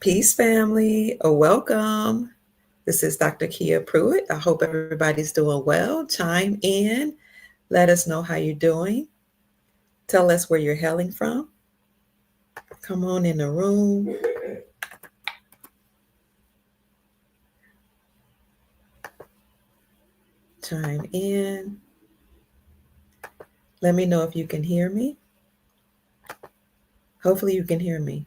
Peace, family. Welcome. This is Dr. Kia Pruitt. I hope everybody's doing well. Chime in. Let us know how you're doing. Tell us where you're hailing from. Come on in the room. Chime in. Let me know if you can hear me. Hopefully, you can hear me.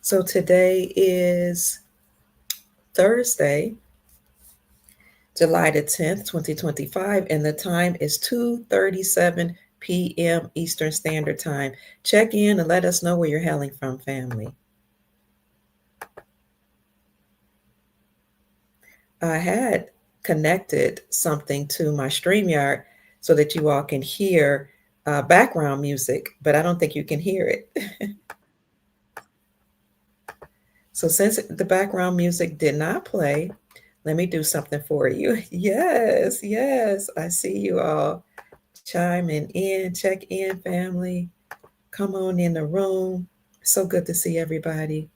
So, today is Thursday, July the 10th, 2025, and the time is 2:37 p.m. Eastern Standard Time. Check in and let us know where you're hailing from, family. I had connected something to my StreamYard so that you all can hear background music, but I don't think you can hear it. So since the background music did not play, let me do something for you. Yes, yes, I see you all chiming in. Check in, family. Come on in the room. So good to see everybody.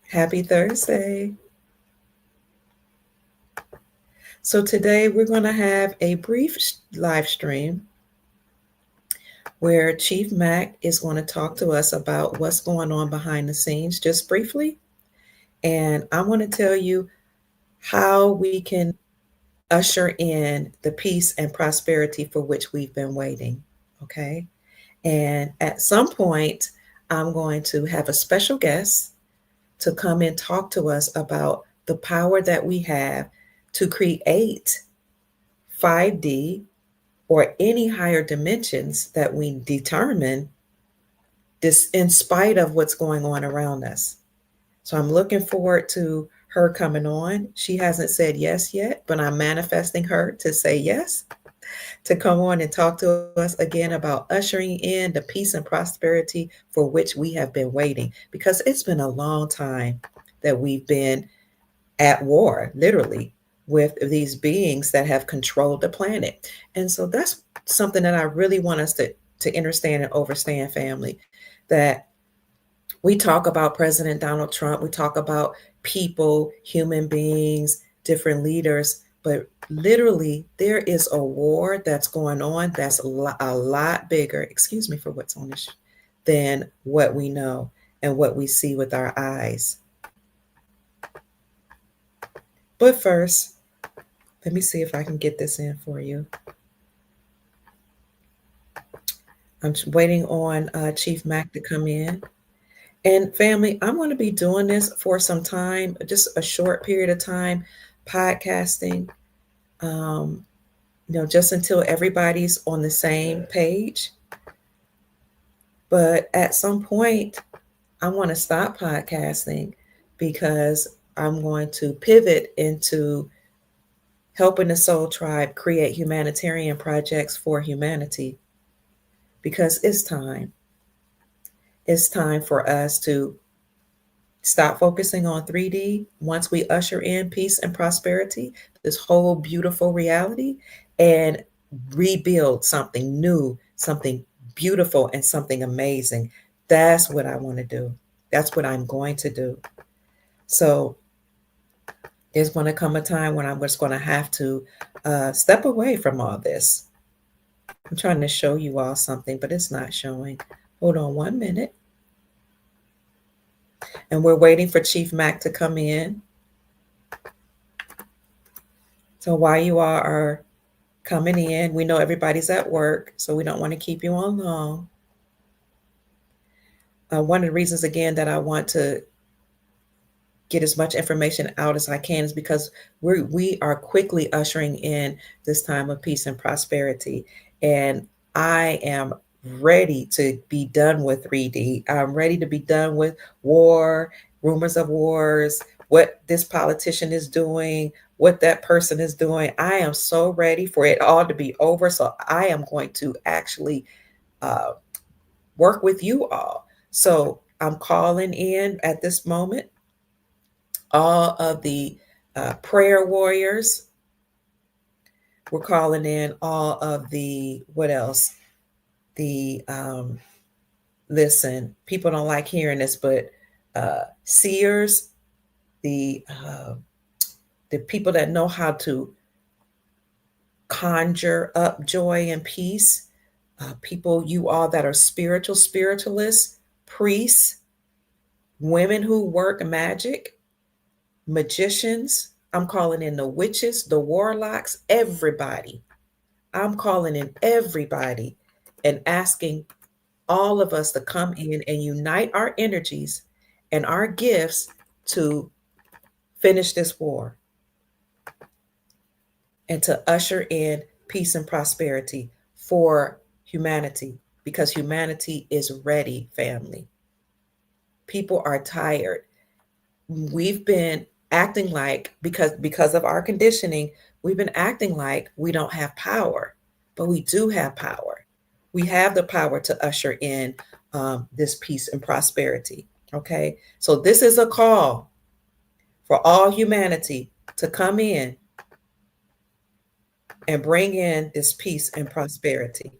Happy Thursday. So today we're going to have a brief live stream where Chief Mack is going to talk to us about what's going on behind the scenes, just briefly. And I want to tell you how we can usher in the peace and prosperity for which we've been waiting. Okay. And at some point, I'm going to have a special guest to come and talk to us about the power that we have to create 5D or any higher dimensions that we determine this in spite of what's going on around us. So I'm looking forward to her coming on. She hasn't said yes yet, but I'm manifesting her to say yes, to come on and talk to us again about ushering in the peace and prosperity for which we have been waiting, because it's been a long time that we've been at war, literally, with these beings that have controlled the planet. And so that's something that I really want us to understand and overstand, family, that we talk about President Donald Trump, we talk about people, human beings, different leaders, but literally there is a war that's going on that's a lot bigger, excuse me for what's on this, than what we know and what we see with our eyes. But first, let me see if I can get this in for you. I'm waiting on Chief Mack to come in. And family, I'm going to be doing this for some time, just a short period of time, podcasting, um, just until everybody's on the same page. But at some point, I want to stop podcasting because I'm going to pivot into helping the Soul Tribe create humanitarian projects for humanity, because it's time. It's time for us to stop focusing on 3D once we usher in peace and prosperity, this whole beautiful reality, and rebuild something new, something beautiful, and something amazing. That's what I want to do. That's what I'm going to do. So there's going to come a time when I'm just going to have to step away from all this. I'm trying to show you all something, but it's not showing. Hold on 1 minute. And we're waiting for Chief Mack to come in. So while you all are coming in, we know everybody's at work, so we don't want to keep you on long. One of the reasons, again, that I want to get as much information out as I can is because we are quickly ushering in this time of peace and prosperity. And I am ready to be done with 3D. I'm ready to be done with war, rumors of wars, what this politician is doing, what that person is doing. I am so ready for it all to be over. So I am going to actually work with you all. So I'm calling in at this moment all of the prayer warriors. We're calling in all of the, what else? The, listen, people don't like hearing this, but seers, the, uh, the people that know how to conjure up joy and peace, people, you all that are spiritualists, priests, women who work magic, magicians. I'm calling in the witches, the warlocks, everybody. I'm calling in everybody and asking all of us to come in and unite our energies and our gifts to finish this war and to usher in peace and prosperity for humanity, because humanity is ready, family. People are tired. We've been acting like, because of our conditioning, we've been acting like we don't have power, but we do have power. We have the power to usher in this peace and prosperity. Okay, so this is a call for all humanity to come in and bring in this peace and prosperity.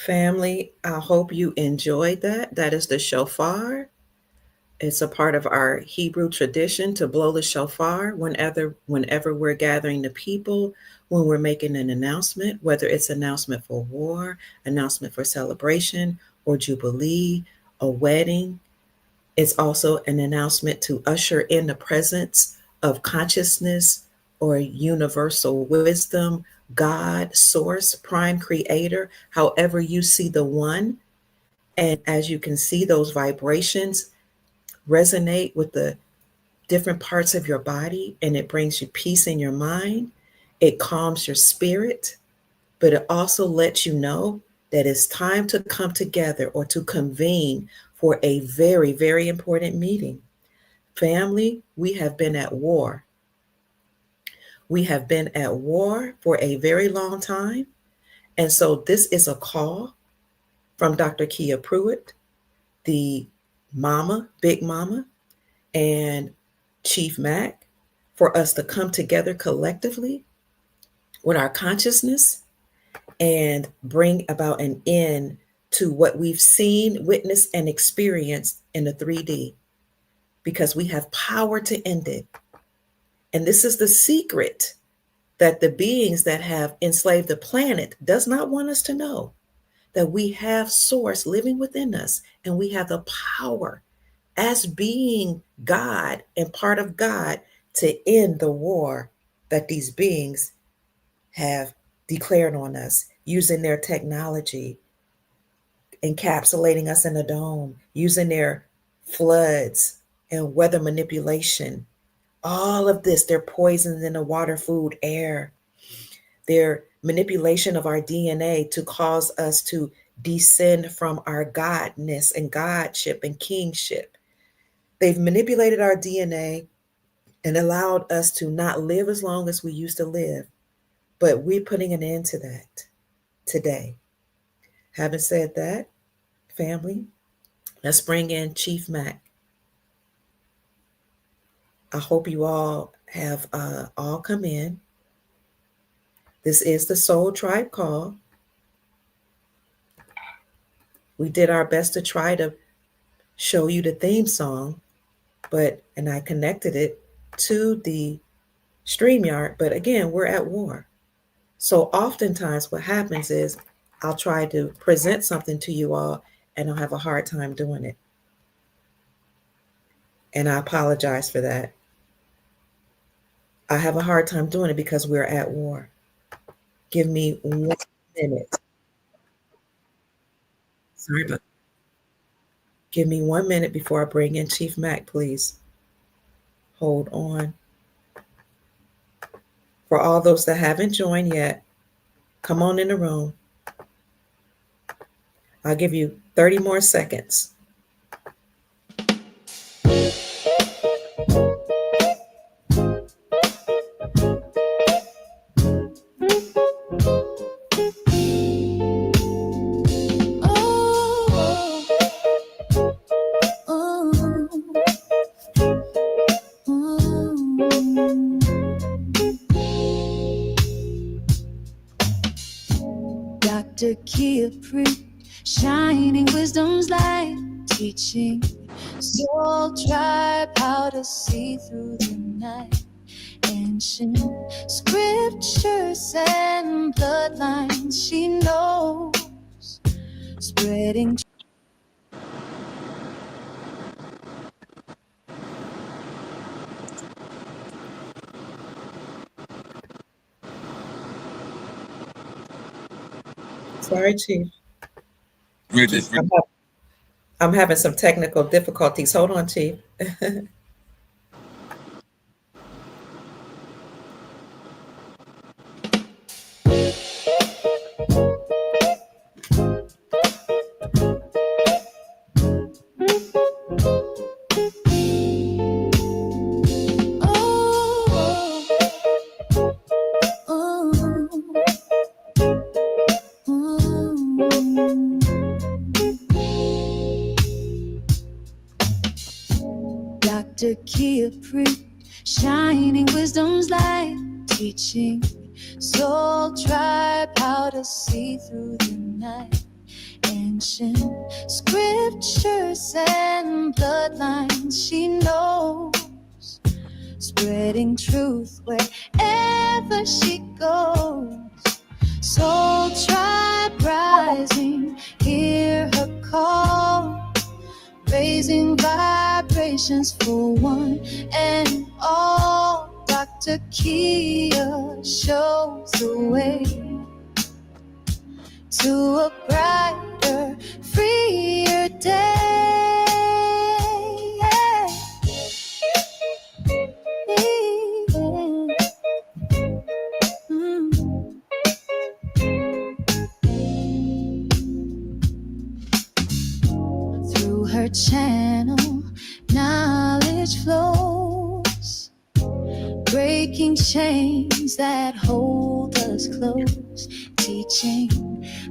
Family, I hope you enjoyed that. That is the shofar. It's a part of our Hebrew tradition to blow the shofar whenever we're gathering the people, when we're making an announcement, whether it's announcement for war, announcement for celebration or jubilee, a wedding. It's also an announcement to usher in the presence of consciousness or universal wisdom, God, source, prime creator, however you see the one. And as you can see, those vibrations resonate with the different parts of your body, and it brings you peace in your mind. It calms your spirit, but it also lets you know that it's time to come together or to convene for a very, very important meeting. Family, we have been at war. We have been at war for a very long time. And so this is a call from Dr. Kia Pruitt, the mama, big mama, and Chief Mack, for us to come together collectively with our consciousness and bring about an end to what we've seen, witnessed, and experienced in the 3D, because we have power to end it. And this is the secret that the beings that have enslaved the planet does not want us to know, that we have source living within us, and we have the power as being God and part of God to end the war that these beings have declared on us using their technology, encapsulating us in a dome, using their floods and weather manipulation. All of this, their poisons in the water, food, air, their manipulation of our DNA to cause us to descend from our godness and godship and kingship. They've manipulated our DNA and allowed us to not live as long as we used to live. But we're putting an end to that today. Having said that, family, let's bring in Chief Mack. I hope you all have all come in. This is the Soul Tribe call. We did our best to try to show you the theme song, and I connected it to the StreamYard, but again, we're at war. So oftentimes what happens is I'll try to present something to you all and I'll have a hard time doing it. And I apologize for that. I have a hard time doing it because we're at war. Give me 1 minute. Sorry about. Give me 1 minute before I bring in Chief Mack, please. Hold on. For all those that haven't joined yet, come on in the room. I'll give you 30 more seconds. Dr. Kia Pruitt, shining wisdom's light, teaching soul tribe how to see through the night. Ancient scriptures and bloodlines she knows, spreading. Sorry, Chief. I'm having some technical difficulties. Hold on, Chief. Dr. Kia Pruitt, shining wisdom's light, teaching soul tribe how to see through the night. ancient scriptures and bloodlines she knows, spreading truth wherever she goes. Soul tribe rising, hear her call, raising vibrations for one and all. Dr. Kia shows the way to a brighter, freer day. Through her channel, knowledge flows, breaking chains that hold us close, teaching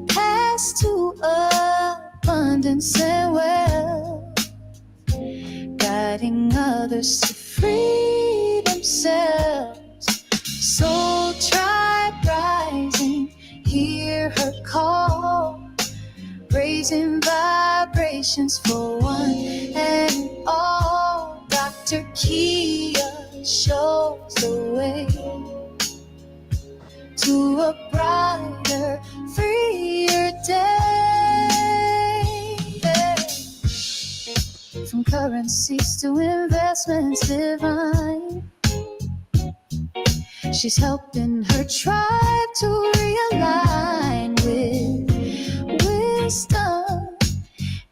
paths to abundance and wealth, guiding others to free themselves. Soul tribe rising, hear her call, raising vibrations for one and all. Dr. Kia shows the way to a brighter, freer day. From currencies to investments divine, she's helping her tribe to realign with wisdom,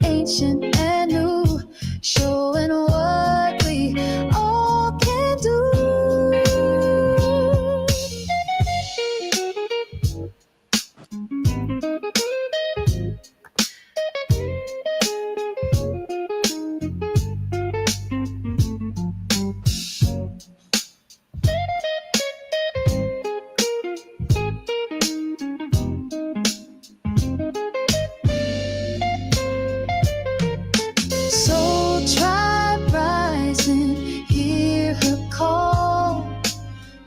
ancient and new, showing what we all can do. Soul tribe rising, hear her call,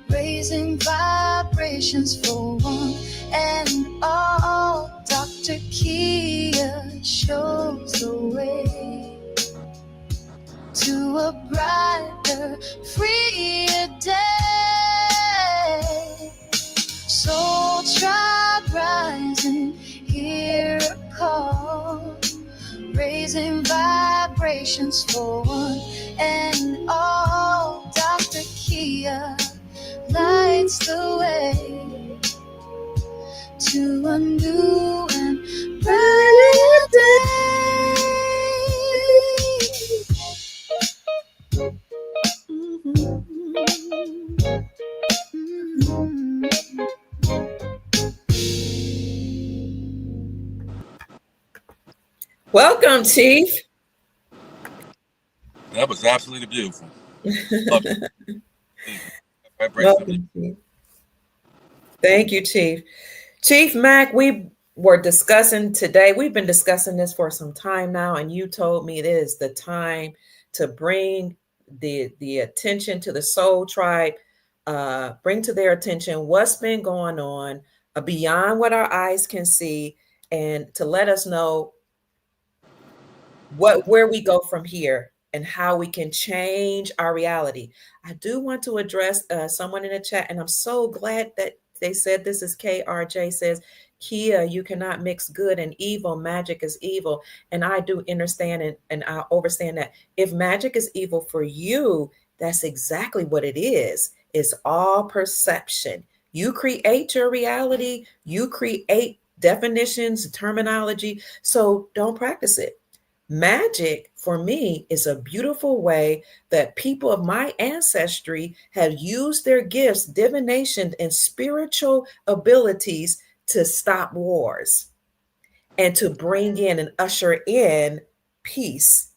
raising vibrations for one and all. Dr. Kia shows the way to a brighter, freer day. Soul tribe rising, hear a call, raising vibrations for one and all. Dr. Kia lights the way to a new and brighter day. Welcome, Chief. That was absolutely beautiful. Love it. Vibration of Welcome, Chief. Thank you, Chief. Chief Mack, we were discussing today, we've been discussing this for some time now, and you told me it is the time to bring the attention to the soul tribe, bring to their attention what's been going on beyond what our eyes can see, and to let us know where we go from here and how we can change our reality. I do want to address someone in the chat, and I'm so glad that they said this is KRJ says, Kia, you cannot mix good and evil. Magic is evil. And I do understand and I understand that if magic is evil for you, that's exactly what it is. It's all perception. You create your reality, you create definitions, terminology. So don't practice it. Magic for me is a beautiful way that people of my ancestry have used their gifts, divination, and spiritual abilities to stop wars and to bring in and usher in peace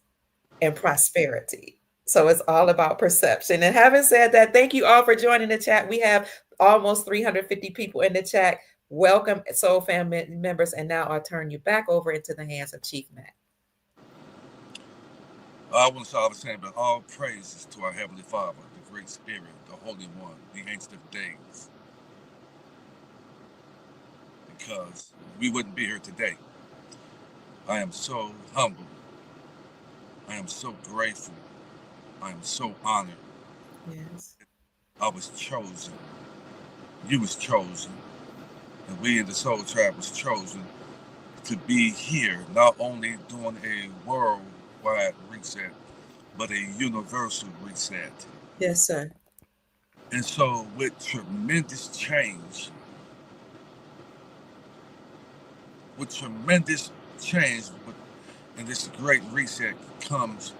and prosperity. So it's all about perception. And having said that, thank you all for joining the chat. We have almost 350 people in the chat. Welcome, Soul Family members. And now I'll turn you back over into the hands of Chief Mack. I want to start off saying, but all praises to our Heavenly Father, the Great Spirit, the Holy One, the Ancient of Days. Because we wouldn't be here today I am so humble. I am so grateful. I am so honored. Yes. I was chosen. You was chosen. And we in the Soul Tribe was chosen to be here, not only doing a worldwide reset, but a universal reset. Yes, sir. And so, with tremendous change, with tremendous change, in this great reset comes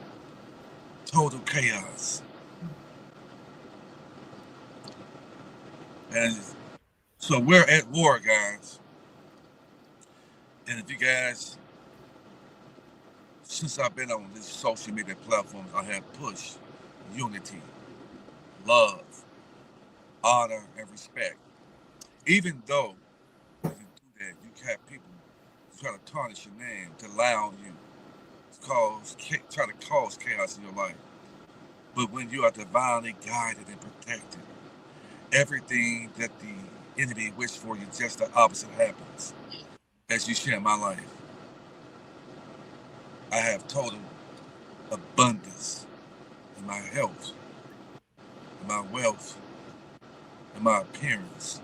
total chaos. And so, we're at war, guys. And if you guys, since I've been on these social media platforms, I have pushed unity, love, honor, and respect. Even though when you do that, you have people try to tarnish your name, to allow you to try to cause chaos in your life. But when you are divinely guided and protected, everything that the enemy wished for you, just the opposite happens. As you share my life, I have total abundance in my health, in my wealth, in my appearance.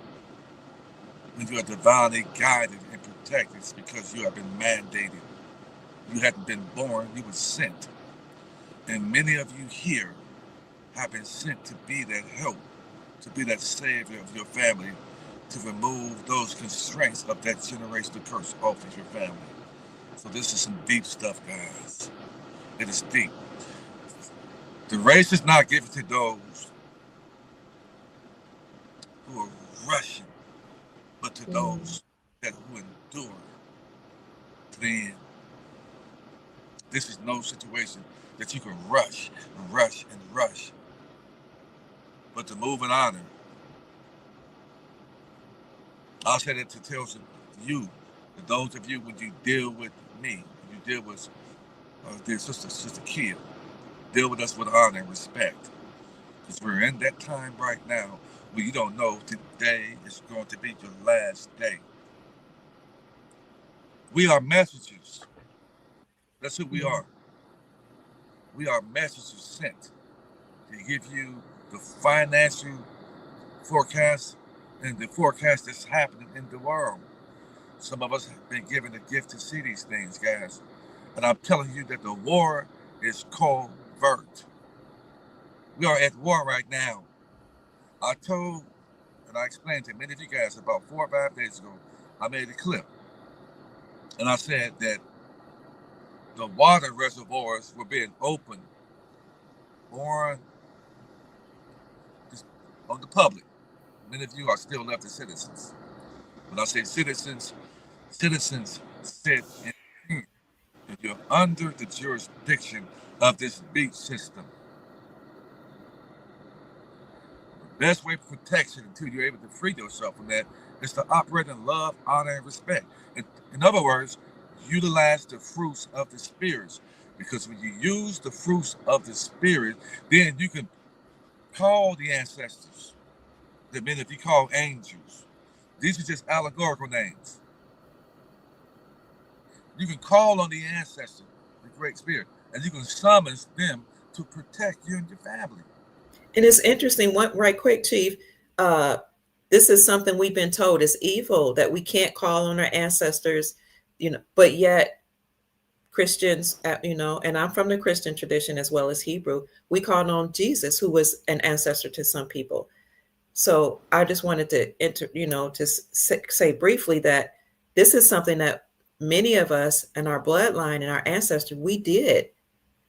When you are divinely guided and protected, it's because you have been mandated. You hadn't been born, you were sent. And many of you here have been sent to be that help, to be that savior of your family, to remove those constraints of that generational curse off of your family. So this is some deep stuff, guys. It is deep. The race is not given to those who are rushing, but to Mm. those that who endure to the end. This is no situation that you can rush and rush and rush. But to move in honor, I'll say that to tell you, to those of you when you deal with me, when you deal with dear sister Kia, deal with us with honor and respect. Because we're in that time right now where you don't know today is going to be your last day. We are messengers. That's who we Mm. are. We are messengers sent to give you the financial forecast and the forecast that's happening in the world. Some of us have been given the gift to see these things, guys. And I'm telling you that the war is covert. We are at war right now. I told and I explained to many of you guys about 4 or 5 days ago, I made a clip. And I said that the water reservoirs were being opened on, on the public. Many of you are still left as citizens. When I say citizens, citizens sit in, and you're under the jurisdiction of this beach system. The best way for protection until you're able to free yourself from that is to operate in love, honor, and respect. In other words, utilize the fruits of the spirits. Because when you use the fruits of the spirit, then you can call the ancestors. The men, if you call angels, these are just allegorical names. You can call on the ancestor, the great spirit, and you can summon them to protect you and your family. And it's interesting, one right quick, Chief. Uh, this is something we've been told is evil that we can't call on our ancestors, but yet Christians, and I'm from the Christian tradition as well as Hebrew, we call on Jesus, who was an ancestor to some people. So I just wanted to say briefly that this is something that many of us in our bloodline and our ancestors, we did.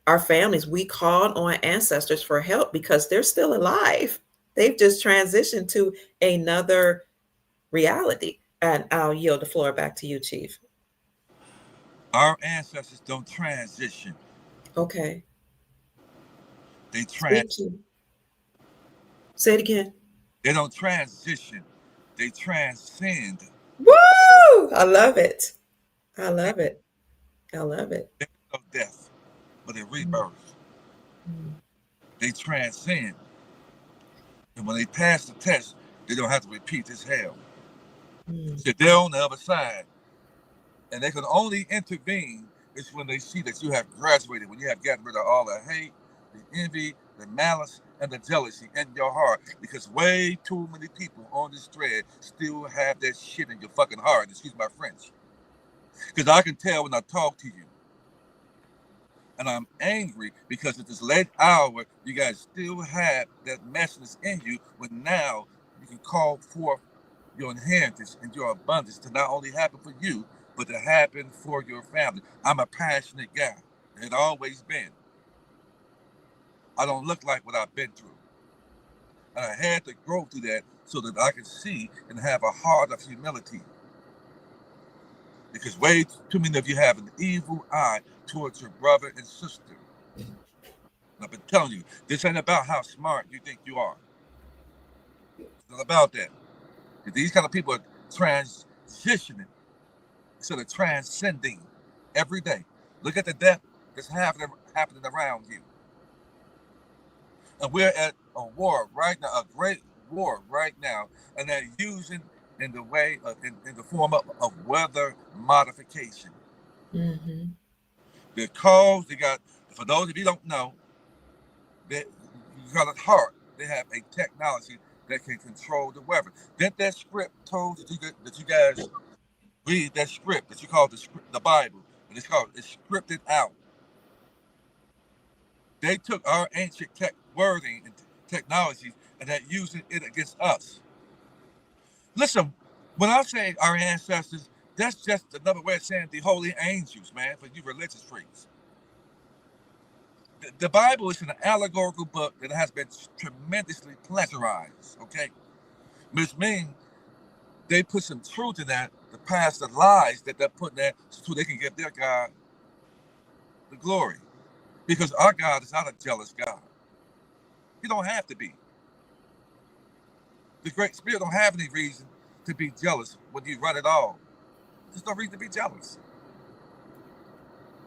Our families, we called on ancestors for help because they're still alive. They've just transitioned to another reality. And I'll yield the floor back to you, Chief. Our ancestors don't transition; Okay. they trans. Speak to. Say it again. They don't transition; they transcend. Woo! I love it. I love it. I love it. There's no death, but a Mm, rebirth. mm, They transcend, and when they pass the test, they don't have to repeat this hell. mm. So they're on the other side. And they can only intervene is when they see that you have graduated, when you have gotten rid of all the hate, the envy, the malice, and the jealousy in your heart. Because way too many people on this thread still have that shit in your fucking heart. Excuse my French. Because I can tell when I talk to you. And I'm angry because at this late hour, you guys still have that messiness in you when now you can call forth your inheritance and your abundance to not only happen for you, but to happen for your family. I'm a passionate guy. It always been. I don't look like what I've been through. And I had to grow through that so that I could see and have a heart of humility. Because way too many of you have an evil eye towards your brother and sister. And I've been telling you, this ain't about how smart you think you are. It's not about that. These kind of people are transitioning instead of transcending every day. Look at the death that's happening around you. And we're at a war right now, a great war right now, and they're using in the way of, in the form of weather modification. Mm-hmm. Because they got, for those of you who don't know, they you got a heart. They have a technology that can control the weather. Didn't that script told that you guys read that script that you call the Bible, and it's scripted out. They took our ancient wording and technologies and they're using it against us. Listen, when I say our ancestors, that's just another way of saying the holy angels, man, for you religious freaks. The Bible is an allegorical book that has been tremendously pleasurized, okay? Which means they put some truth in that to pass the lies that they're putting there so they can give their God the glory. Because our God is not a jealous God. He don't have to be. The Great Spirit don't have any reason to be jealous when you run it all. There's no reason to be jealous.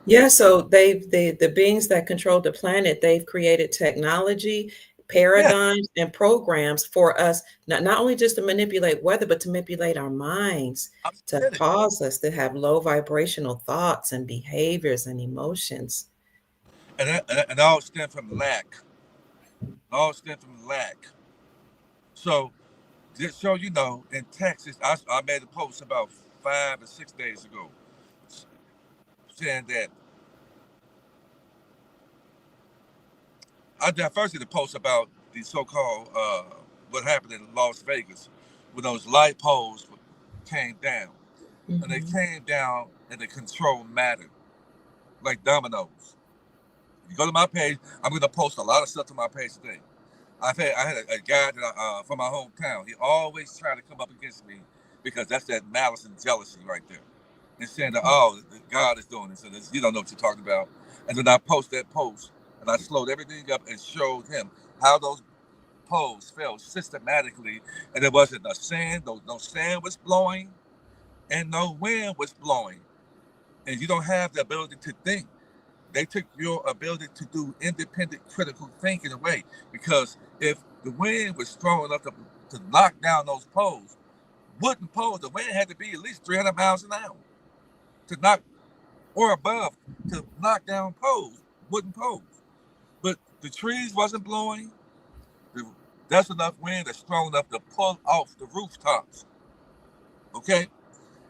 Yeah, so the beings that control the planet, they've created technology, Yeah, paradigms, and programs for us, not only just to manipulate weather, but to manipulate our minds, I'm to saying it. cause us to have low vibrational thoughts and behaviors and emotions. And all stem from lack. All stem from lack. So just so you know, in Texas, I made a post about 5 or 6 days ago saying that I first did a post about the so-called what happened in Las Vegas when those light poles came down, and they Mhm. came down in the control matter like dominoes. You go to my page, I'm going to post a lot of stuff to my page today. I had a guy that from my hometown. He always tried to come up against me because that's that malice and jealousy right there. And saying that, oh, God is doing this, and this, you don't know what you're talking about. And then I post that post, and I slowed everything up and showed him how those poles fell systematically, and there wasn't a sand, no sand was blowing, and no wind was blowing, and you don't have the ability to think. They took your ability to do independent critical thinking away because if the wind was strong enough to knock down those poles, wooden poles, the wind had to be at least 300 miles an hour to knock or above to knock down poles, wooden poles. But the trees wasn't blowing. That's enough wind that's strong enough to pull off the rooftops. Okay,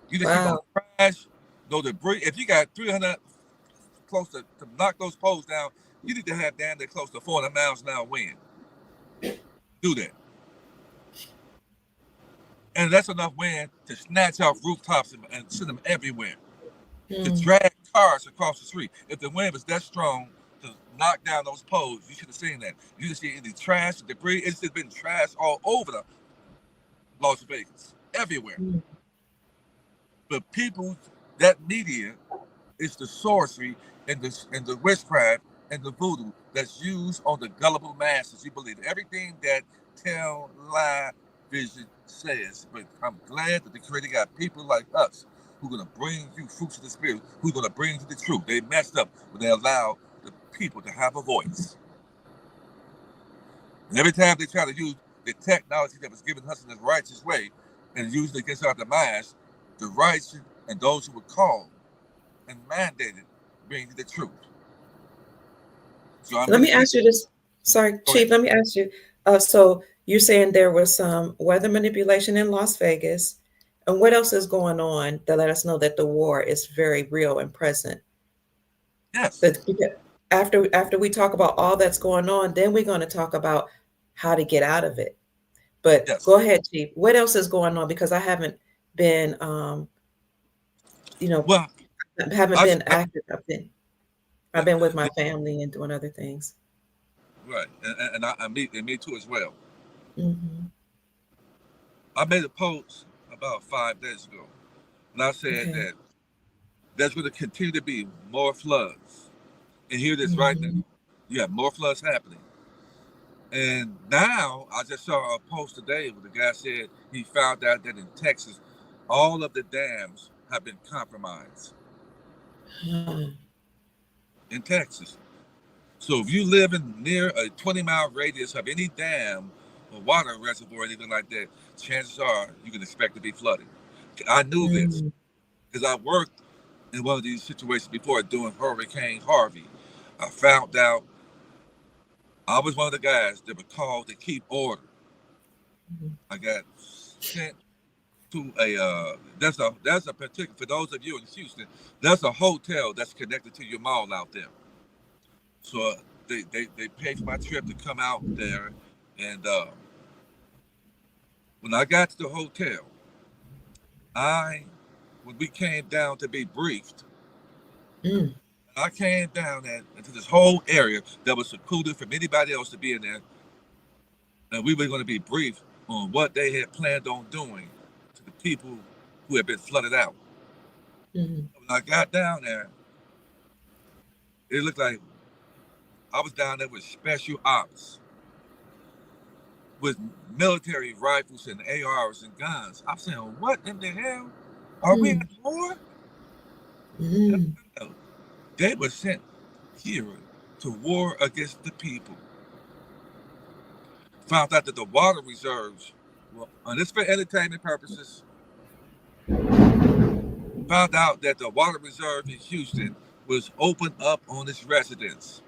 you just see no Wow. trash, no debris. If you got 300 close to knock those poles down, you need to have down there close to 400 miles an hour wind. Do that. And that's enough wind to snatch off rooftops and send them everywhere. To Mm. drag cars across the street. If the wind was that strong to knock down those poles, you should have seen that. You should see any trash, debris. It's just been trash all over the Las Vegas, everywhere. Mm. But people, that media is the sorcery and the witchcraft and the voodoo that's used on the gullible masses. You believe everything that television says. But I'm glad that the Creator got people like us who are going to bring you fruits of the Spirit, who are going to bring you the truth. They messed up when they allowed the people to have a voice. And every time they try to use the technology that was given us in the righteous way and use it against our demise, the righteous and those who were called and mandated bring the truth. So I'm Let me ministering. ask you this. Sorry, Go ahead. Chief, let me ask you. So you're saying there was some weather manipulation in Las Vegas. And what else is going on to let us know that the war is very real and present? Yes, But after we talk about all that's going on, then we're going to talk about how to get out of it. But yes. go ahead, Chief. What else is going on? Because I haven't been, you know, Well, haven't I, been I active. I've yeah, been with my family and doing other things. right, and me too as well. Hmm. I made a post about 5 days ago, and I said Okay. that there's going to continue to be more floods. And here it is right now. Hmm. You have more floods happening. And now I just saw a post today where the guy said he found out that in Texas, all of the dams have been compromised in Texas. So if you live in near a 20-mile radius of any dam or water reservoir or anything like that, chances are you can expect to be flooded. I knew this Mm-hmm. because I worked in one of these situations before doing Hurricane Harvey. I found out I was one of the guys that were called to keep order. I got sent to a that's a particular for those of you in Houston. That's a hotel that's connected to your mall out there. So they paid for my trip to come out there, and when I got to the hotel, I when we came down to be briefed, Mm. I came down into this whole area that was secluded from anybody else to be in there, and we were going to be briefed on what they had planned on doing to the people who had been flooded out. Mm-hmm. When I got down there, it looked like I was down there with special ops, with military rifles and ARs and guns. I'm saying, what in the hell? Are we Mm. at war? Mm. No. They were sent here to war against the people. Found out that the water reserves, well, and this for entertainment purposes, found out that the water reserve in Houston was opened up on its residents.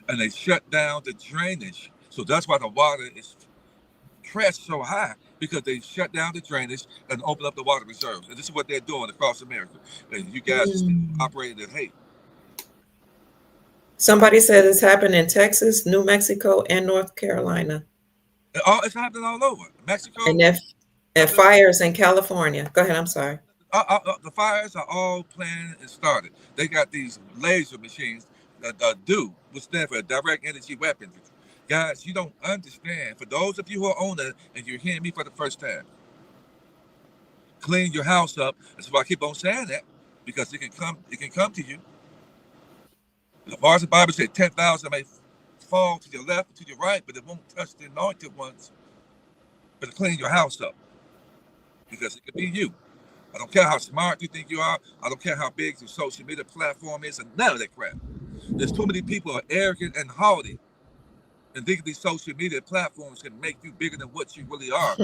And they shut down the drainage. So that's why the water is pressed so high because they shut down the drainage and open up the water reserves. And this is what they're doing across America. And you guys are still Mm. operating at hate. Somebody said it's happened in Texas, New Mexico, and North Carolina, It's happening all over. and Mexico, if and up in fires in California. Go ahead. I'm sorry. the fires are all planned and started. They got these laser machines that which stand for direct energy weapons. Guys, you don't understand. For those of you who are on it and you're hearing me for the first time, clean your house up. That's why I keep on saying that because it can come to you. The bars of the Bible say 10,000 may fall to your left, to your right, but it won't touch the anointed ones. But to clean your house up because it could be you. I don't care how smart you think you are. I don't care how big your social media platform is, and none of that crap. There's too many people who are arrogant and haughty and think these social media platforms can make you bigger than what you really are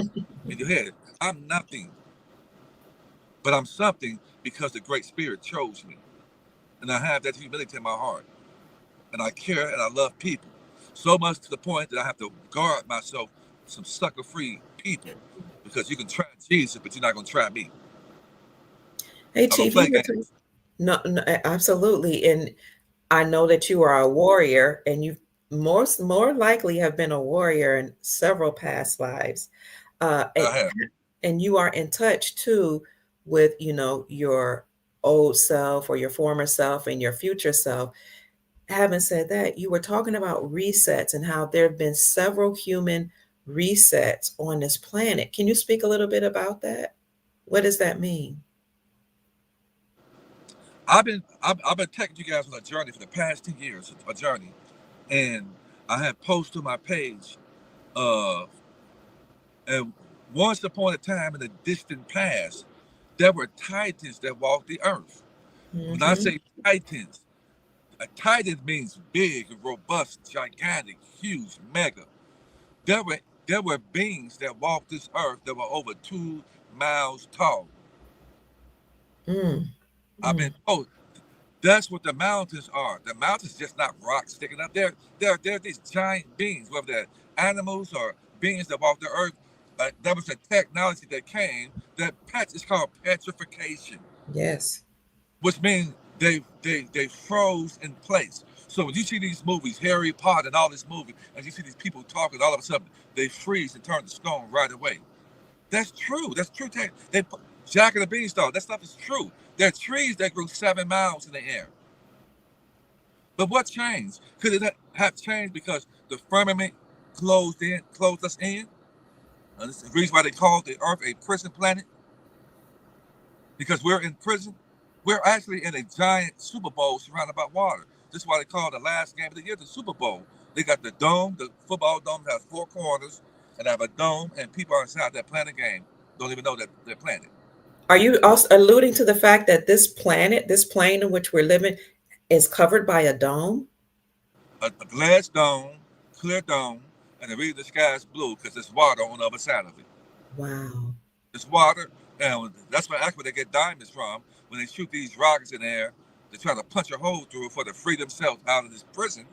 in your head. I'm nothing, but I'm something because the Great Spirit chose me. And I have that humility in my heart. And I care and I love people. So much to the point that I have to guard myself from some sucker free people. Because you can try Jesus, but you're not going to try me. Hey, I don't Chief, play you were talking. games. No, no, absolutely, and I know that you are a warrior, and you more likely have been a warrior in several past lives. Uh, and, I have. and you are in touch too with your old self or your former self and your future self. Having said that, you were talking about resets and how there have been several human resets on this planet. Can you speak a little bit about that? What does that mean? I've been taking you guys on a journey for the past 10 years, a journey, and I have posted on my page. Uh, and once upon a time in the distant past, there were titans that walked the earth. When I Mm-hmm. say titans, a titan means big, robust, gigantic, huge, mega. There were there were beings that walked this earth that were over 2 miles tall. Mm. I've been Mm. told that's what the mountains are. The mountains just not rocks sticking up. They're these giant beings, whether they're animals or beings that walk the earth. That was a technology that came. It's called petrification, Yes. which means they froze in place. So when you see these movies, Harry Potter and all these movies, and you see these people talking, all of a sudden they freeze and turn to stone right away. That's true. That's true. Jack and the Beanstalk. That stuff is true. There are trees that grew 7 miles in the air. But what changed? Could it have changed because the firmament closed us in? And this is the reason why they call the Earth a prison planet, because we're in prison. We're actually in a giant Super Bowl surrounded by water. This is why they call the last game of the year the Super Bowl. They got the dome. The football dome has 4 corners, and they have a dome, and people are inside that playing the game. Don't even know that they're playing it. Are you also alluding to the fact that this planet, this plane in which we're living, is covered by a dome? A glass dome, clear dome, and the reason the sky is blue because there's water on the other side of it. Wow. It's water, and that's where they get diamonds from. When they shoot these rockets in the air, they try to punch a hole through it for to free themselves out of this prison.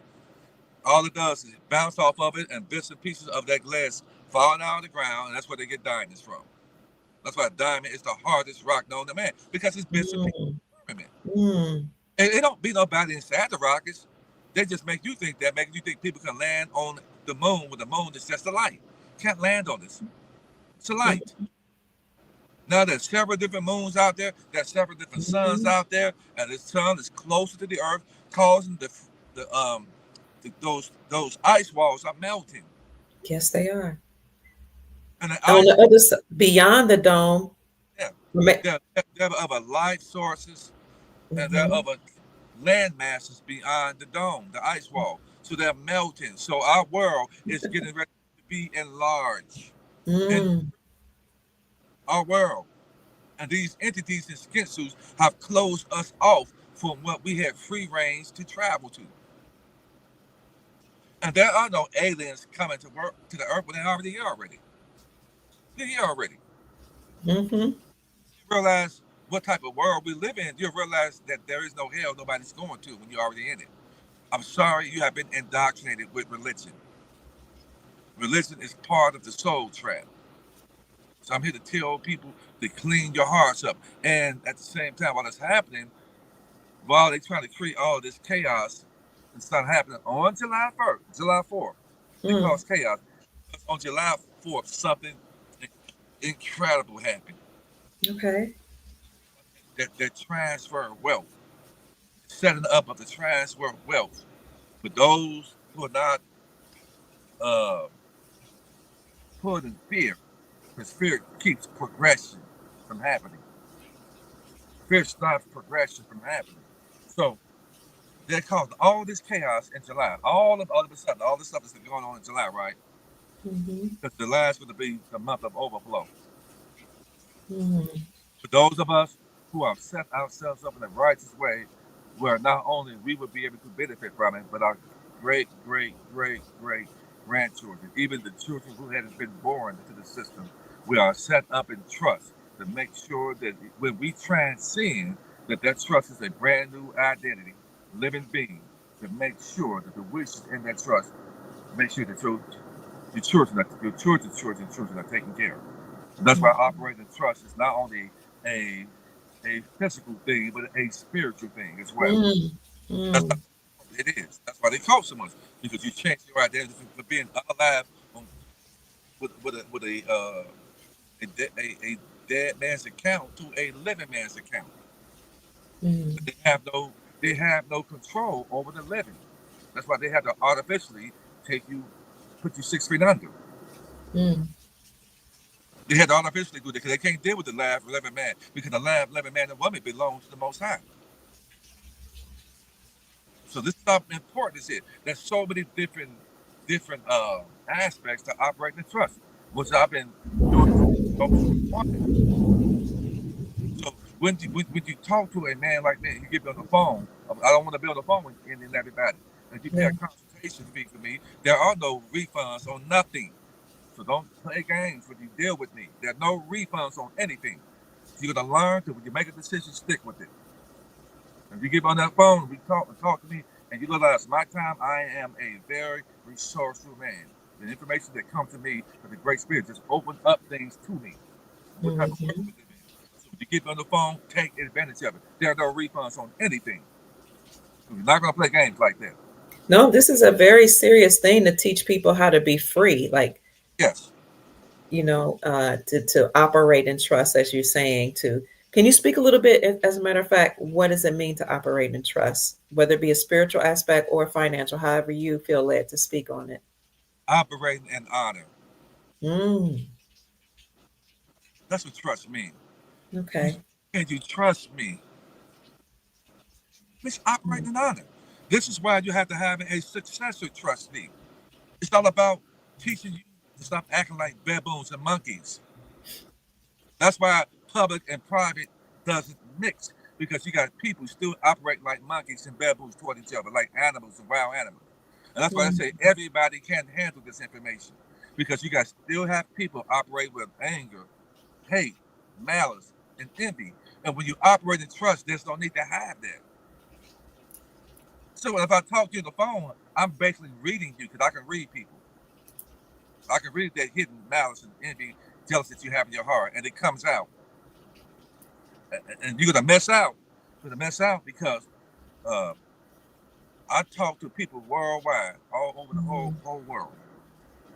All it does is bounce off of it, and bits and pieces of that glass falling out of the ground, and that's where they get diamonds from. That's why a diamond is the hardest rock known to man because it's bits and pieces Mm. of firmament. Mm. And it don't be nobody inside the rockets. They just make you think that, making you think people can land on the moon when the moon is just a light. Can't land on this. It's a light. Now there's several different moons out there. There's several different suns Mm. out there, and the sun is closer to the Earth, causing those ice walls are melting, Yes, they are. and the On ice the other side, beyond the dome, yeah, rema- there are other life sources, and there are mhm. other land masses beyond the dome, the ice wall. So they're melting. So our world is getting ready to be enlarged in Mm. our world. And these entities in skin suits have closed us off from what we had free range to travel to. And there are no aliens coming to work to the earth when they're already here already. They're here already. Mhm. You realize what type of world we live in, you realize that there is no hell nobody's going to when you're already in it. I'm sorry you have been indoctrinated with religion. Religion is part of the soul trap. So I'm here to tell people to clean your hearts up. And at the same time, while that's happening, while they're trying to create all this chaos and start happening on July 1st, July 4th, they Mm. cause chaos. Because on July 4th, something incredible happened. Okay. That transfer of wealth, setting up of the transfer of wealth for those who are not uh, put in fear, because fear keeps progression from happening. Fear stops progression from happening. So they caused all this chaos in July. All of a sudden, all this stuff is going on in July, right? Mhm. Because July is going to be the month of overflow. Mm. For those of us who have set ourselves up in a righteous way, where not only we would be able to benefit from it, but our great grandchildren, even the children who hadn't been born into the system, we are set up in trust to make sure that when we transcend, that trust is a brand new identity, living being, to make sure that the wishes in that trust make sure that your children are taken care of. And that's why Mm. operating trust is not only a a physical thing, but a spiritual thing as well. Mm. That's Mm. not it is. That's why they call so much because you change your identity from being alive on, with a dead man's account to a living man's account. Mm. But they have no control over the living. That's why they have to artificially take you, put you 6 feet under. Mm. They had to artificially do that because they can't deal with the live living man because the live living man and woman belongs to the Most High. So this stuff important is it. There's so many different aspects to operating the trust, which I've been doing for over 20. So when you talk to a man like me, you get me on the phone. I don't want to be on the phone with everybody. If you pay Yeah. a consultation fee for me, there are no refunds on nothing. So don't play games when you deal with me. There are no refunds on anything. You're gonna learn to when you make a decision, stick with it. If you get on that phone, we talk to me, and you realize my time, I am a very resourceful man. The information that comes to me from the Great Spirit just opens up things to me. What type of world Hmm. we live in. So when you get on the phone, take advantage of it. There are no refunds on anything. We're not gonna play games like that. No, this is a very serious thing to teach people how to be free. Like, Yes, to operate in trust, as you're saying. To Can you speak a little bit, as a matter of fact, what does it mean to operate in trust, whether it be a spiritual aspect or financial, however you feel led to speak on it? operating in honor. Mm, That's what trust means. You, okay. can you trust me? It's Mm, operating in honor. This is why you have to have a successor trustee. It's all about teaching you to stop acting like baboons and monkeys. That's why public and private doesn't mix because you got people still operating like monkeys and baboons toward each other, like animals and wild animals. And that's why I mm, say everybody can't handle this information because you guys still have people operate with anger, hate, malice, and envy. And when you operate in trust, there's no need to hide that. So if I talk to you on the phone, I'm basically reading you because I can read people. I can read that hidden malice and envy, jealousy that you have in your heart, and it comes out. And you're gonna mess out. You're gonna mess out because uh, I talk to people worldwide, all over the mm, whole world.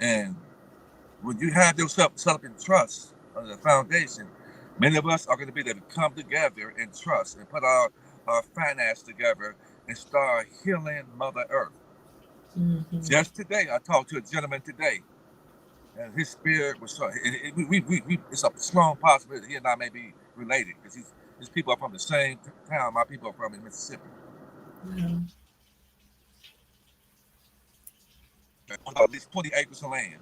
And when you have yourself set up in trust on the foundation, many of us are going to be able to come together in trust and put our finance together and start healing Mother Earth. mhm. Just today, I talked to a gentleman today, and his spirit was so. It's a strong possibility he and I may be related because his people are from the same town my people are from in Mississippi. Wow. On at least 20 acres of land.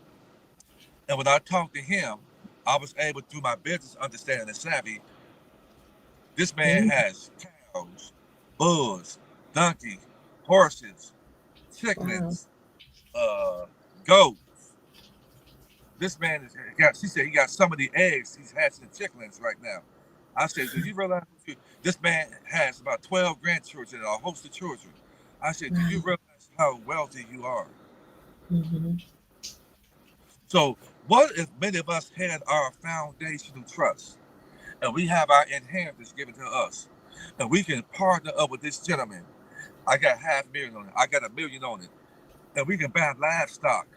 And when I talked to him, I was able, through my business understanding and savvy, this man Mm, has cows, bulls, donkeys, horses, wow. chickens, goats. This man she said he got some of the eggs he's hatching the chickens right now. I said, do you realize this man has about 12 grandchildren and a host of children? I said, do you Wow. realize how wealthy you are? Hmm. So, what if many of us had our foundational trust and we have our inheritance given to us and we can partner up with this gentleman? I got half a million on it, I got $1 million on it, and we can buy livestock.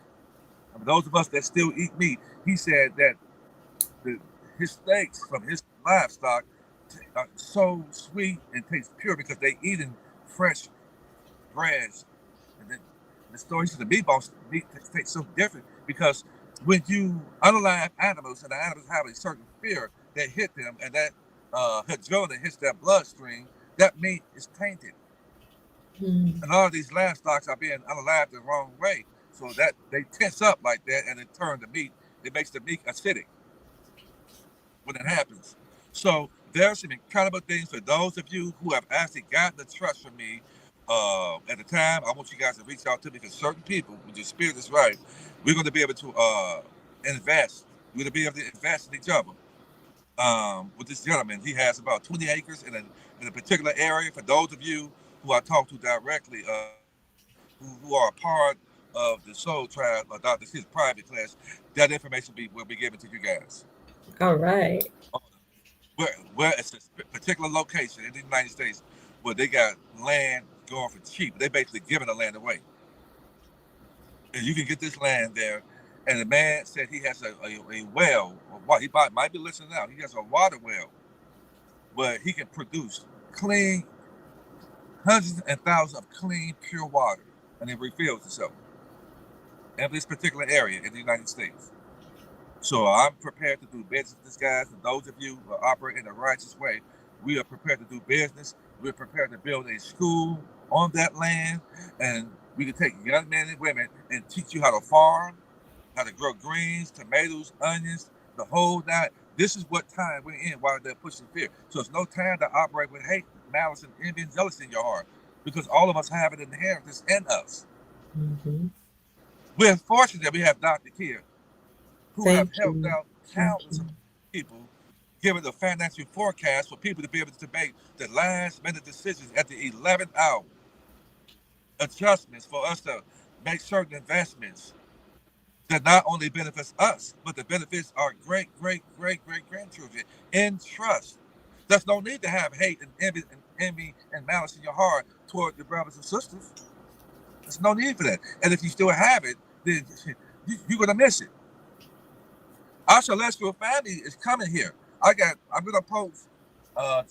I mean, those of us that still eat meat, he said that the, his steaks from his livestock are so sweet and taste pure because they eating fresh grass. And then the story says the meat tastes so different because when you unalive animals and the animals have a certain fear that hit them and that adrenaline hits their bloodstream, that meat is tainted. Mm, And all of these livestock are being unalived the wrong way. So that they tense up like that and it turns the meat, it makes the meat acidic when it happens. So there's some incredible things for those of you who have actually gotten the trust from me. At the time, I want you guys to reach out to me because certain people, when your spirit is right, we're going to be able to invest. We're going to be able to invest in each other. With this gentleman, he has about 20 acres in a particular area. For those of you who I talk to directly, who are a part of the Soul Tribe, Dr. His private class, that information will be given to you guys. all right. Where it's a particular location in the United States where they got land going for cheap. They basically giving the land away, and you can get this land there. And the man said he has a well. Or he might be listening now. He has a water well where he can produce clean hundreds and thousands of clean, pure water, and it refills itself in this particular area in the United States. So I'm prepared to do business with this guys, and those of you who operate in a righteous way, we are prepared to do business. We're prepared to build a school on that land, and we can take young men and women and teach you how to farm, how to grow greens, tomatoes, onions, the whole nine. This is what time we're in while they're pushing fear. So it's no time to operate with hate, malice, and envy and jealousy in your heart, because all of us have an inheritance in us. Hmm. We're fortunate that we have Dr. Kier, who have Thank helped you. out Thank countless you. of people giving a financial forecast for people to be able to make the last minute decisions at the 11th hour, adjustments for us to make certain investments that not only benefits us, but that benefits our great grandchildren in trust. There's no need to have hate and envy and malice in your heart toward your brothers and sisters. There's no need for that. And if you still have it, then you're gonna miss it. Our celestial family is coming here. I'm gonna post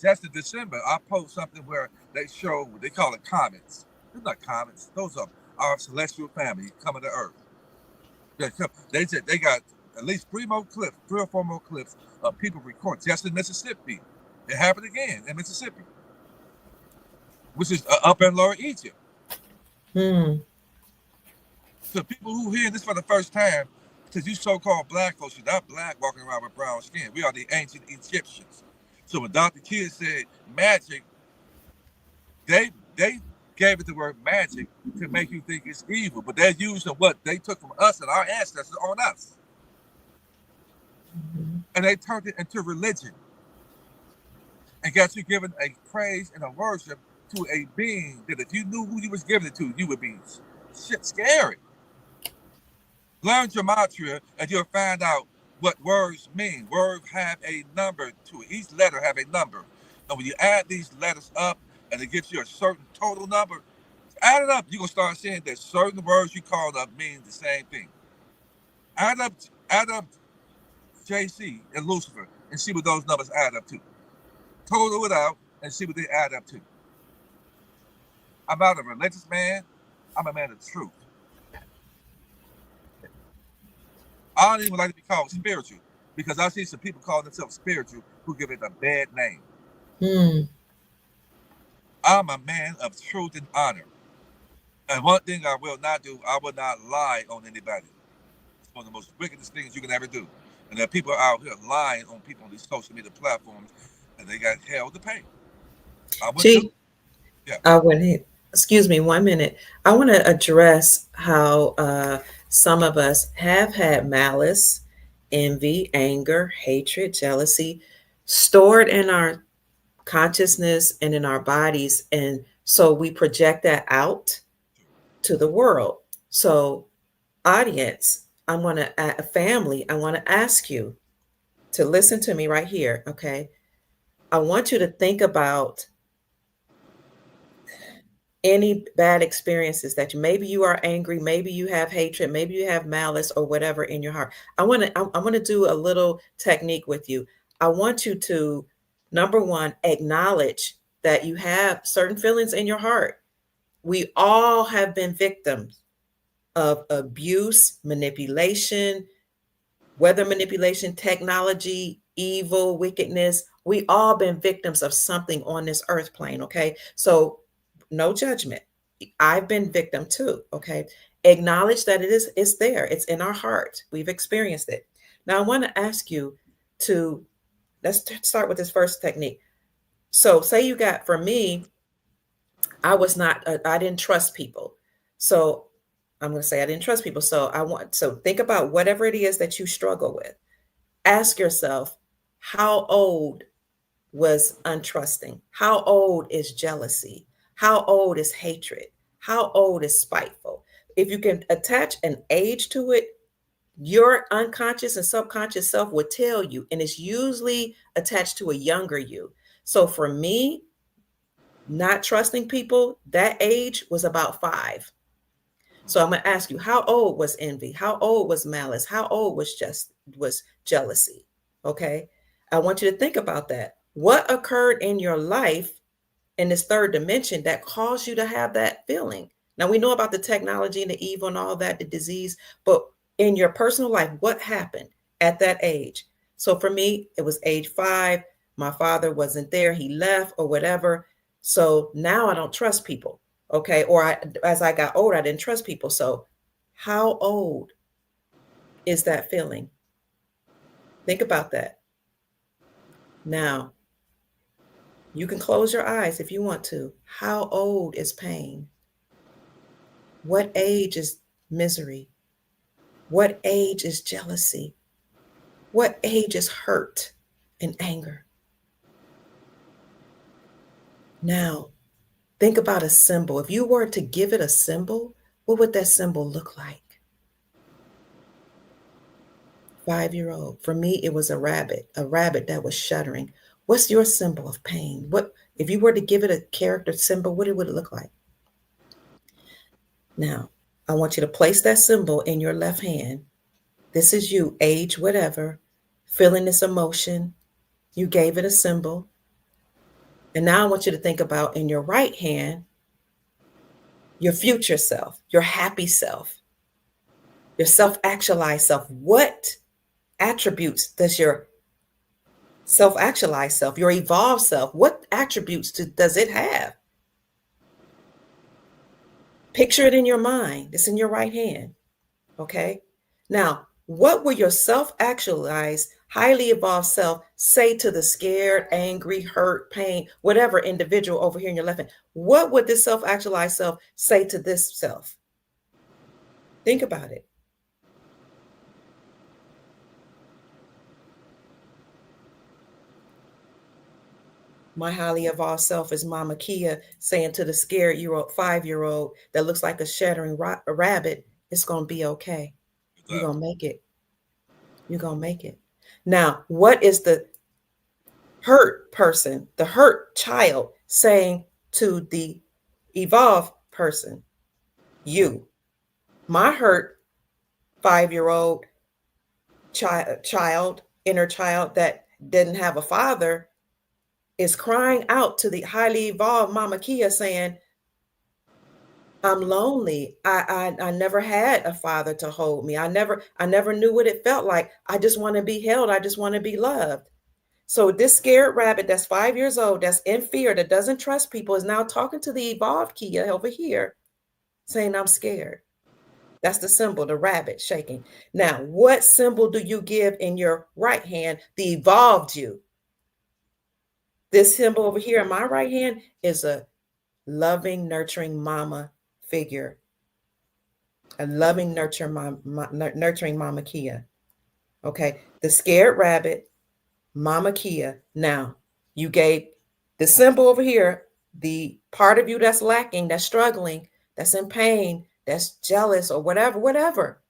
just in December. I post something where they show what they call it comets. They're not comets. Those are our celestial family coming to Earth. They said they got at least three or four more clips of people recording just in Mississippi. It happened again in Mississippi, which is up in Lower Egypt. Hmm. So people who hear this for the first time, because you so-called black folks, you're not black walking around with brown skin. We are the ancient Egyptians. So when Dr. Kidd said magic, they gave it the word magic to make you think it's evil, but they're using what they took from us and our ancestors on us, and they turned it into religion and got you given a praise and a worship to a being that if you knew who you was giving it to, you would be shit scary. Learn gematria and you'll find out what words mean. Words have a number to it. Each letter have a number. And when you add these letters up and it gives you a certain total number, add it up, you're gonna start seeing that certain words you called up mean the same thing. Add up JC and Lucifer and see what those numbers add up to. Total it out and see what they add up to. I'm not a religious man, I'm a man of truth. I don't even like to be called spiritual because I see some people calling themselves spiritual who give it a bad name. Hmm. I'm a man of truth and honor. And one thing I will not do, I will not lie on anybody. It's one of the most wickedest things you can ever do. And there are people out here lying on people on these social media platforms and they got hell to pay. I wouldn't do Chief, it. Yeah. I want to, excuse me 1 minute. I want to address how some of us have had malice, envy, anger, hatred, jealousy stored in our consciousness and in our bodies. And so we project that out to the world. So, audience, I want to, a family, I want to ask you to listen to me right here. Okay. I want you to think about any bad experiences that maybe you are angry, maybe you have hatred, maybe you have malice or whatever in your heart. I want to do a little technique with you. I want you to, number one, acknowledge that you have certain feelings in your heart. We all have been victims of abuse, manipulation, whether manipulation, technology, evil, wickedness. We all been victims of something on this earth plane. Okay. So no judgment. I've been victim too. Okay. Acknowledge that it's there. It's in our heart. We've experienced it. Now I want to ask you to, start with this first technique. So say you got, for me, I was not, I didn't trust people. So I'm going to say I didn't trust people. So think about whatever it is that you struggle with. Ask yourself, how old was untrusting? How old is jealousy? How old is hatred? How old is spiteful? If you can attach an age to it, your unconscious and subconscious self would tell you, and it's usually attached to a younger you. So for me, not trusting people, that age was about 5. So I'm going to ask you, how old was envy? How old was malice? How old was jealousy? Okay? I want you to think about that. What occurred in your life in this third dimension that caused you to have that feeling? Now we know about the technology and the evil and all that, the disease, but in your personal life, what happened at that age? So for me, it was age 5. My father wasn't there, he left or whatever. So now I don't trust people. Okay. As I got older, I didn't trust people. So how old is that feeling? Think about that. Now, you can close your eyes if you want to. How old is pain? What age is misery? What age is jealousy? What age is hurt? and anger. Now, think about a symbol. If you were to give it a symbol, what would that symbol look like? 5-year old. For me, it was a rabbit that was shuddering. What's your symbol of pain? What if you were to give it a character symbol, what would it look like? Now, I want you to place that symbol in your left hand. This is you, age whatever, feeling this emotion. You gave it a symbol. And now I want you to think about in your right hand, your future self, your happy self, your self actualized self. What attributes does your self actualized self, your evolved self, what attributes does it have? Picture it in your mind. It's in your right hand. Okay. Now, what will your self actualized, highly evolved self say to the scared, angry, hurt, pain, whatever individual over here in your left hand? What would this self actualized self say to this self? Think about it. My highly evolved self is Mama Kia saying to the scared 5-year-old that looks like a shattering rabbit, it's going to be okay. You're Exactly. going to make it. You're going to make it. Now, what is the hurt person, the hurt child saying to the evolved person? You. My hurt 5-year-old inner child that didn't have a father is crying out to the highly evolved Mama Kia saying, I'm lonely. I never had a father to hold me. I never knew what it felt like. I just want to be held. I just want to be loved. So this scared rabbit that's 5 years old, that's in fear, that doesn't trust people, is now talking to the evolved Kia over here, saying, I'm scared. That's the symbol, the rabbit shaking. Now, what symbol do you give in your right hand, the evolved you? This symbol over here in my right hand is a loving, nurturing mama figure, a loving, nurturing Mama Kia. Okay, the scared rabbit, Mama Kia. Now, you gave the symbol over here, the part of you that's lacking, that's struggling, that's in pain, that's jealous or whatever, whatever.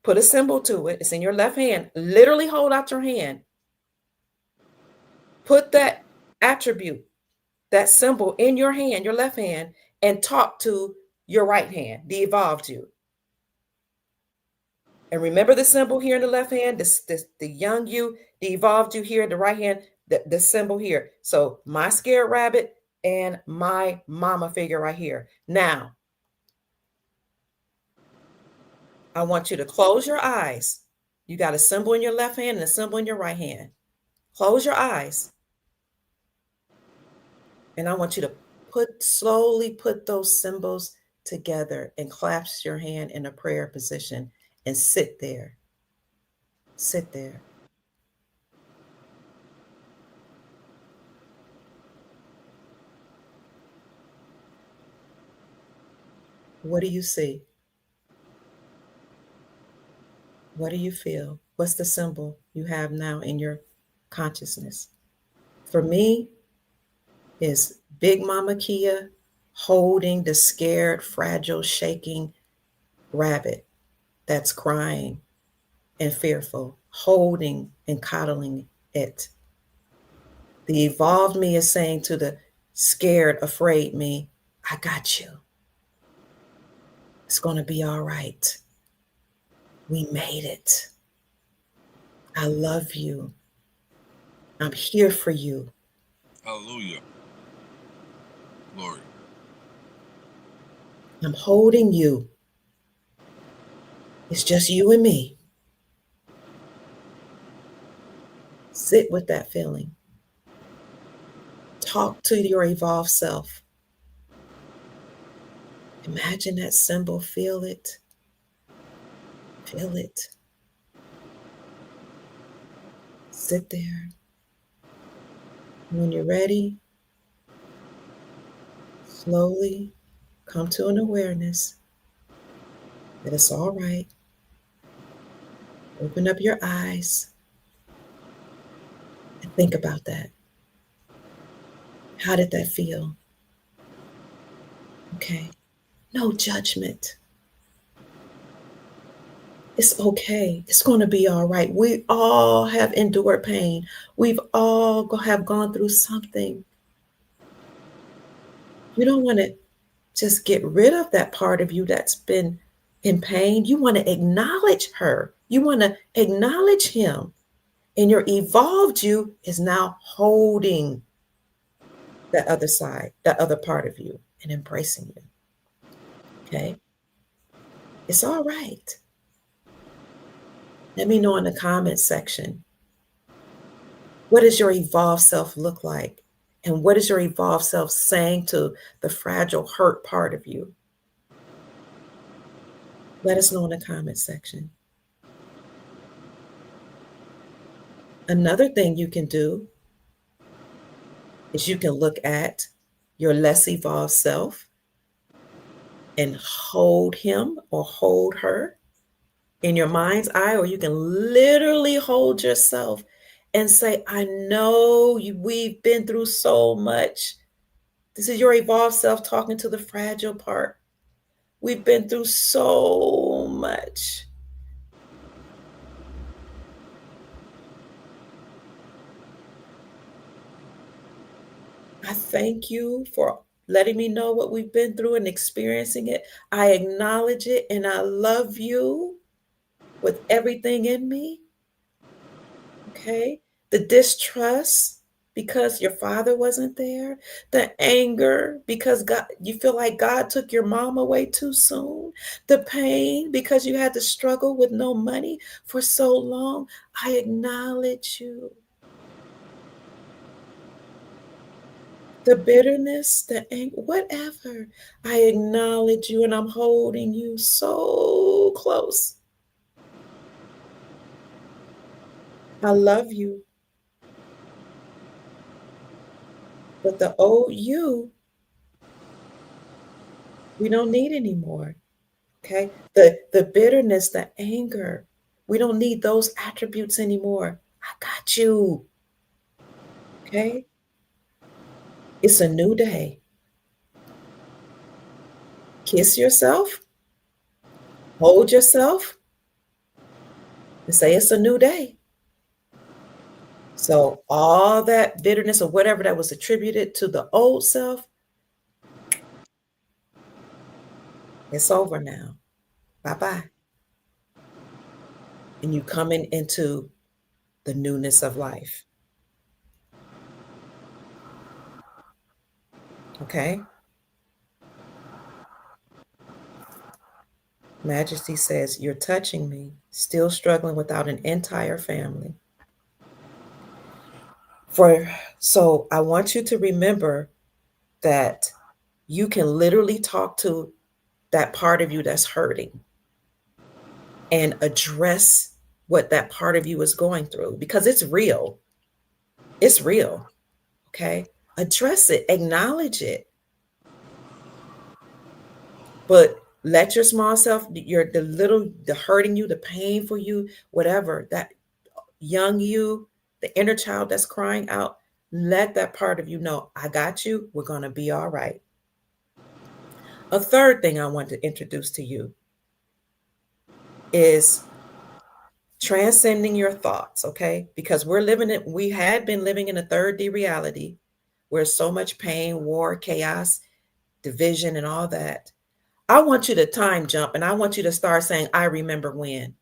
Put a symbol to it. It's in your left hand. Literally hold out your hand. Put that attribute, that symbol in your hand, your left hand, and talk to your right hand, the evolved you. And remember the symbol here in the left hand, the young you, the evolved you here in the right hand, the symbol here. So my scared rabbit and my mama figure right here. Now, I want you to close your eyes. You got a symbol in your left hand and a symbol in your right hand. Close your eyes. And I want you to slowly put those symbols together and clasp your hand in a prayer position and sit there. Sit there. What do you see? What do you feel? What's the symbol you have now in your consciousness? For me, is Big Mama Kia holding the scared, fragile, shaking rabbit that's crying and fearful, holding and coddling it. The evolved me is saying to the scared, afraid me, I got you. It's going to be all right. We made it. I love you. I'm here for you. Hallelujah. Glory. I'm holding you. It's just you and me. Sit with that feeling. Talk to your evolved self. Imagine that symbol. Feel it. Feel it. Sit there. When you're ready, slowly come to an awareness that it's all right. Open up your eyes. Think about that. How did that feel? Okay. No judgment. It's okay. It's going to be all right. We all have endured pain. We've all have gone through something. You don't want to just get rid of that part of you that's been in pain. You want to acknowledge her. You want to acknowledge him. And your evolved you is now holding that other side, that other part of you, and embracing you. Okay. It's all right. Let me know in the comments section, what does your evolved self look like? And what is your evolved self saying to the fragile, hurt part of you? Let us know in the comments section. Another thing you can do is you can look at your less evolved self and hold him or hold her in your mind's eye, or you can literally hold yourself and say, I know we've been through so much. This is your evolved self talking to the fragile part. We've been through so much. I thank you for letting me know what we've been through and experiencing it. I acknowledge it and I love you with everything in me. Okay. The distrust because your father wasn't there, the anger because God, you feel like God took your mom away too soon, the pain because you had to struggle with no money for so long. I acknowledge you. The bitterness, the anger, whatever. I acknowledge you and I'm holding you so close. I love you. But the old you, we don't need anymore. Okay. The bitterness, the anger, we don't need those attributes anymore. I got you. Okay. It's a new day. Kiss yourself, hold yourself, and say it's a new day. So all that bitterness or whatever that was attributed to the old self, it's over now. Bye bye. And you coming into the newness of life. Okay. Majesty says, you're touching me, still struggling without an entire family. So I want you to remember that you can literally talk to that part of you that's hurting and address what that part of you is going through because it's real. It's real. Okay. Address it, acknowledge it. But let your small self, the hurting you, the pain for you, whatever, that young you, the inner child that's crying out, let that part of you know, I got you. We're going to be all right. A third thing I want to introduce to you is transcending your thoughts, okay? Because we had been living in a third D reality where so much pain, war, chaos, division, and all that. I want you to time jump and I want you to start saying, I remember when.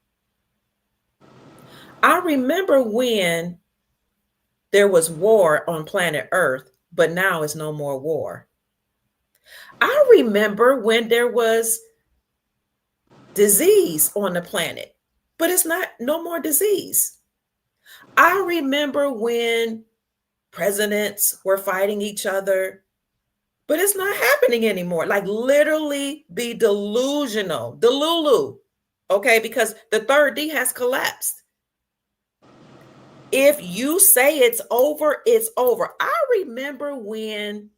I remember when there was war on planet Earth, but now it's no more war. I remember when there was disease on the planet, but it's not no more disease. I remember when presidents were fighting each other, but it's not happening anymore. Like literally be delusional, delulu. Okay, because the third D has collapsed. If you say it's over, it's over. I remember when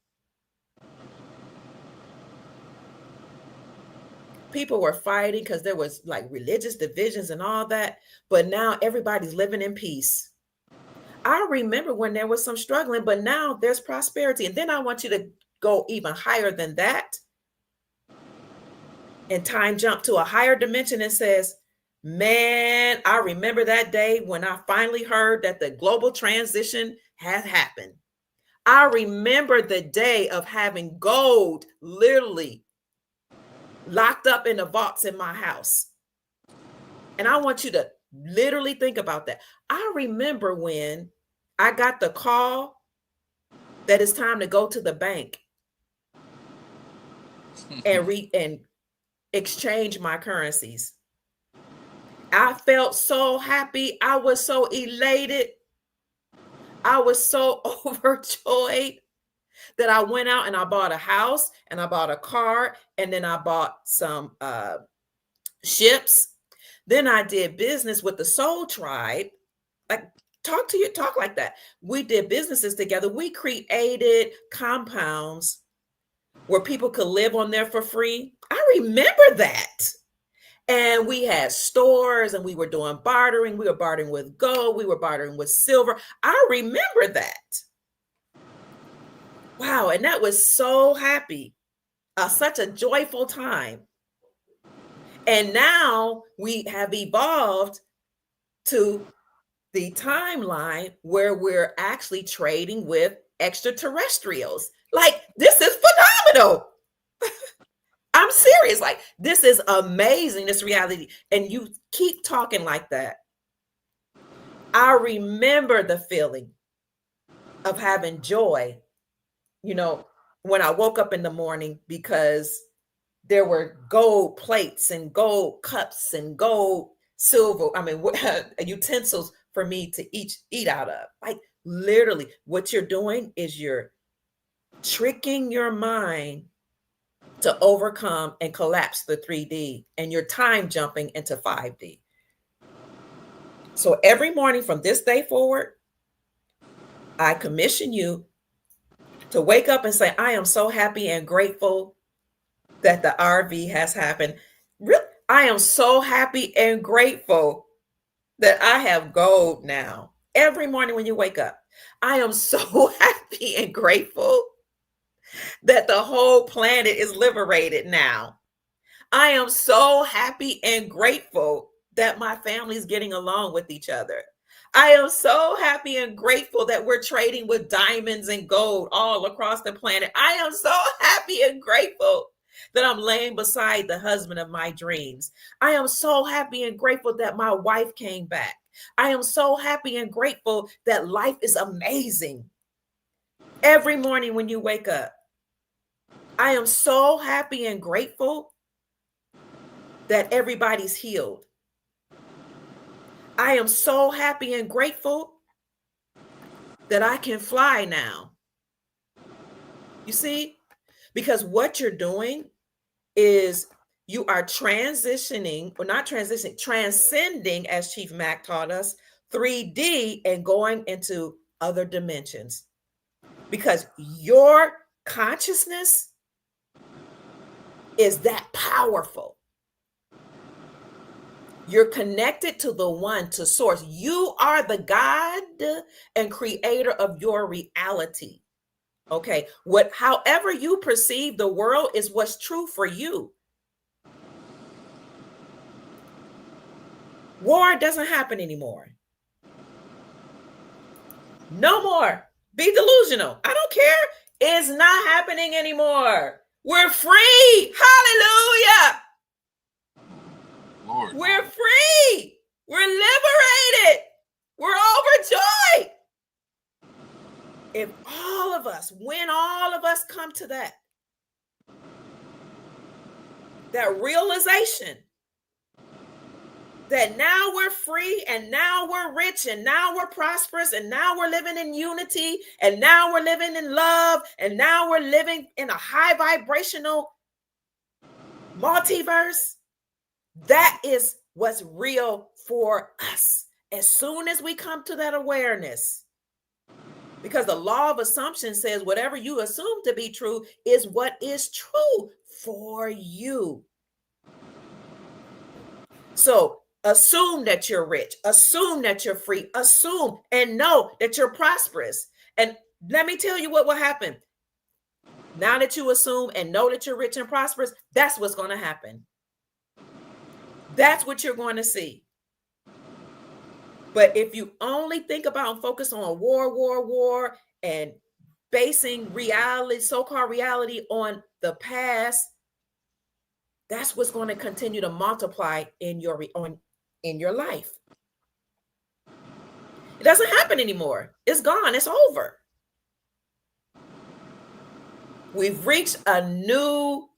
people were fighting because there was like religious divisions and all that, but now everybody's living in peace. I remember when there was some struggling, but now there's prosperity. And then I want you to go even higher than that and time jump to a higher dimension and says, man, I remember that day when I finally heard that the global transition had happened. I remember the day of having gold literally locked up in the vaults in my house. And I want you to literally think about that. I remember when I got the call that it's time to go to the bank and exchange my currencies. I felt so happy. I was so elated. I was so overjoyed that I went out and I bought a house and I bought a car and then I bought some ships. Then I did business with the Soul Tribe. Like, talk like that. We did businesses together. We created compounds where people could live on there for free. I remember that. And we had stores and we were doing bartering. We were bartering with gold. We were bartering with silver. I remember that. Wow. And that was so happy. Such a joyful time. And now we have evolved to the timeline where we're actually trading with extraterrestrials. Like, this is phenomenal. I'm serious. Like, this is amazing, this reality. And you keep talking like that. I remember the feeling of having joy, when I woke up in the morning because there were gold plates and gold cups and gold silver, utensils for me to eat out of. Like, literally, what you're doing is you're tricking your mind to overcome and collapse the 3D, and you're time jumping into 5D. So every morning from this day forward, I commission you to wake up and say, I am so happy and grateful that the RV has happened. Really, I am so happy and grateful that I have gold now. Every morning when you wake up, I am so happy and grateful that the whole planet is liberated now. I am so happy and grateful that my family is getting along with each other. I am so happy and grateful that we're trading with diamonds and gold all across the planet. I am so happy and grateful that I'm laying beside the husband of my dreams. I am so happy and grateful that my wife came back. I am so happy and grateful that life is amazing. Every morning when you wake up, I am so happy and grateful that everybody's healed. I am so happy and grateful that I can fly now. You see, because what you're doing is you are transitioning, or not transitioning, transcending, as Chief Mack taught us, 3D and going into other dimensions. Because your consciousness is that powerful. You're connected to the one, to source. You are the God and creator of your reality. Okay. However you perceive the world is what's true for you. War doesn't happen anymore. No more. Be delusional. I don't care. It's not happening anymore. We're free. Hallelujah. Lord. We're free. We're liberated. We're overjoyed. If all of us, when all of us come to that realization that now we're free and now we're rich and now we're prosperous and now we're living in unity and now we're living in love and now we're living in a high vibrational multiverse, that is what's real for us. As soon as we come to that awareness, because the law of assumption says whatever you assume to be true is what is true for you. So Assume that you're rich. Assume that you're free. Assume and know that you're prosperous. And let me tell you what will happen. Now that you assume and know that you're rich and prosperous, that's what's going to happen. That's what you're going to see. But if you only think about and focus on war, and basing reality, so-called reality, on the past, that's what's going to continue to multiply in your life. It doesn't happen anymore. It's gone. It's over. We've reached a new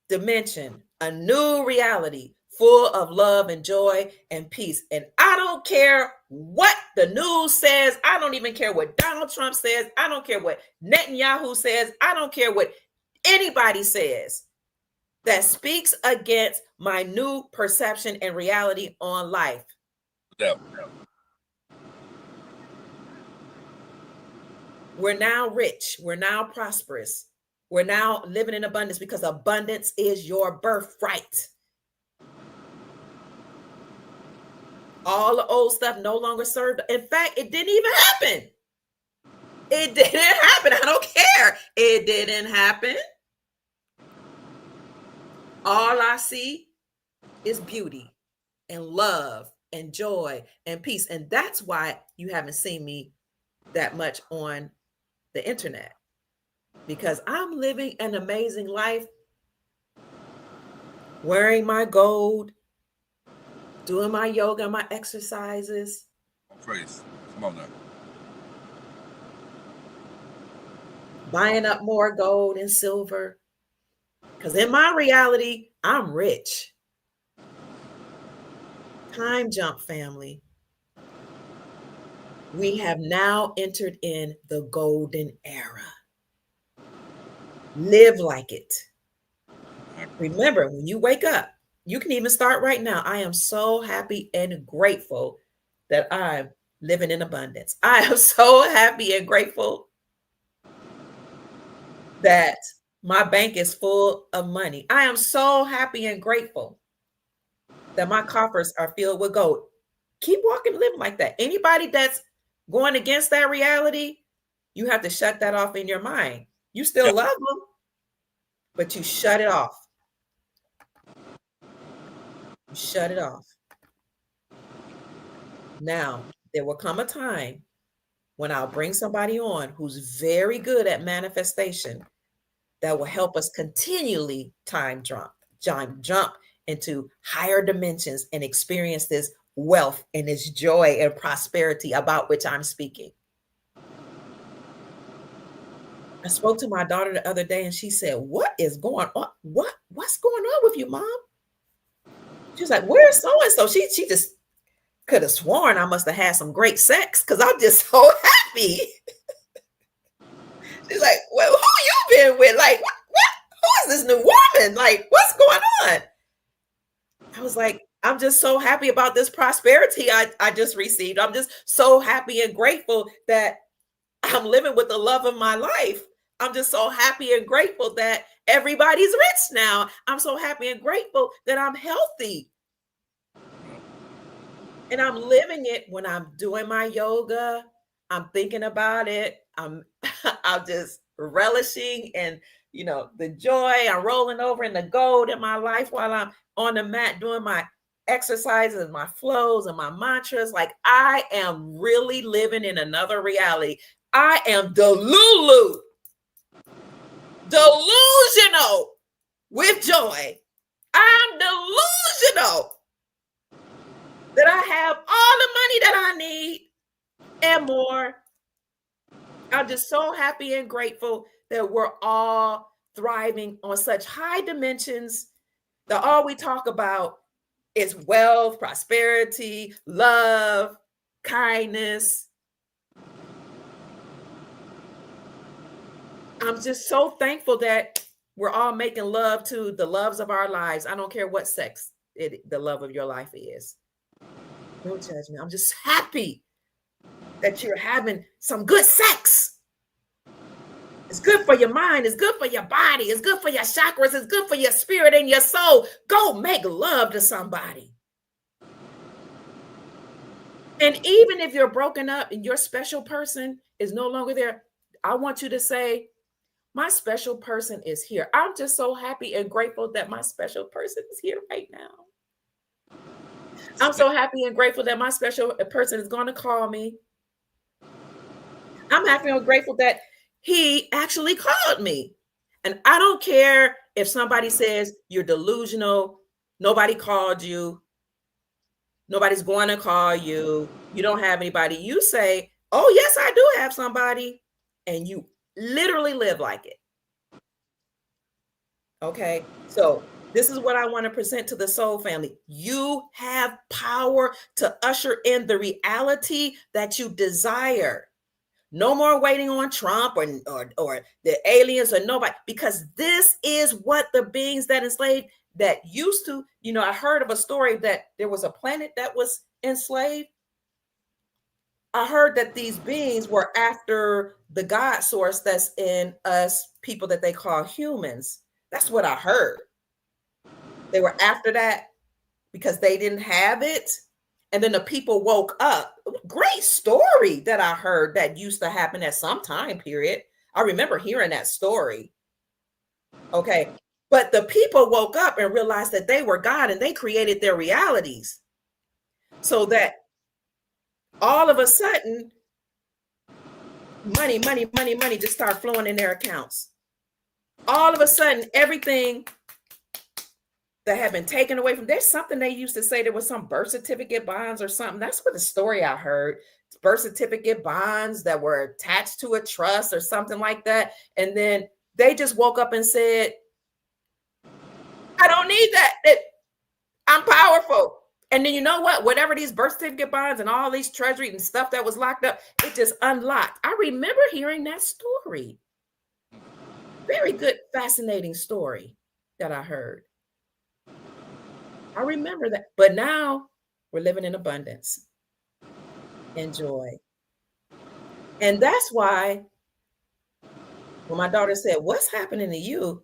dimension, a new reality full of love and joy and peace. And I don't care what the news says. I don't even care what Donald Trump says. I don't care what Netanyahu says. I don't care what anybody says that speaks against my new perception and reality on life. Yeah. We're now rich. We're now prosperous. We're now living in abundance because abundance is your birthright. All the old stuff no longer served. In fact, it didn't even happen. It didn't happen. I don't care. It didn't happen. All I see is beauty and love and joy and peace. And that's why you haven't seen me that much on the internet, because I'm living an amazing life, wearing my gold, doing my yoga, my exercises. Praise. Come on now. Buying up more gold and silver. Because in my reality, I'm rich. Time jump, family. We have now entered in the golden era. Live like it. Remember, when you wake up, you can even start right now. I am so happy and grateful that I'm living in abundance. I am so happy and grateful that my bank is full of money. I am so happy and grateful that my coffers are filled with gold. Keep walking, living like that. Anybody that's going against that reality, you have to shut that off in your mind. You still love them, but you shut it off. You shut it off. Now, there will come a time when I'll bring somebody on who's very good at manifestation that will help us continually time jump into higher dimensions and experience this wealth and this joy and prosperity about which I'm speaking. I spoke to my daughter the other day and she said, "What is going on? What's going on with you, Mom?" She was like, "Where's so-and-so?" She just could have sworn I must have had some great sex because I'm just so happy. She's like, "Well, who you been with? Like, what? Who is this new woman? Like, what's going on?" I was like, "I'm just so happy about this prosperity I just received. I'm just so happy and grateful that I'm living with the love of my life. I'm just so happy and grateful that everybody's rich now. I'm so happy and grateful that I'm healthy. And I'm living it when I'm doing my yoga. I'm thinking about it. I'm just relishing and the joy. I'm rolling over in the gold in my life while I'm on the mat doing my exercises, my flows, and my mantras. Like, I am really living in another reality. I am delusional with joy. I'm delusional that I have all the money that I need and more. I'm just so happy and grateful that we're all thriving on such high dimensions that all we talk about is wealth, prosperity, love, kindness. I'm just so thankful that we're all making love to the loves of our lives. I don't care what sex the love of your life is. Don't judge me. I'm just happy that you're having some good sex. It's good for your mind. It's good for your body. It's good for your chakras. It's good for your spirit and your soul. Go make love to somebody. And even if you're broken up and your special person is no longer there, I want you to say, my special person is here. I'm just so happy and grateful that my special person is here right now. I'm so happy and grateful that my special person is going to call me. I'm happy and grateful that he actually called me. And I don't care if somebody says you're delusional, nobody called you, nobody's going to call you, you don't have anybody. You say, oh, yes, I do have somebody. And you literally live like it. Okay. So this is what I want to present to the soul family. You have power to usher in the reality that you desire. No more waiting on Trump or the aliens or nobody, because this is what the beings that enslaved that used to, I heard of a story that there was a planet that was enslaved. I heard that these beings were after the God source that's in us people that they call humans. That's what I heard. They were after that because they didn't have it. And then the people woke up. Great story that I heard that used to happen at some time period. I remember hearing that story. Okay. But the people woke up and realized that they were God and they created their realities. So that all of a sudden, money just started flowing in their accounts. All of a sudden, everything that had been taken away from, there's something they used to say there was some birth certificate bonds or something. That's what the story I heard. Birth certificate bonds that were attached to a trust or something like that. And then they just woke up and said, I don't need that. I'm powerful. And then you know what? Whatever these birth certificate bonds and all these treasury and stuff that was locked up, it just unlocked. I remember hearing that story. Very good, fascinating story that I heard. I remember that. But now we're living in abundance and joy. And that's why when my daughter said, what's happening to you?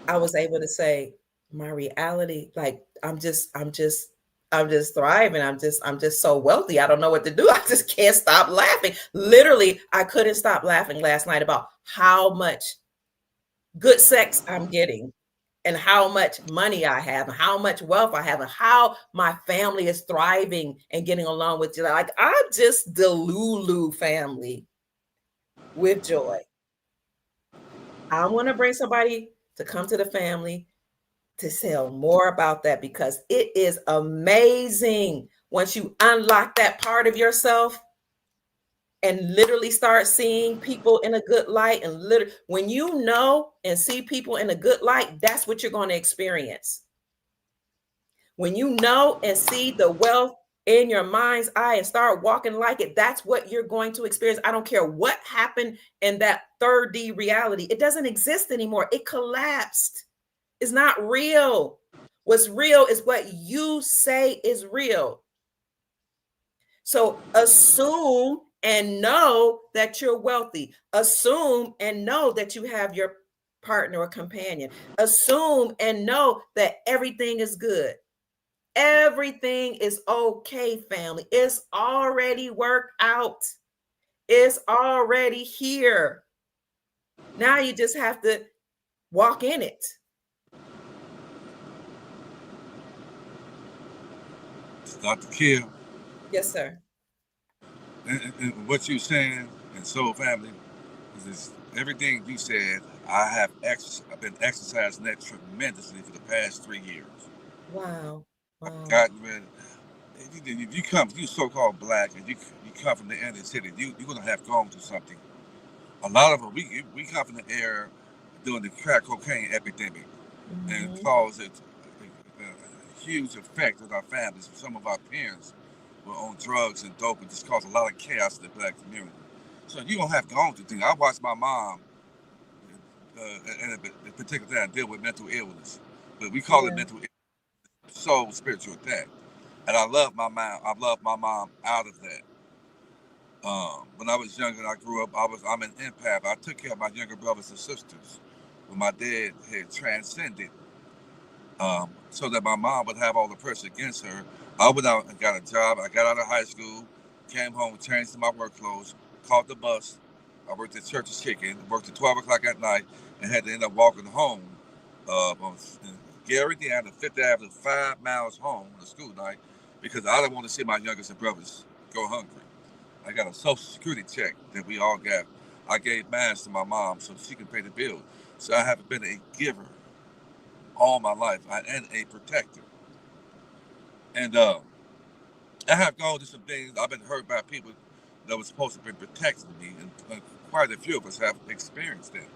I was able to say, my reality, like I'm just thriving. I'm just so wealthy. I don't know what to do. I just can't stop laughing. Literally, I couldn't stop laughing last night about how much good sex I'm getting and how much money I have and how much wealth I have and how my family is thriving and getting along with you. Like I'm just the Lulu family with joy. I want to bring somebody to come to the family to tell more about that because it is amazing once you unlock that part of yourself and literally start seeing people in a good light. And literally, when you know and see people in a good light, that's what you're going to experience. When you know and see the wealth in your mind's eye and start walking like it, that's what you're going to experience. I don't care what happened in that 3D reality. It doesn't exist anymore. It collapsed. It's not real. What's real is what you say is real. So assume and know that you're wealthy. Assume and know that you have your partner or companion. Assume and know that everything is good. Everything is okay, family. It's already worked out. It's already here. Now you just have to walk in it. Dr. Kim, Yes, sir. and what you're saying in Soul Family is this, everything you said. I've been exercising that tremendously for the past 3 years. Wow. I've Wow. gotten rid. If you so-called black, and you come from the inner city, you're gonna have gone through something. A lot of them, we come from the era during the crack cocaine epidemic, and it Mm-hmm. caused a huge effect on our families. Some of our parents were on drugs and dope, and just caused a lot of chaos in the black community. So you don't have gone through things. I watched my mom, in a particular time, deal with mental illness, but we call it Yeah. mental illness, soul, spiritual attack. And I love my mom. I love my mom out of that. When I was younger, and I grew up. I'm an empath. I took care of my younger brothers and sisters. When my dad had transcended, so that my mom would have all the pressure against her. I went out and got a job. I got out of high school, came home, changed to my work clothes, caught the bus. I worked at Church's Chicken, worked at 12 o'clock at night, and had to end up walking home on Gary, Indiana, 50th Avenue, 5 miles home on a school night because I didn't want to see my youngest brothers go hungry. I got a Social Security check that we all got. I gave mine to my mom so she can pay the bill. So I haven't been a giver all my life and a protector. And I have gone through some things. I've been hurt by people that were supposed to be protecting me, and quite a few of us have experienced that.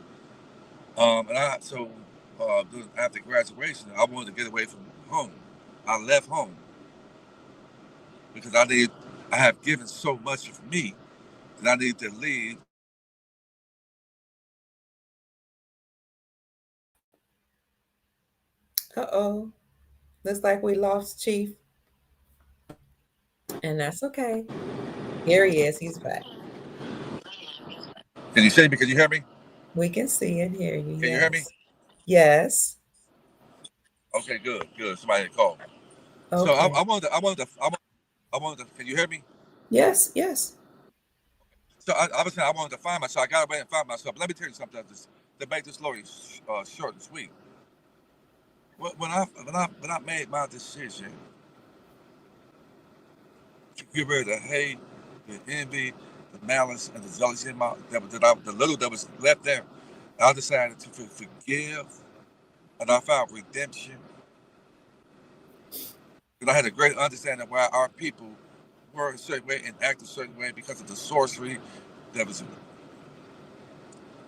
And I so after graduation, I wanted to get away from home. I left home because I have given so much of me that I need to leave. Uh-oh. Looks like we lost Chief, and that's okay. Here he is. He's back. Can you say me? Can you hear me? We can see and hear you. Can you hear me? Yes. Yes. Okay, good, good. Somebody had called me. So Okay. I wanted to. Can you hear me? Yes. Yes. So I was saying I wanted to find myself. I got away and find myself. But let me tell you something. To make this story short and sweet. When I made my decision to get rid of the hate, the envy, the malice, and the jealousy in the little that was left there, I decided to forgive, and I found redemption. And I had a great understanding of why our people were a certain way and act a certain way because of the sorcery that was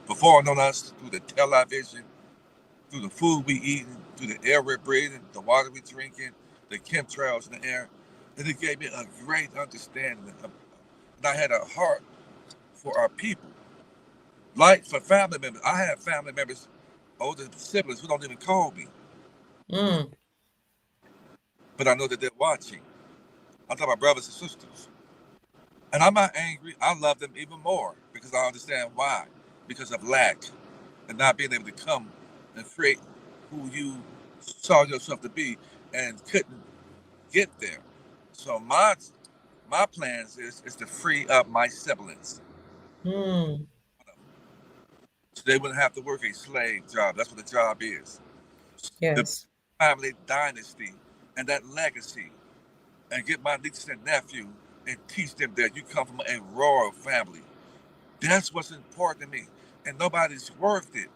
performed on us through the television, through the food we eating, through the air we're breathing, the water we drinking, the chemtrails in the air. And it gave me a great understanding. And I had a heart for our people. Like for family members, I have family members, older siblings who don't even call me, Mm. but I know that they're watching. I'm talking about brothers and sisters. And I'm not angry. I love them even more because I understand why. Because of lack and not being able to come and create who you saw yourself to be and couldn't get there. So my plans is to free up my siblings Mm. so they wouldn't have to work a slave job. That's what the job is. The Yes. family dynasty and that legacy, and get my nieces and nephew and teach them that you come from a royal family. That's what's important to me. And nobody's worth it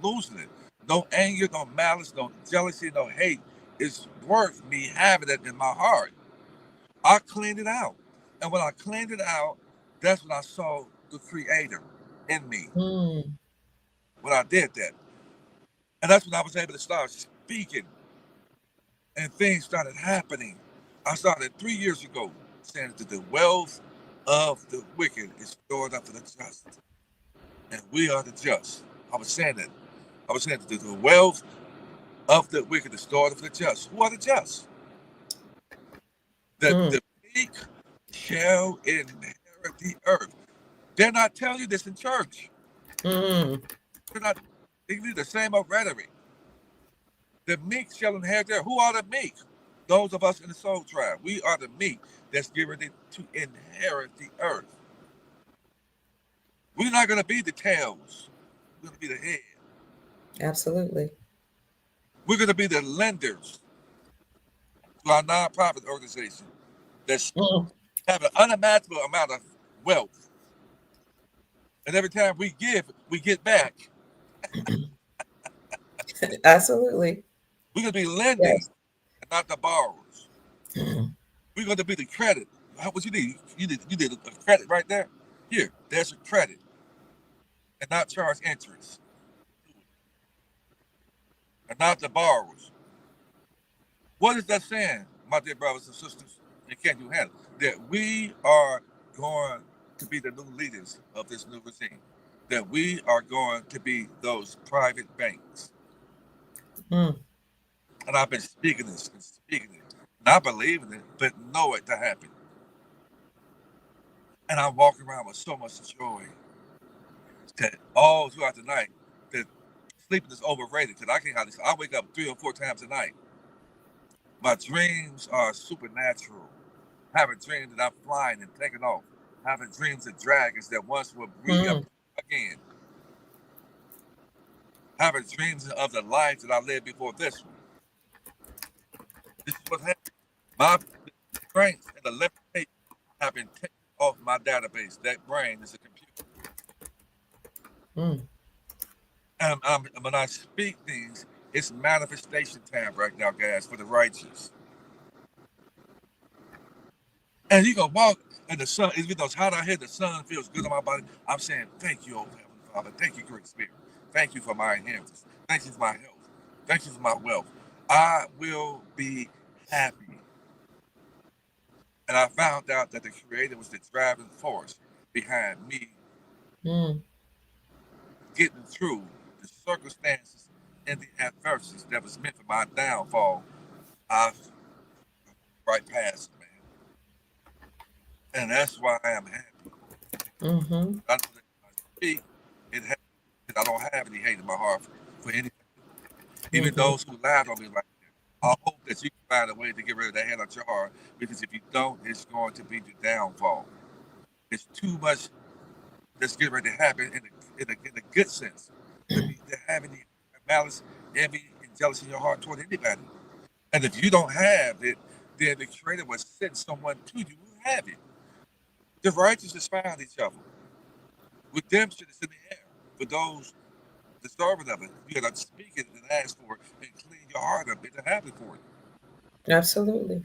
losing it. No anger, no malice, no jealousy, no hate. It's worth me having it in my heart. I cleaned it out. And when I cleaned it out, that's when I saw the creator in me Mm. when I did that. And that's when I was able to start speaking and things started happening. I started 3 years ago saying that the wealth of the wicked is stored up for the just. And we are the just. I was saying that. I was saying that the wealth of the wicked is stored up for the just. Who are the just? That Mm. the meek shall inherit the earth. They're not telling you this in church. Mm. They're not. They give you the same old rhetoric. The meek shall inherit the earth. Who are the meek? Those of us in the soul tribe. We are the meek that's given to inherit the earth. We're not going to be the tails. We're going to be the head. Absolutely. We're going to be the lenders to our nonprofit organization that's Mm. have an unimaginable amount of wealth. And every time we give, we get back. Absolutely. We're going to be lending Yes. and not the borrowers. Mm. We're going to be the credit. What you need? You need a credit right there. Here, there's your credit, and not charge interest, and not the borrowers. What is that saying, my dear brothers and sisters? And can you handle it? That we are going to be the new leaders of this new regime. That we are going to be those private banks. Mm. And I've been speaking this and speaking it, not believing it, but know it to happen. And I'm walking around with so much joy that all throughout the night, that sleeping is overrated because I can't hardly. I wake up 3 or 4 times a night. My dreams are supernatural. Having dreams that I'm flying and taking off. Having dreams of dragons that once will reappear Mm, again. Having dreams of the life that I lived before this one. This is what happened. My strengths and the limitations have been taken off my database. That brain is a computer. mm. And when I speak things, it's manifestation time right now, guys, for the righteous. And you can walk and the sun, even though it's hot out here, the sun feels good on my body. I'm saying, thank you, oh Heavenly Father. Thank you, Great Spirit. Thank you for my inheritance. Thank you for my health. Thank you for my wealth. I will be happy. And I found out that the Creator was the driving force behind me Mm, getting through the circumstances and the adversities that was meant for my downfall. I right past it, man. And that's why I am happy. mm-hmm. I know that when I speak, it has, I don't have any hate in my heart for anything. Even Mm-hmm. those who lied on me like that. I hope that you can find a way to get rid of that hate out your heart because if you don't, it's going to be your downfall. It's too much that's getting ready to happen in a good sense to have any malice, envy, and jealousy in your heart toward anybody. And if you don't have it, then the Creator will send someone to you who have it. The righteous has found each other. Redemption is in the air for those deserving of it. You got to speak it and ask for it and clean your heart up. It'll happen for you. Absolutely.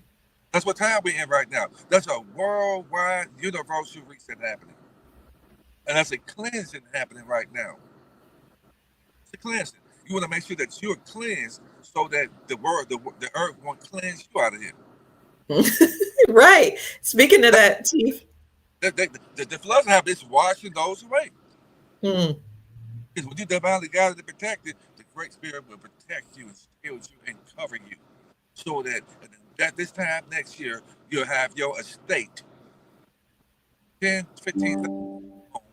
That's what time we're in right now. That's a worldwide universal reset happening. And that's a cleansing happening right now. It's a cleansing. You want to make sure that you're cleansed so that the earth won't cleanse you out of here. Right. Speaking of That's, that, Chief. the floods happen. It's washing those away. Mm, Because when you divinely guided and protected, the Great Spirit will protect you and shield you and cover you. So that this time next year, you'll have your estate 10, 15 home.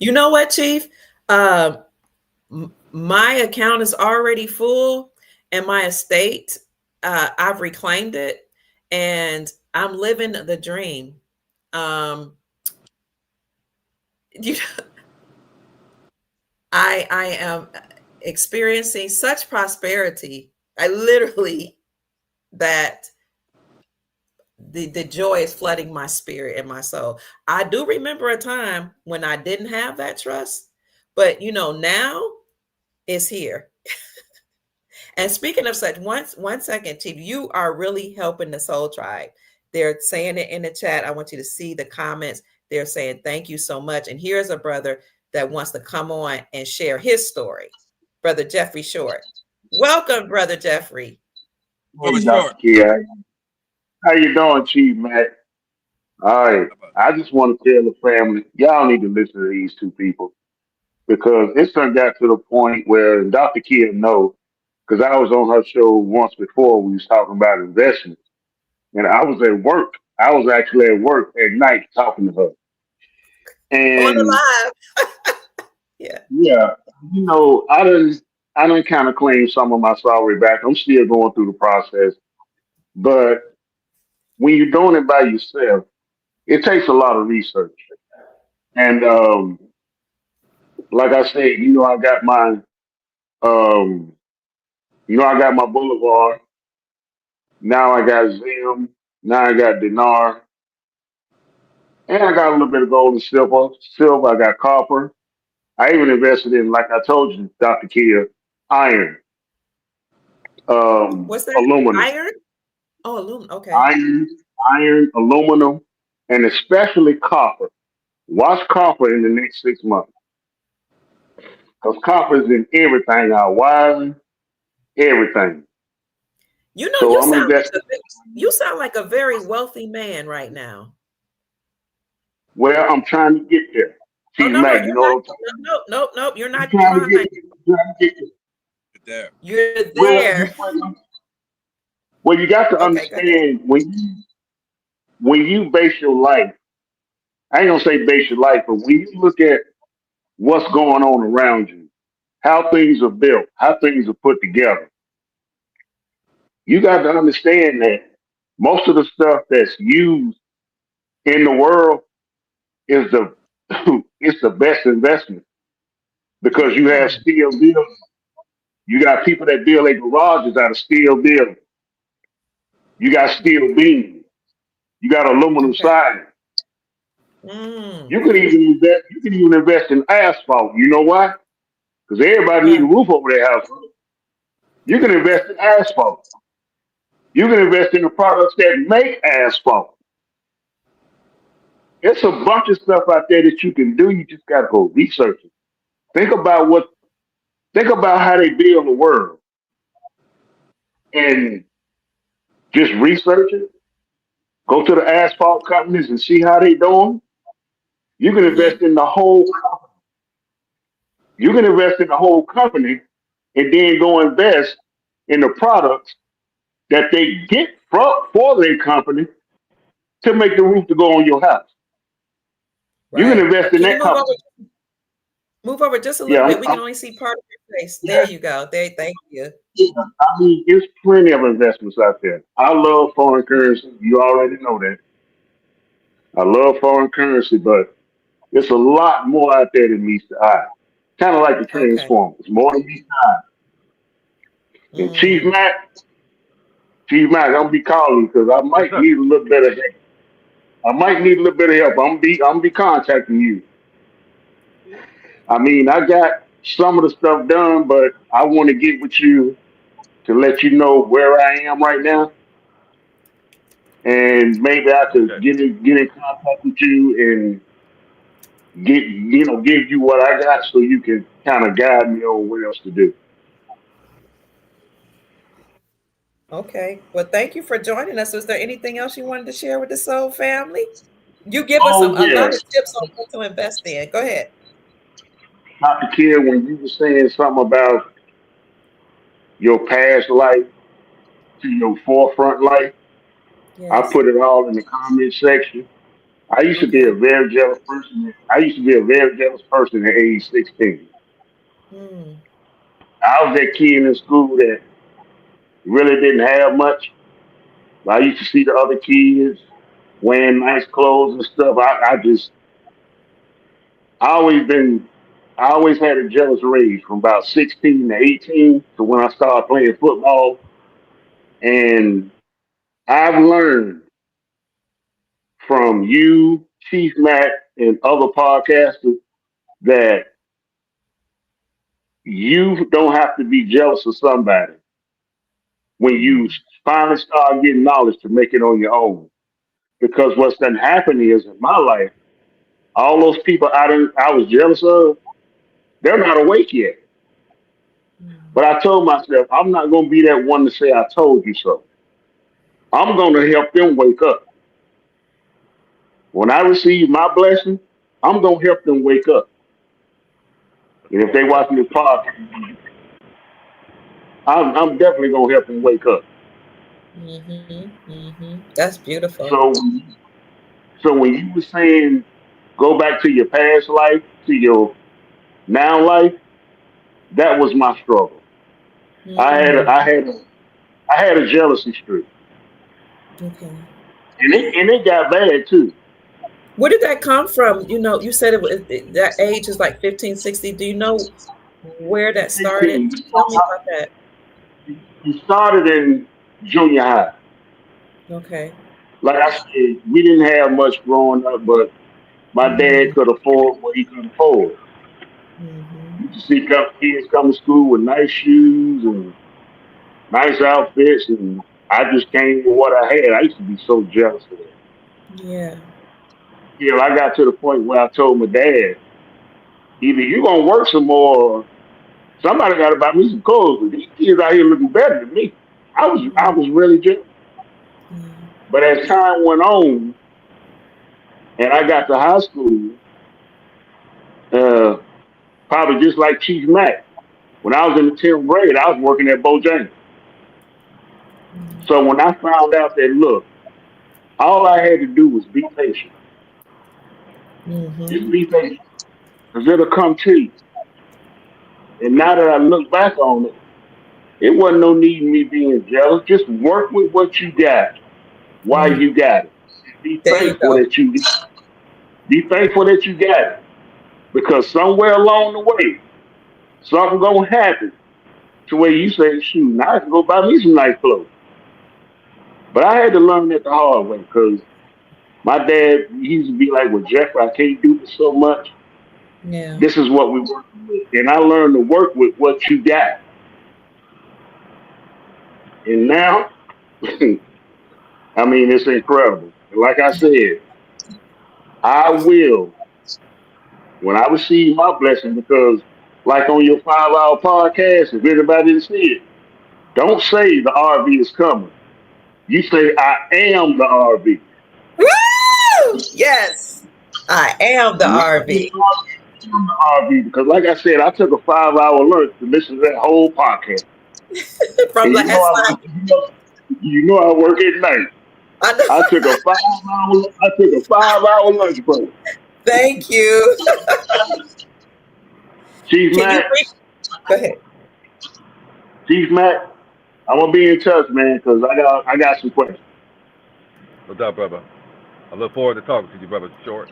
you know what, Chief? My account is already full, and my estate, I've reclaimed it, and I'm living the dream. Um, you, I am experiencing such prosperity. I literally that the joy is flooding my spirit and my soul. I do remember a time when I didn't have that trust, but now it's here. And speaking of such, one second, Chief, you are really helping the Soul Tribe. They're saying it in the chat. I want you to see the comments. They're saying thank you so much. And here's a brother that wants to come on and share his story, Brother Jeffrey Short. Welcome, Brother Jeffrey. Brother Hey, Short, Dr. Kia. How you doing, Chief Mack? All right. how about I just want to tell the family, y'all need to listen to these two people because it's done got to the point where Dr. Kia know, because I was on her show once before. We was talking about investment, and I was at work. I was actually at work at night talking to her. On the And live. Yeah. yeah, I done kind of claim some of my salary back. I'm still going through the process, but when you're doing it by yourself, it takes a lot of research. And like I said, um, I got my Boulevard. Now I got Zim. Now I got Dinar, and I got a little bit of gold and silver. Silver, I got copper. I even invested in, like I told you, Dr. Kia, iron, What's that? aluminum, Iron? Oh, aluminum. Okay. iron, iron, aluminum, and especially copper. Watch copper in the next 6 months because copper is in everything, our wiring, everything. You know, So I'm investing. you sound like a very wealthy man right now. Well, I'm trying to get there. Oh, Chief no, no, Mack, you you're know not. what I'm talking No, no, no, no, you're about? I'm not trying to trying. get there. I'm trying to get there. you there? You're Well, there. you got to Okay, go ahead. understand when you base your life, I ain't gonna say base your life, but when you look at what's going on around you, how things are built, how things are put together, You got to understand that most of the stuff that's used in the world is the it's the best investment because you have Mm, steel buildings. You got people that build their garages out of steel buildings. You got steel beams. You got aluminum okay. siding. Mm, You can even invest. You can even invest in asphalt. You know why? Because everybody need a huh. roof over their house. You can invest in asphalt. You can invest in the products that make asphalt. It's a bunch of stuff out there that you can do. You just gotta go research it. Think about what. Think about how they build the world, and just research it. Go to the asphalt companies and see how they doing. You can Mm-hmm. invest in the whole. You can invest in the whole company, and then go invest in the products that they get for their company to make the roof to go on your house. You can Right. invest in Can you that company. move over just a Yeah, little bit? We can only see part of your face. There you go. There, thank you. I mean, there's plenty of investments out there. I love foreign currency. You already know that. I love foreign currency, but there's a lot more out there than meets the eye. Kind of like the Okay. Transformers, more than meets the eye. And Mm, Chief Mac, I'm gonna be calling you because I Yes, might sir. need a little bit of help. I might need a little bit of help. I'm gonna be contacting you. I mean, I got some of the stuff done, but I want to get with you to let you know where I am right now, and maybe I could Okay. get in contact with you and give you what I got so you can kind of guide me on what else to do. okay. Well, thank you for joining us. Was there anything else you wanted to share with the Soul family? You give us Oh a lot yeah, of tips on what to invest in. Go ahead. Dr. Kidd, when you were saying something about your past life to your forefront life, I Yes. put it all in the comment section. I used to be a Okay. very jealous person. I used to be a very jealous person at age 16. Mm, I was that kid in school that really didn't have much. I used to see the other kids wearing nice clothes and stuff. I always been, I always had a jealous rage from about 16 to 18 to when I started playing football. And I've learned from you, Chief Matt, and other podcasters that you don't have to be jealous of somebody when you mm, finally start getting knowledge to make it on your own. Because what's done happen is in my life, all those people I was jealous of, they're not awake yet. mm, But I told myself, I'm not going to be that one to say I told you so. I'm going to help them wake up. When I receive my blessing, I'm going to help them wake up. And if they watching this podcast, I'm definitely going to help them wake up. mm-hmm, mm-hmm. That's beautiful. So, so when you were saying go back to your past life, to your now life, that was my struggle. I had a, Mm, I had a, I had a jealousy streak, okay. and it got bad too. Where did that come from? You know, you said that age is like 15, 60. Do you know where that started? 16. Tell me about that. You started in junior high. Okay. Like I said, we didn't have much growing up, but my dad Mm, could afford what he could afford. mm-hmm. You could see kids come to school with nice shoes and nice outfits, and I just came with what I had. I used to be so jealous of that. Yeah. Till I got to the point where I told my dad, either you gonna work some more, or somebody got to buy me some clothes. But these kids out here looking better than me. I Mm, was really jealous. yeah. But as time went on, and I got to high school, uh, probably just like Chief Mack. When I was in the 10th grade, I was working at Bojangles. So when I found out that, look, all I had to do was be patient. Mm-hmm. Just be patient, because it'll come to you. And now that I look back on it, It wasn't no need in me being jealous. Just work with what you got while Mm, you got it. Be there you thankful go. that you got it. Because somewhere along the way, something gonna happen to where you say, shoot, now I can go buy me some nice clothes. But I had to learn that the hard way because my dad, he used to be like, well, Jeffrey, I can't do this so much. Yeah. This is what we working with. And I learned to work with what you got. And now, I mean, it's incredible. And like I said, I will, when I receive my blessing, because like on your 5 hour podcast, if anybody didn't see it, don't say the RV is coming. You say, I am the RV. Woo! Yes. I am the Not the RV. RV, I am the RV. Because like I said, I took a 5 hour lunch to listen to that whole podcast. From And last night. you know I work at night. I know. I took a 5 hour lunch break. Thank you. Chief Can you Matt, read? Go ahead. Chief Matt, I'm gonna be in touch, man, because I got some questions. No doubt, brother. I look forward to talking to you, brother Short.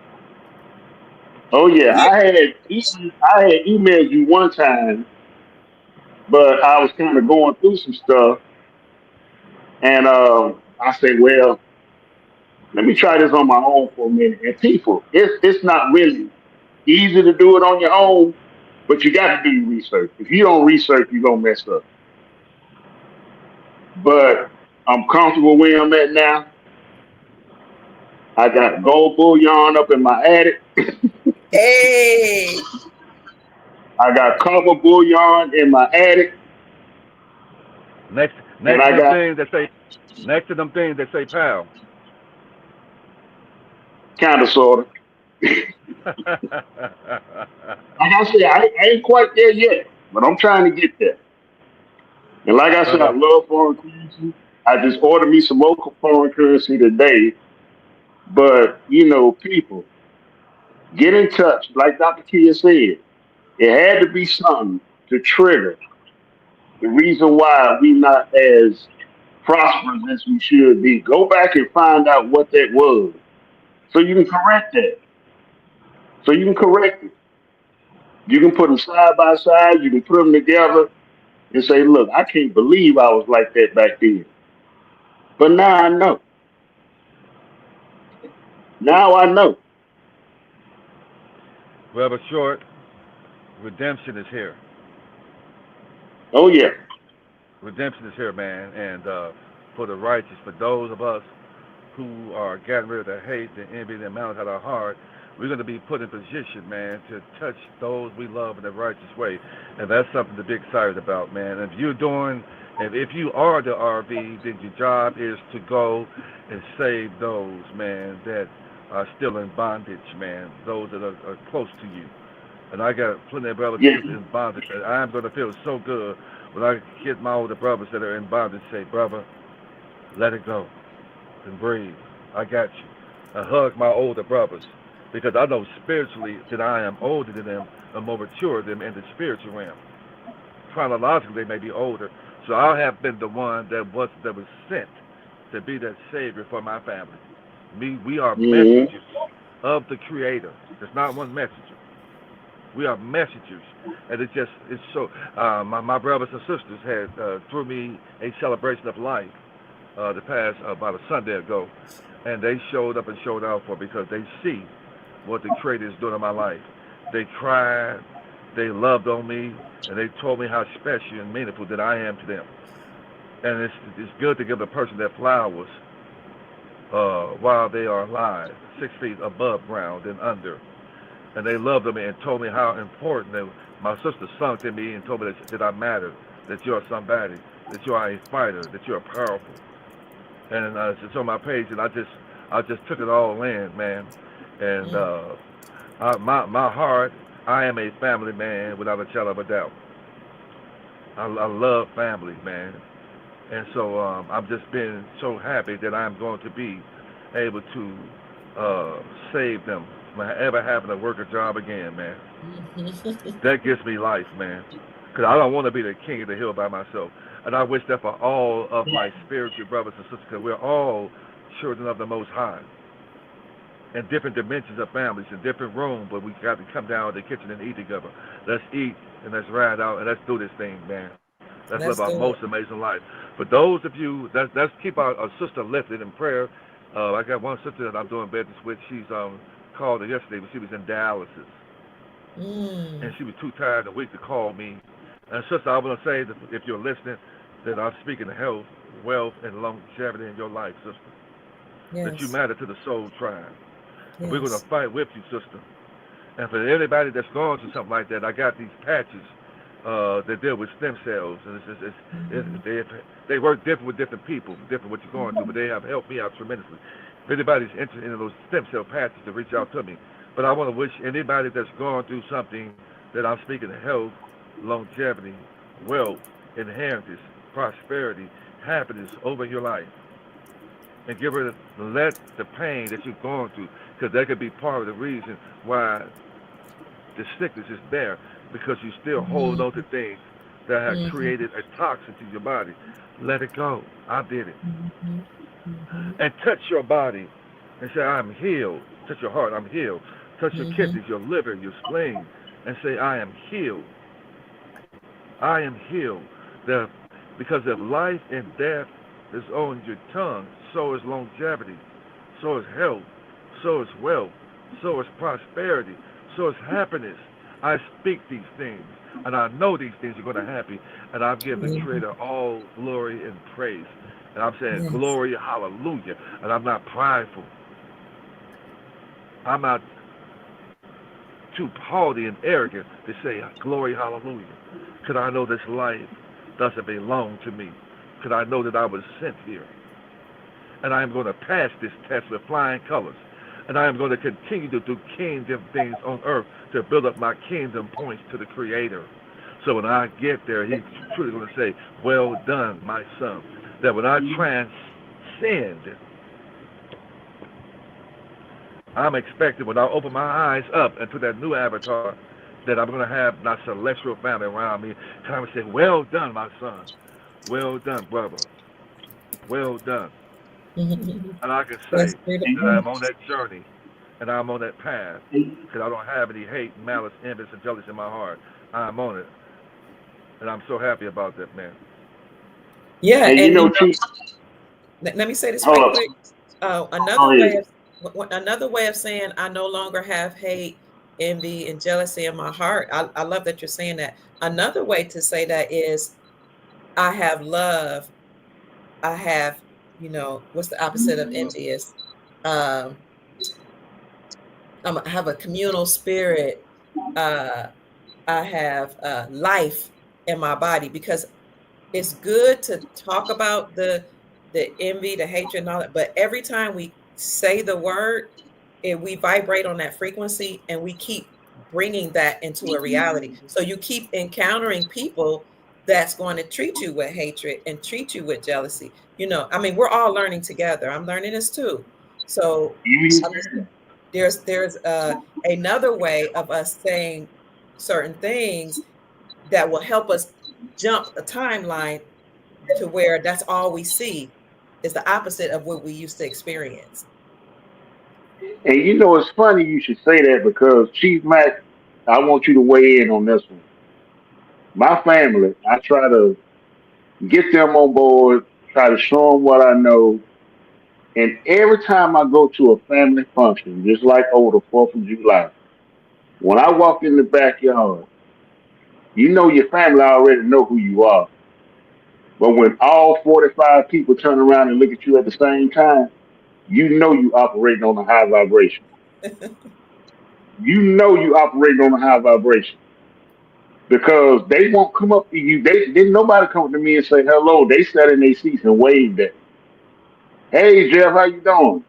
Oh yeah, Yeah. I had emailed you one time, but I was kind of going through some stuff, and I said, well, let me try this on my own for a minute. And people, it's not really easy to do it on your own, but you got to do your research. If you don't research, you're gonna mess up. But I'm comfortable where I'm at now. I got gold bullion up in my attic. Hey. I got copper bullion in my attic, Next, and next to I them got things that say, next to them things that say, pal. kind of sort of. Like I said, I ain't quite there yet, but I'm trying to get there. And like I said, I brother, love foreign currency. I just ordered me some more foreign currency today. But people, get in touch. Like Dr. Kia said, it had to be something to trigger the reason why we not as prosperous as we should be. Go back and find out what that was, so you can correct that. So you can correct it. You can put them side by side. You can put them together and say, "Look, I can't believe I was like that back then." But now I know. Now I know. brother Short, redemption is here. Oh yeah. Redemption is here, man. And for the righteous, for those of us who are getting rid of the hate, the envy, the malice out of our heart, we're going to be put in position, man, to touch those we love in the righteous way. And that's something to be excited about, man. If you are the RV, then your job is to go and save those, man, that are still in bondage, man, those that are close to you. And I got plenty of brothers and Yeah. sisters in bondage. And I'm going to feel so good when I get my older brothers that are in bondage say, brother, let it go and breathe. I got you. I hug my older brothers because I know spiritually that I am older than them and more mature than them in the spiritual realm. Chronologically, they may be older, so I have been the one that was sent to be that savior for my family. We are Hmm. messengers of the Creator. There's not one messenger. We are messengers, and it's so. My brothers and sisters had threw me a celebration of life the past about a Sunday ago, and they showed up and showed out for me because they see what the Creator is doing in my life. They cried, they loved on me, and they told me how special and meaningful that I am to them. And it's good to give a person their flowers while they are alive, 6 feet above ground and under. And they loved me and told me how important they, my sister sung to me and told me that I mattered, that you're somebody, that you are a fighter, that you're powerful. And it's on my page, and I just took it all in, man. And Mm. my heart, I am a family man without a shadow of a doubt. I love family, man. And so I'm just been so happy that I'm going to be able to save them when I ever happen to work a job again, man. Mhm. That gives me life, man. Because I don't want to be the king of the hill by myself. And I wish that for all of my spiritual brothers and sisters, because we're all children of the Most High in different dimensions of families, in different rooms, but we got to come down to the kitchen and eat together. Let's eat and let's ride out and let's do this thing, man. Let's live Let's our do most it. amazing life. For those of you, let's keep our sister lifted in prayer. I got one sister that I'm doing business with. She's called her yesterday, but she was in dialysis, and Mm, she was too tired and weak to call me. And sister, I want to say that if you're listening, that I'm speaking of health, wealth, and longevity in your life, sister. That you yes. matter to the soul tribe. And we're going Yes. to fight with you, sister. And for anybody that's going through something like that, I got these patches that deal with stem cells, and Mhm. they work different with different people, different what you're going through, but they have helped me out tremendously. If anybody's interested in those stem cell patches, to reach out to me. But I want to wish anybody that's going through something that I'm speaking of health, longevity, wealth, inheritance, prosperity, happiness over your life, and give her let the pain that you're going through, because that could be part of the reason why the sickness is there, because you still hold on to Mhm. things that have Mhm. created a toxin to your body. Let it go. I did it. Mhm. Mhm. And touch your body and say, I'm healed. Touch your heart, I'm healed. Touch your Mhm. kidneys, your liver, your spleen, and say, I am healed. I am healed. The, because if life and death is on your tongue, so is longevity, so is health, so is wealth, so is prosperity, so is happiness. I speak these things, and I know these things are going to happen, and I give the Mhm. Creator all glory and praise. And I'm saying, Yes. glory, hallelujah. And I'm not prideful. I'm not too haughty and arrogant to say, glory, hallelujah. Because I know this life doesn't belong to me. Because I know that I was sent here. And I am going to pass this test with flying colors. And I am going to continue to do kingdom things on earth to build up my kingdom points to the Creator. So when I get there, He's truly going to say, well done, my son. That when I transcend, I'm expecting when I open my eyes up into that new avatar, that I'm going to have my celestial family around me. And I'm going to say, well done, my son. Well done, brother. Well done. Mhm. And I can That's say that beautiful. I'm on that journey and I'm on that path because I don't have any hate, malice, envy, and jealousy in my heart. I'm on it. And I'm so happy about that, man. Yeah, And you and know, Chief, let me say this hold right up, quick. go Another way ahead. of another way of saying I no longer have hate, envy, and jealousy in my heart. I love that you're saying that. Another way to say that is I have love. I have, what's the opposite of envious? Um, I have a communal spirit. Uh, I have life in my body because it's good to talk about the envy, the hatred, and all that. But every time we say the word, and we vibrate on that frequency, and we keep bringing that into a reality. So you keep encountering people that's going to treat you with hatred and treat you with jealousy. I mean, we're all learning together. I'm learning this too. So I'm just, there's another way of us saying certain things that will help us jump a timeline to where that's all we see is the opposite of what we used to experience. And you know, it's funny you should say that because Chief Mack, I want you to weigh in on this one. My family, I try to get them on board, try to show them what I know. And every time I go to a family function, just like over the 4th of July, when I walk in the backyard, you know your family already know who you are. But when all 45 people turn around and look at you at the same time, you know you operating on a high vibration. You know you operating on a high vibration because they won't come up to you. They didn't nobody come to me and say hello. They sat in their seats and waved at me. Hey Jeff, how you doing?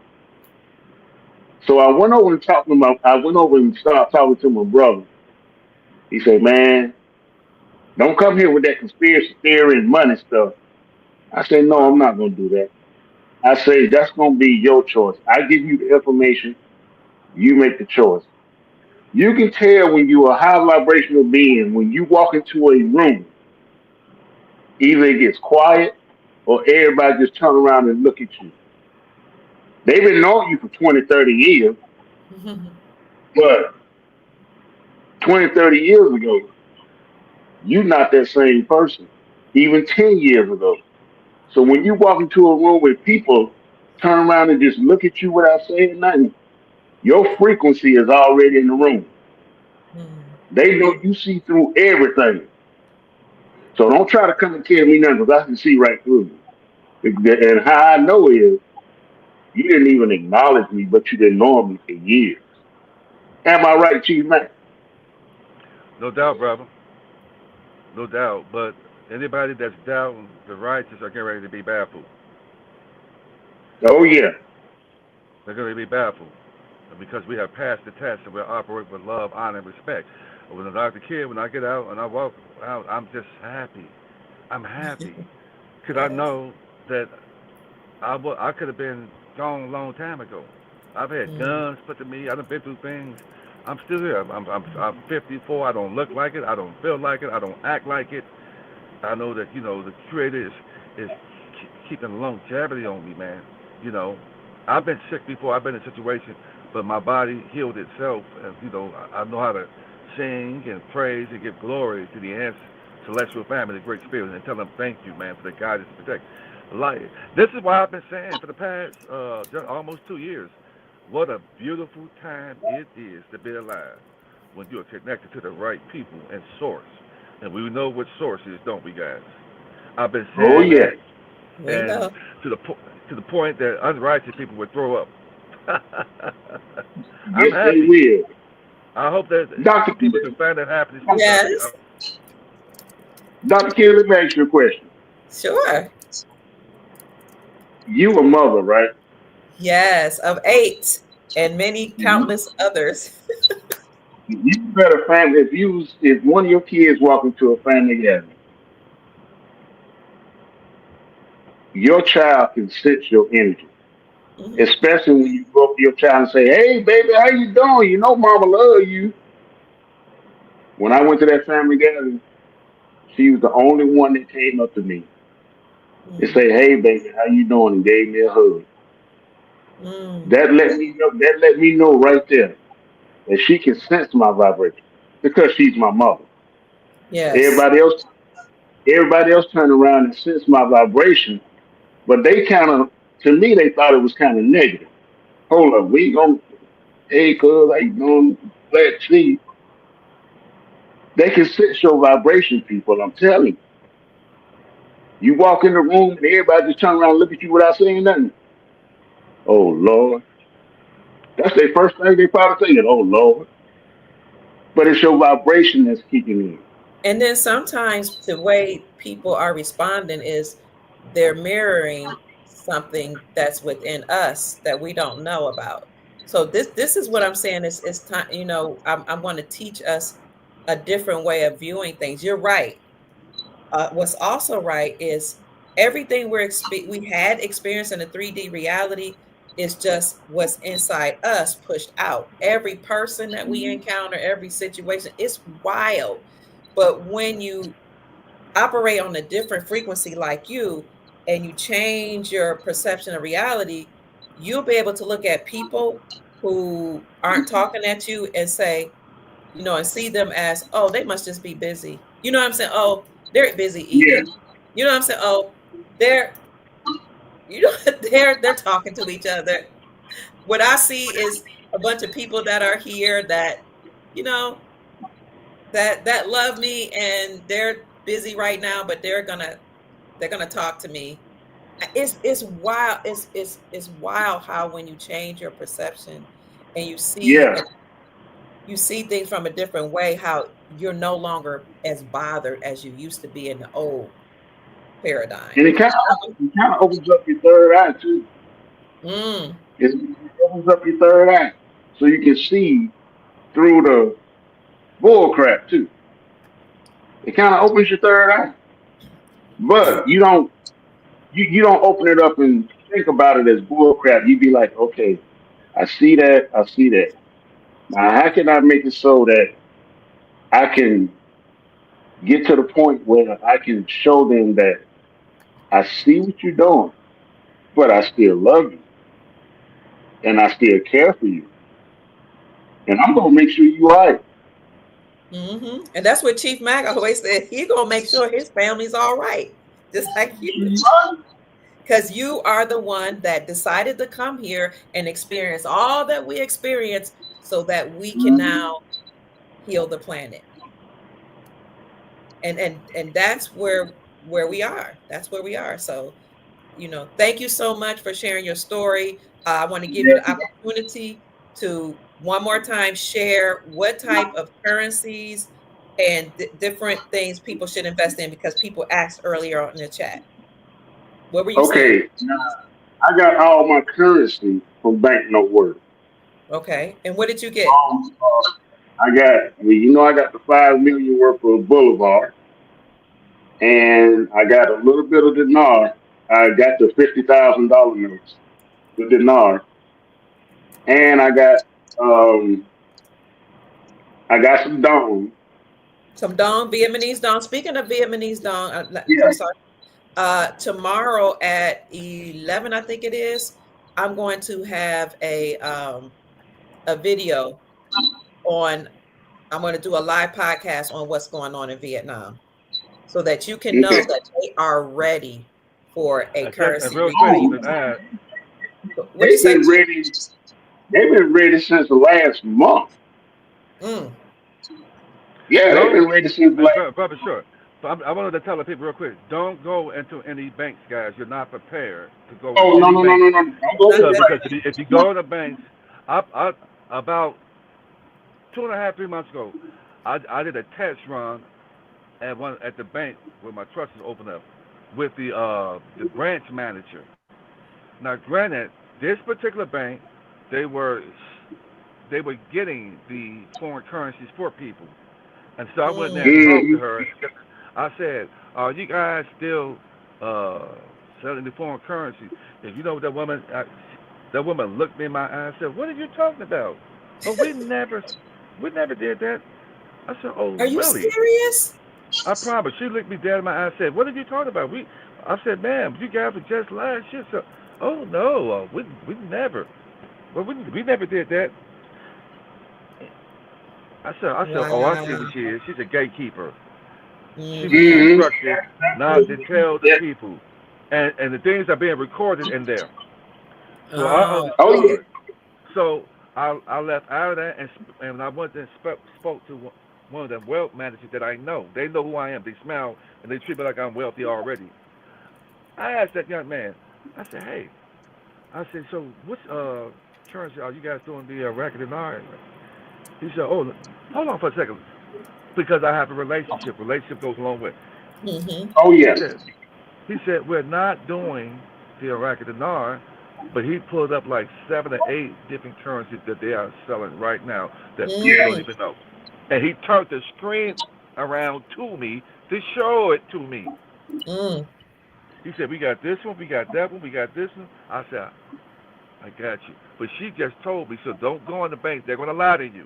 So I went over and talked to my. I went over and started talking to my brother. He said, "Man, don't come here with that conspiracy theory and money stuff." I said, "No, Right. I'm not going to do that." I say, "That's going to be your choice. I give you the information. You make the choice." You can tell when you're a high vibrational being when you walk into a room. Either it gets quiet or everybody just turn around and look at you. They've been knowing you for 20, 30 years, but 20, 30 years ago, you're not that same person. Even 10 years ago. So when you walk into a room with people turn around and just look at you without saying nothing, your frequency is already in the room. Mm. They know you see through everything. So don't try to come and tell me nothing because I can see right through you. And how I know is you didn't even acknowledge me, but you didn't know me for years. Am I right, Chief Mack? No doubt, brother. No doubt. But anybody that's doubting the righteous are getting ready to be baffled. Oh yeah. They're going to be baffled because we have passed the test and we're operating with love, honor, and respect. When I was a kid, when I get out and I walk out, I'm just happy. I'm happy because I Yes. know that I could have been gone a long time ago. I've had Mm. guns put to me. I've been through things. I'm still here. I'm 54. I don't look like it. I don't feel like it. I don't act like it. I know that the Creator is keeping longevity on me, man. You know, I've been sick before. I've been in a situation, but my body healed itself, and I know how to sing and praise and give glory to the celestial family, the great spirit, and tell them thank you, man, for the guidance and protection. Like this is why I've been saying for the past just almost 2 years, what a beautiful time it is to be alive when you are connected to the right people and source. And we know what source is, don't we, guys? I've been Oh saying yeah. that, We and know. to the point that unrighteous people would throw up. I'm Yes, they happy. will. I hope that Dr. people King, can find that happiness too, Doctor. Yes. Dr. King, let me ask you a question. Sure. You a mother, right? Yes. Of eight and many You, countless others. you better family if one of your kids walk into a family gathering, your child can sense your energy. Mhm. Especially when you go up to your child and say, "Hey, baby, how you doing? You know, Mama love you." When I went to that family gathering, she was the only one that came up to me and Mm. say, "Hey, baby, how you doing?" and gave me a hug. Mm. That let me know. That let me know right there that she can sense my vibration because she's my mother. Yes. Everybody else, everybody else turned around and sensed my vibration, but they kind of, to me, they thought it was kind of negative. Hold up, we gonna, hey, cuz, how you doing? Glad to see you. They can sense your vibration, people. I'm telling you. You walk in the room and everybody just turn around and look at you without saying nothing. Oh Lord, that's their first thing they probably thinking. Oh Lord, but it's your vibration that's kicking in. And then sometimes the way people are responding is they're mirroring something that's within us that we don't know about. So this is what I'm saying is it's time, I want to teach us a different way of viewing things. You're right. What's also right is everything we had experienced in a 3D reality is just what's inside us pushed out. Every person that we encounter, every situation, it's wild. But when you operate on a different frequency like you and you change your perception of reality, you'll be able to look at people who aren't talking at you and say, and see them as, oh, they must just be busy. You know what I'm saying? Oh, they're busy eating. Yes, You know what I'm saying? Oh, they're they're talking to each other. What I see is a bunch of people that are here that, you know, that love me and they're busy right now, but they're gonna talk to me. It's wild. It's wild how when you change your perception and yeah, you see things from a different way, how you're no longer as bothered as you used to be in the old paradigm. and it kind of opens up your third eye too. Mm, It opens up your third eye so you can see through the bull crap too. It kind of opens your third eye, but you don't open it up and think about it as bull crap. You be like, okay, I see that, I see that. Now, how can I make it so that I can get to the point where I can show them that I see what you're doing, but I still love you and I still care for you. And I'm gonna make sure you all right. And that's what Chief Mack always said. He gonna make sure his family's all right, just like you, because you are the one that decided to come here and experience all that we experience, so that we can now heal the planet. And that's where we are. That's where we are. So, thank you so much for sharing your story. I want to give you the opportunity to one more time share what type of currencies and different things people should invest in, because people asked earlier in the chat. What were you saying? Okay, now I got all my currency from Banknote Work. Okay. And what did you get? I got, well, I got the 5 million worth of Boulevard, and I got a little bit of dinar. I got the $50,000 notes, the dinar, and um, I got some dong. Some dong, Vietnamese dong. Speaking of Vietnamese dong, Yeah. I'm sorry. Tomorrow at 11, I think it is, I'm going to have a video on. I'm going to do a live podcast on what's going on in Vietnam, so that you can know Okay. that they are ready for a And currency real quick, regime. Oh, to add, What do you they've say, been Chief? ready. They've been ready since the last month. Mm. Yeah, they've don't, been ready since last. brother, sure. But I wanted to tell the people real quick, don't go into any banks, guys. You're not prepared to go in Oh, no, any no, no, banks. no, no! Don't go to Not the that. Because bank. if you go to banks, I about 2.5, 3 months ago, I did a test run at the bank where my trust is open up with the branch manager. Now, granted, this particular bank, they were they were getting the foreign currencies for people, and so I went there and Mm. talked to Hmm. her. I said, "Are you guys still uh, selling the foreign currency?" And you know what that woman looked me in my eye and said, "What are you talking about? Oh, we never did that." I said, "Oh, Are you really?" serious? I promise. She looked me dead in my eye and said, "What are you talking about?" I said, "Ma'am, you guys were just lying." She said, "Oh no, we never. Well, we never did that." I said, "Oh, I see what Wow. she is. She's a gatekeeper. She was Mm-hmm. Hmm. instructed not to tell the Yeah. people, and the things are being recorded in there." So I Oh. Oh yeah. understood. So I left out of that, and I went and spoke to one of the wealth managers that I know. They know who I am. They smile and they treat me like I'm wealthy already. I asked that young man. I said, "Hey," I said, "So which currency are you guys doing the racket and iron?" He said, "Oh, hold on for a second, because I have a relationship. Relationship goes a long way." Mm-hmm. Oh He yeah. said, he said, "We're not doing the Iraqi dinar," but he pulled up like 7 or 8 different currencies that they are selling right now that people don't Mm. even know. And he turned the screen around to me to show it to me. Mm. He said, "We got this one, we got that one, we got this one." I said, "I got you." But she just told me, so don't go in the bank. They're going to lie to you.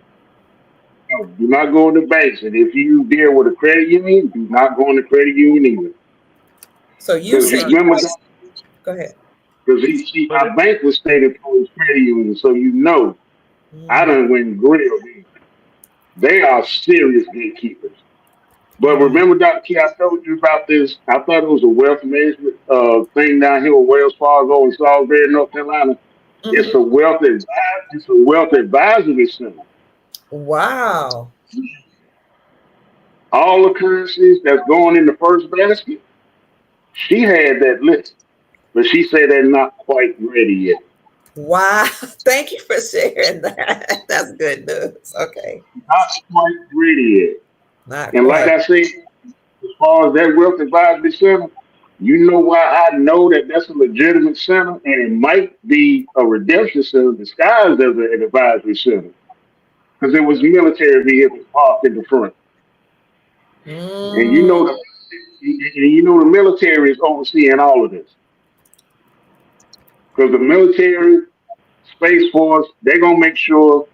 No, do not go into banks, and if you deal with a credit union, do not go in the credit union either. So you Because you said you remember guys. that. Go ahead. Because see, But our bank was stated for his credit union, so I Mm. done went and grilled them. They are serious gatekeepers. But Mm. remember, Dr. Key, I told you about this. I thought it was a wealth management thing down here with Wells Fargo in Salisbury, North Carolina. It's Mm-hmm. a it's a wealth advisory center. Wow. All the currencies that's going in the first basket, she had that list, but she said they're not quite ready yet. Wow. Thank you for sharing that. That's good news. Okay. Not quite ready yet. Not And like quite. I said, as far as that wealth advisory center, you know why I know that that's a legitimate center, and it might be a redemption center disguised as an advisory center because it was military vehicles parked in the front, and Mm. the military is overseeing all of this because the military, space force, they're gonna make sure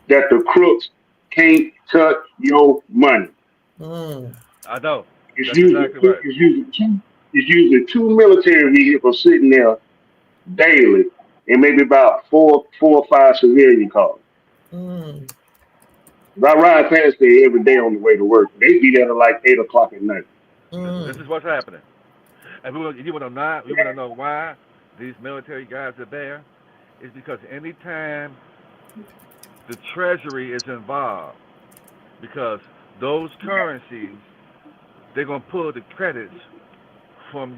that the crooks can't touch your money. Mm. I know. It's That's usually exactly two, right. it's usually two military vehicles sitting there daily, and maybe about four or five civilian cars. Mm, If I ride past there every day on the way to work, they be there at like 8 o'clock at night. This mm, is what's happening. And you want to know, you want to know why these military guys are there? It's because anytime the Treasury is involved, because those currencies, they're gonna pull the credits from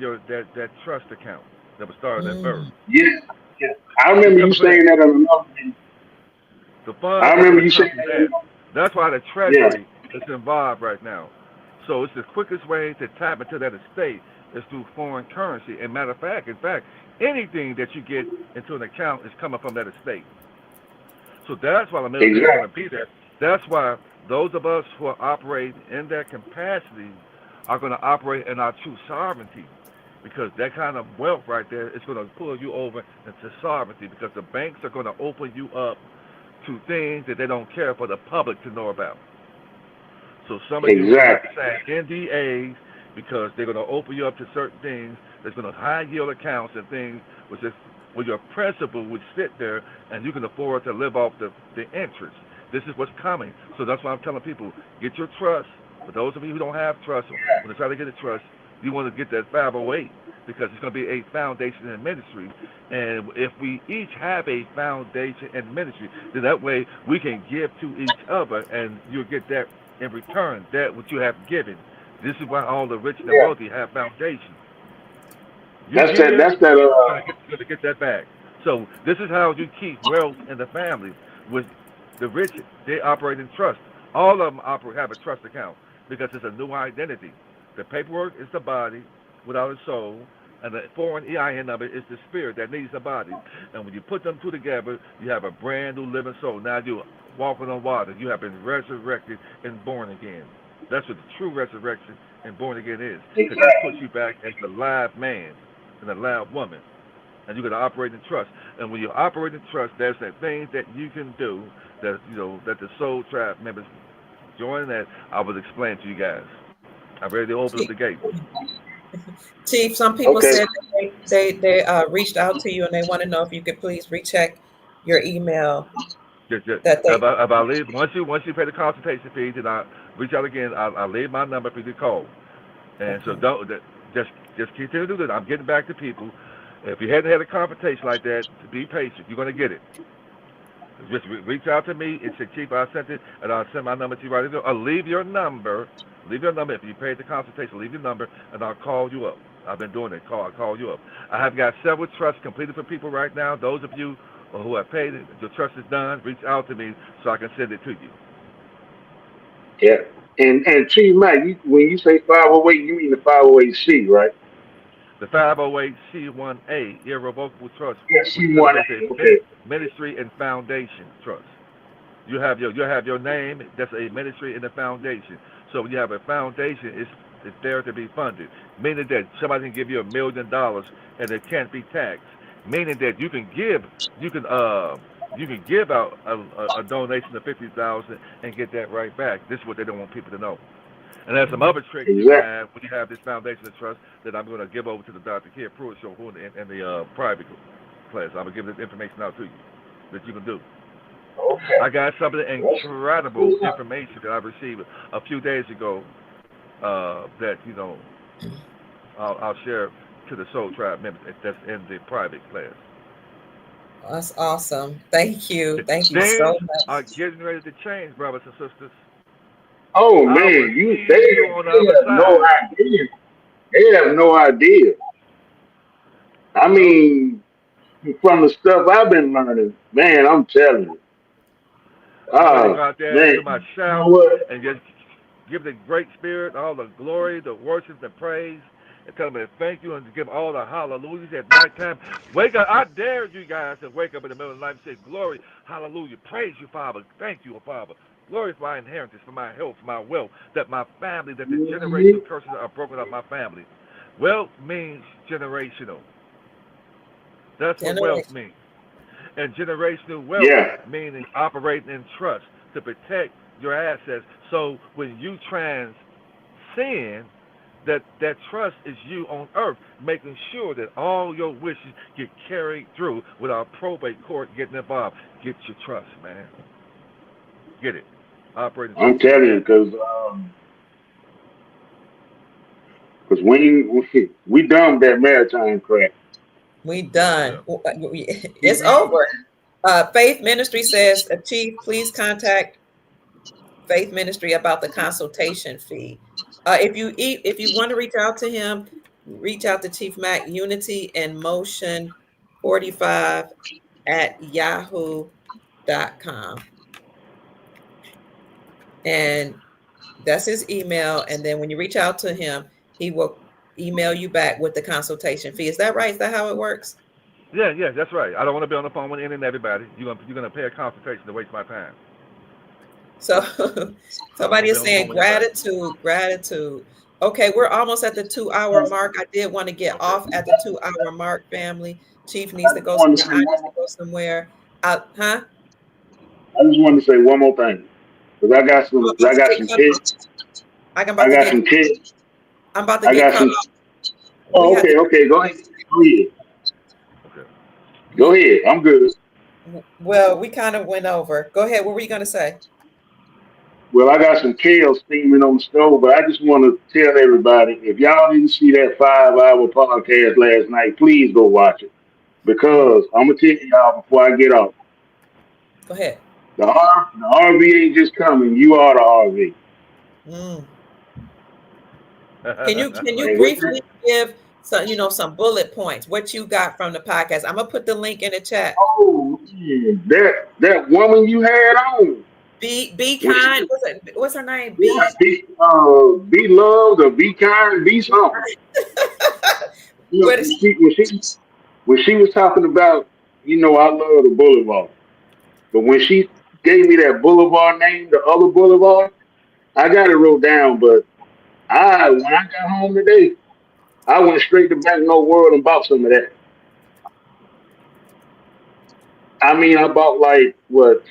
that trust account that was started at birth. mm, Yeah, yeah. I It's remember you coming from that. saying that on another thing. The I funds are remember gonna you come saying from that on that. another. That's why the Yeah, Treasury is involved right now. So it's the quickest way to tap into that estate is through foreign currency. And matter of fact, anything that you get into an account is coming from that estate. So that's why the military is going to exactly, be there. That's why those of us who are operating in that capacity are going to operate in our true sovereignty. Because that kind of wealth right there is going to pull you over into sovereignty. Because the banks are going to open you up to things that they don't care for the public to know about. So some of you are going to have to exactly, sign NDAs because they're going to open you up to certain things. There's going to high yield accounts and things which is where your principal would sit there and you can afford to live off the interest. This is what's coming. So that's why I'm telling people, get your trust. For those of you who don't have trust, when they try to get a trust, you want to get that 508 because it's going to be a foundation in ministry. And if we each have a foundation in ministry, then that way we can give to each other and you'll get that in return, that what you have given. This is why all the rich and the yeah. wealthy have foundations. You That's give, that. you're That's that. gonna get that back. So this is how you keep wealth in the family. With the rich, they operate in trust. All of them operate have a trust account because it's a new identity. The paperwork is the body without a soul, and the foreign EIN number is the spirit that needs the body. And when you put them two together, you have a brand new living soul. Now you're walking on water. You have been resurrected and born again. That's what the true resurrection and born again is, because it puts Exactly. you back as a live man and a live woman, and you're going to operate in trust. And when you operate in trust, there's that things that you can do that that the Soul Tribe members join that I will explain to you guys. I'm ready to open up Chief, the gate. Chief, some people Okay. said that they reached out to you and they want to know if you could please recheck your email that they. If I leave once you pay the consultation fee, then I reach out again. I'll leave my number for you to call. And so Okay. don't just continue to do that. I'm getting back to people. If you hadn't had a confrontation like that, be patient. You're gonna get it. Just reach out to me. It's a cheap. I sent it, and I'll send my number to you right away. Or leave your number. Leave your number if you paid the consultation. Leave your number, and I'll call you up. I've been doing it. I'll call you up. I have got several trusts completed for people right now. Those of you who have paid it, your trust is done. Reach out to me so I can send it to you. Yeah. And Chief Mac, when you say 508, you mean the 508C, right? The 508C1A Irrevocable Trust, Yeah, which is a C1A. Okay. ministry and foundation trust. You have your name. That's a ministry and a foundation. So when you have a foundation, it's there to be funded. Meaning that somebody can give you $1 million and it can't be taxed. Meaning that you can give out a donation of 50,000 and get that right back. This is what they don't want people to know. And there's some other tricks you can Exactly. have when you have this foundation of trust that I'm going to give over to the Dr. Pruitt show in the private class. I'm going to give this information out to you that you can do. Okay. I got some of the That's incredible cool. information that I received a few days ago that I'll share to the Soul Tribe members that's in the private class. That's awesome. Thank you. Thank you so Things much. are getting ready to change, brothers and sisters. Oh I will man, see you on the they other have no side. idea. They have no idea. I Nope. mean, from the stuff I've been learning, man, I'm telling you. I'm ready to go out there and Man, do my you know shout what? and just give the great spirit all the glory, the worship, the praise, and tell them to thank you and to give all the hallelujahs at nighttime. Wake up. I dare you guys to wake up in the middle of the night and say, glory, hallelujah, praise you, Father. Thank you, Father. Glory for my inheritance, for my health, for my wealth, that my family, that the Mhm. generational curses are broken up my family. Wealth means generational. That's what wealth Generation. means. And generational wealth, Yeah, meaning operating in trust to protect your assets. So when you transition seeing that trust is you on earth, making sure that all your wishes get carried through without probate court getting involved. Get your trust, man. Get it. Operating I'm trust. telling you, Amen. because we done with that maritime crap. We done. Yeah. It's over. Faith Ministry says, Chief, please contact Faith Ministry about the consultation fee. If you want to reach out to him, reach out to Chief Mack, Unity in Motion 45 at yahoo.com. And that's his email. And then when you reach out to him, he will email you back with the consultation fee. Is that right? Is that how it works? Yeah, that's right. I don't want to be on the phone with any and everybody. You're gonna pay a consultation to waste my time. So I don't want somebody to be is on the phone saying with anybody. gratitude. Okay, we're almost at the 2 hour mark. I did want to get Okay. off at the 2 hour mark, family. Chief I needs to just go wanted to somewhere. say I one need to more, go somewhere. Huh? I just wanted to say one more thing. Because I'm about I to got get some cut off. kids. I'm I about to got get some kids. I'm about to I get got cut some. off. We Oh, have to okay. Go ahead. Go ahead. Okay. Go you ahead. I'm good. well, we kind of went over. Go ahead. What were you gonna say? Well, I got some kale steaming on the stove, but I just want to tell everybody if y'all didn't see that 5 hour podcast last night, please go watch it. Mm, Because I'm going to tell y'all before I get off go ahead. the RV ain't just coming, you are the RV. Mm. Can you And with briefly that, give some bullet points? What you got from the podcast? I'm gonna put the link in the chat. oh, man, that woman you had on, Be when she, kind. What's her name? yeah, be loved or be kind, be Be something. You know, what is when she was talking about, I love the Boulevard. But when she gave me that boulevard name, the other boulevard, I got it wrote down. But when I got home today, I went straight to Back No World and bought some of that. I mean, I bought like what?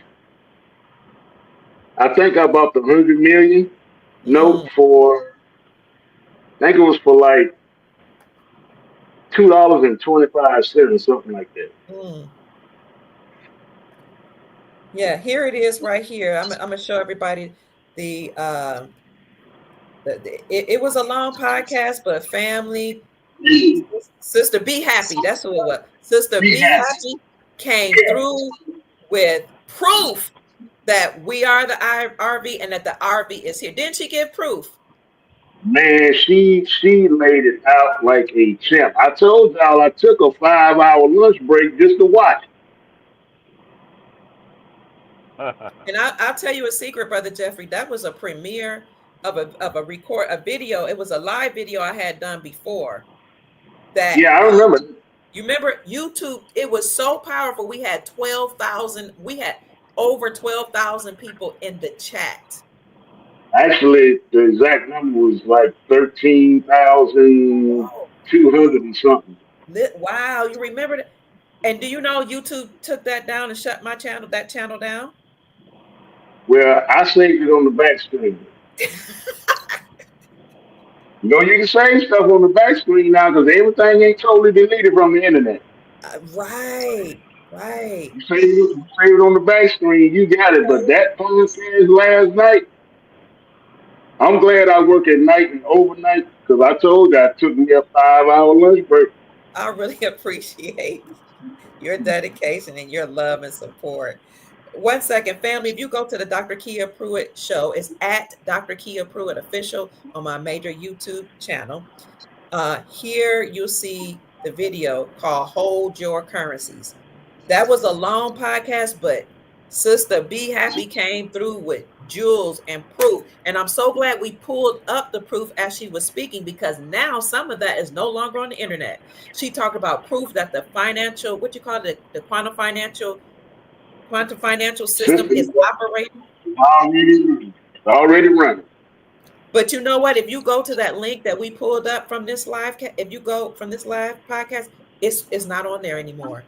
I think I bought the 100 million note mm, for. I think it was for like $2.25 or something like that. mm. Yeah, here it is right here. I'm gonna show everybody the it was a long podcast, but family, Yeah, Sister Be Happy, that's who it was. Sister be Be happy. Happy came through with proof that we are the RV and that the RV is here. Didn't she give proof? Man, she laid it out like a champ. I told y'all I took a 5 hour lunch break just to watch. And I'll tell you a secret, Brother Jeffrey. That was a premiere of a video. It was a live video I had done before. That Yeah, I you remember. you remember YouTube? It was so powerful. We had 12,000. We had over 12,000 people in the chat. Actually, the exact number was like 13,200 and something. Wow, you remember that? And do you know YouTube took that down and shut that channel down? Well, I saved it on the back screen. You can save stuff on the back screen now because everything ain't totally deleted from the internet. Right, right. You save it on the back screen, you got it. But that podcast last night, I'm glad I work at night and overnight because I told you I took me a 5 hour lunch break. I really appreciate your dedication and your love and support. 1 second, family. If you go to the Dr. Kia Pruitt show, it's at Dr. Kia Pruitt official on my major YouTube channel. Here you'll see the video called Hold Your Currencies. That was a long podcast, but Sister Be Happy came through with jewels and proof. And I'm so glad we pulled up the proof as she was speaking because now some of that is no longer on the internet. She talked about proof that the financial, what you call it, the quantum financial system System is operating. already running. But you know what? If you go to that link that we pulled up from this if you go from this live podcast, it's not on there anymore.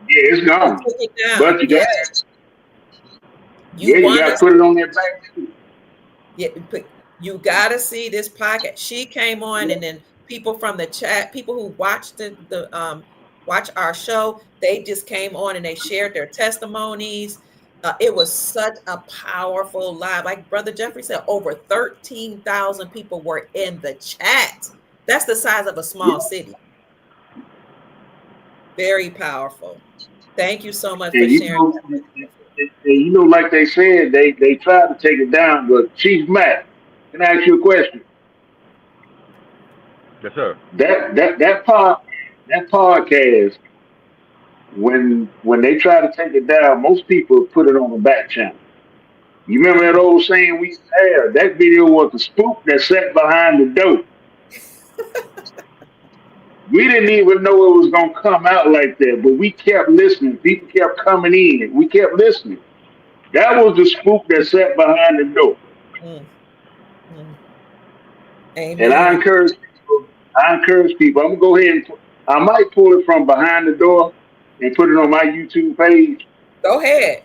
Yeah, it's They gone. took it down. But you got Yes, you yeah, you want got to us. put it on that back. Yeah, You gotta see this podcast. She came on, and then people from the chat, people who watched the watch our show, they just came on and they shared their testimonies. It was such a powerful live. Like Brother Jeffrey said, over 13,000 people were in the chat. That's the size of a small city. Very powerful. Thank you so much for And sharing that with like they said, they tried to take it down, but Chief Mack, can I ask you a question? Yes, sir. That podcast, when they try to take it down, most people put it on the back channel. You remember that me. old saying we used to have? That video was the spook that sat behind the door. We didn't even know it was gonna come out like that, but we kept listening. People kept coming in. We kept listening. That was the spook that sat behind the door. Mm, mm. And Amen. I encourage people. I'm gonna go ahead and I might pull it from behind the door and put it on my YouTube page. Go ahead.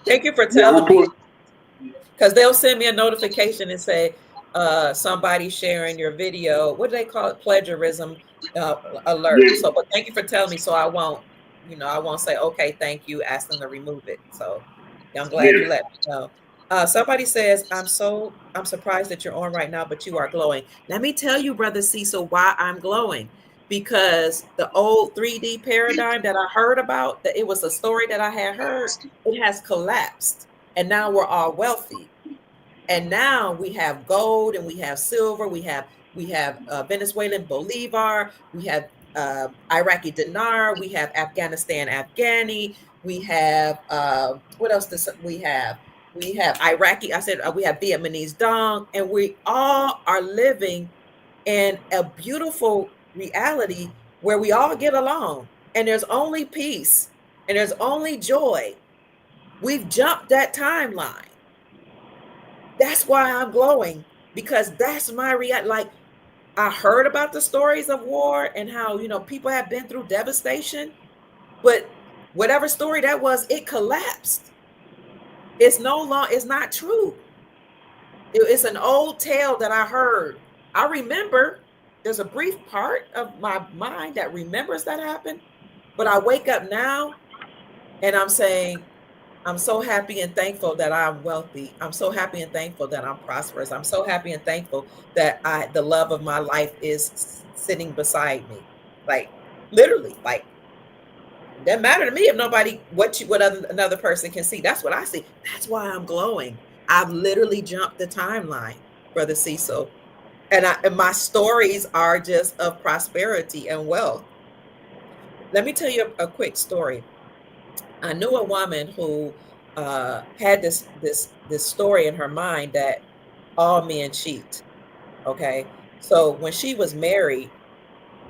Thank you for Yeah, I'm telling gonna pull me. it. Because they'll send me a notification and say somebody sharing your video. What do they call it? Plagiarism uh, alert. Yeah, So, but thank you for telling me. So I won't, I won't say okay, thank you, ask them to remove it. So yeah, I'm glad you yeah. let me know. Somebody says, I'm surprised that you're on right now, but you are glowing. Let me tell you, Brother Cecil, why I'm glowing. Because the old 3D paradigm that I heard about, that it was a story that I had heard, it has collapsed. And now we're all wealthy. And now we have gold and we have silver, we have Venezuelan bolivar, we have Iraqi dinar, we have Afghanistan Afghani, we have what else does we have? We have Iraqi, I said we have Vietnamese dong, and we all are living in a beautiful reality where we all get along and there's only peace and there's only joy. We've jumped that timeline. That's why I'm glowing, because that's my reality. Like, I heard about the stories of war and how, people have been through devastation, but whatever story that was, it collapsed. It's no longer, it's not true. It's an old tale that I heard. I remember there's a brief part of my mind that remembers that happened, but I wake up now and I'm saying, I'm so happy and thankful that I'm wealthy. I'm so happy and thankful that I'm prosperous. I'm so happy and thankful that the love of my life is sitting beside me. Like, literally, like, it doesn't matter to me if nobody, another person can see. That's what I see. That's why I'm glowing. I've literally jumped the timeline, Brother Cecil. And my stories are just of prosperity and wealth. Let me tell you a quick story. I knew a woman who had this story in her mind that all men cheat. Okay, so when she was married,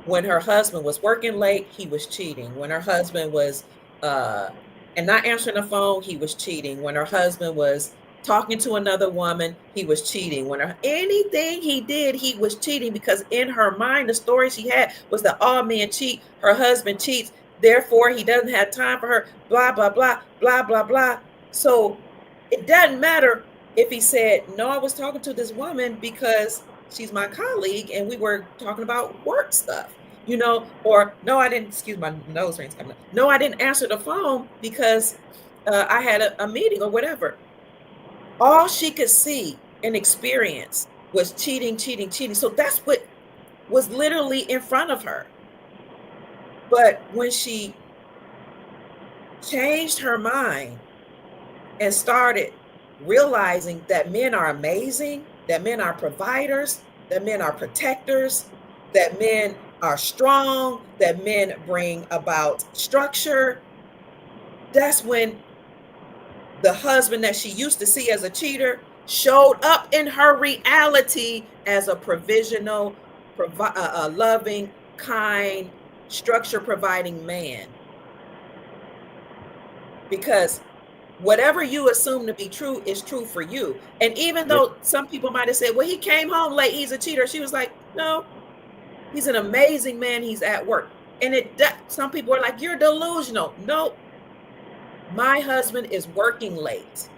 when her husband was working late, he was cheating. When her husband was uh, and not answering the phone, he was cheating. When her husband was talking to another woman, he was cheating. Anything he did, he was cheating, because in her mind, the story she had was that all men cheat. Her husband cheats, therefore he doesn't have time for her. Blah blah blah blah blah blah. So it doesn't matter if he said, "No, I was talking to this woman because she's my colleague and we were talking about work stuff." Or no, I didn't, excuse my nose rings coming up. No, I didn't answer the phone because I had a meeting or whatever. All she could see and experience was cheating, cheating, cheating. So that's what was literally in front of her. But when she changed her mind and started realizing that men are amazing, that men are providers, that men are protectors, that men are strong, that men bring about structure, that's when the husband that she used to see as a cheater showed up in her reality as a provisional, loving, kind, structure providing man. Because whatever you assume to be true is true for you. And even Yes. though some people might have said, well, he came home late, he's a cheater, she was like, no, he's an amazing man, he's at work. And some people are like, you're delusional. No, my husband is working late.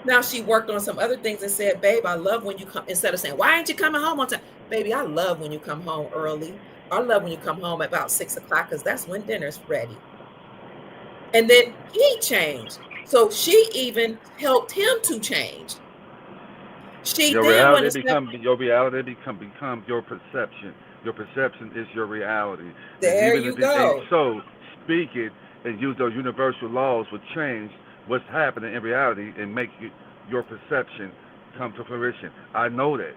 Now she worked on some other things and said, "Babe, I love when you come." Instead of saying, "Why ain't you coming home on time?" Baby, I love when you come home early. I love when you come home about 6 o'clock because that's when dinner's ready. And then he changed. So she even helped him to change. She Your then went reality a step. becomes your perception. Your perception is your reality. And There even you if it ain't go. so, speak it and use those universal laws will change what's happening in reality and make your perception come to fruition. I know that.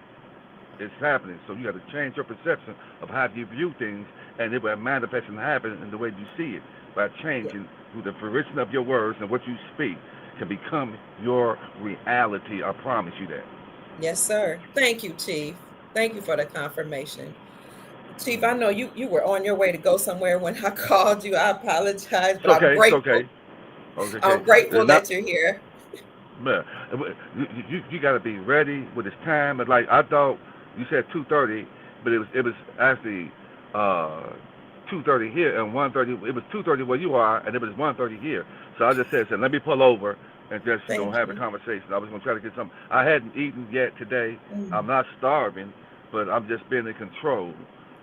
It's happening. So you got to change your perception of how you view things, and it will manifest and happen in the way you see it by Yeah. changing through the fruition of your words and what you speak can become your reality. I promise you that. Yes, sir. Thank you, Chief. Thank you for the confirmation. Chief, I know you were on your way to go somewhere when I called you. I apologize, It's but I'm okay. It's grateful. okay. Okay. I'm grateful It's not. that you're here. Man, you got to be ready with this time. But like I thought, you said 2:30, but it was actually uh 2:30 here and 1:30. It was 2:30 where you are, and it was 1:30 here. So I just said, let me pull over and just Thank have a you. conversation. I was gonna try to get some. I hadn't eaten yet today. I'm Mm, not starving, but I'm just being in control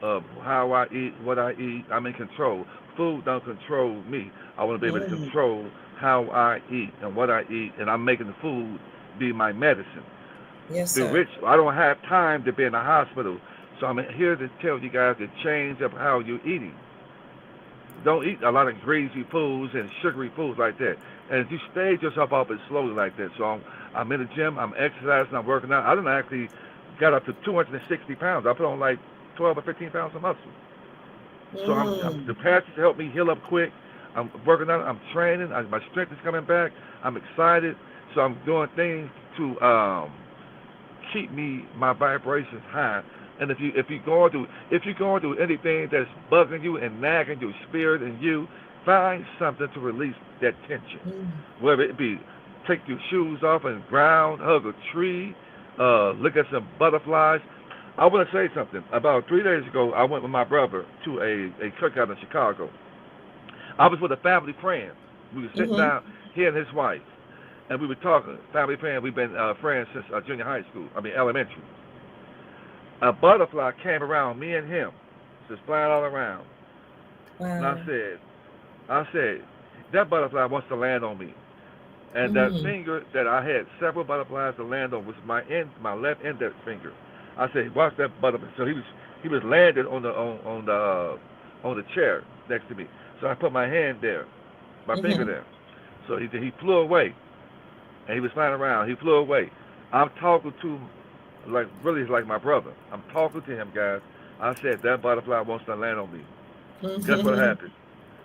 of how I eat, what I eat. I'm in control. Food don't control me. I want to be able to mm. control how I eat and what I eat, and I'm making the food be my medicine. Yes, The sir. rich, I don't have time to be in the hospital, so I'm here to tell you guys the change of how you're eating. Don't eat a lot of greasy foods and sugary foods like that. And you stage yourself up it slowly like that. So I'm in the gym, I'm exercising, I'm working out. I done actually got up to 260 pounds. I put on like 12 or 15 pounds of muscle. So the Mm, passage helped me heal up quick. I'm working out. I'm training. My strength is coming back. I'm excited. So I'm doing things to keep me my vibrations high. And if you're going through anything that's bugging you and nagging your spirit and you, find something to release that tension. mm, Whether it be take your shoes off and ground, hug a tree, look at some butterflies. I want to say something. About 3 days ago, I went with my brother to a cookout in Chicago. I was with a family friend. We were sitting mm-hmm, down, he and his wife, and we were talking. Family friend. We've been friends since junior high school. I mean elementary. A butterfly came around me and him, just flying all around. And wow. I said, that butterfly wants to land on me. And that Mm, finger that I had several butterflies to land on was my left index finger. I said, watch that butterfly. So he was landed on the chair next to me. So I put my hand there, my finger mm-hmm, there. So he flew away, and he was flying around. He flew away. I'm talking to like really like my brother. I'm talking to him, guys. I said that butterfly wants to land on me. Guess what mm-hmm. happened?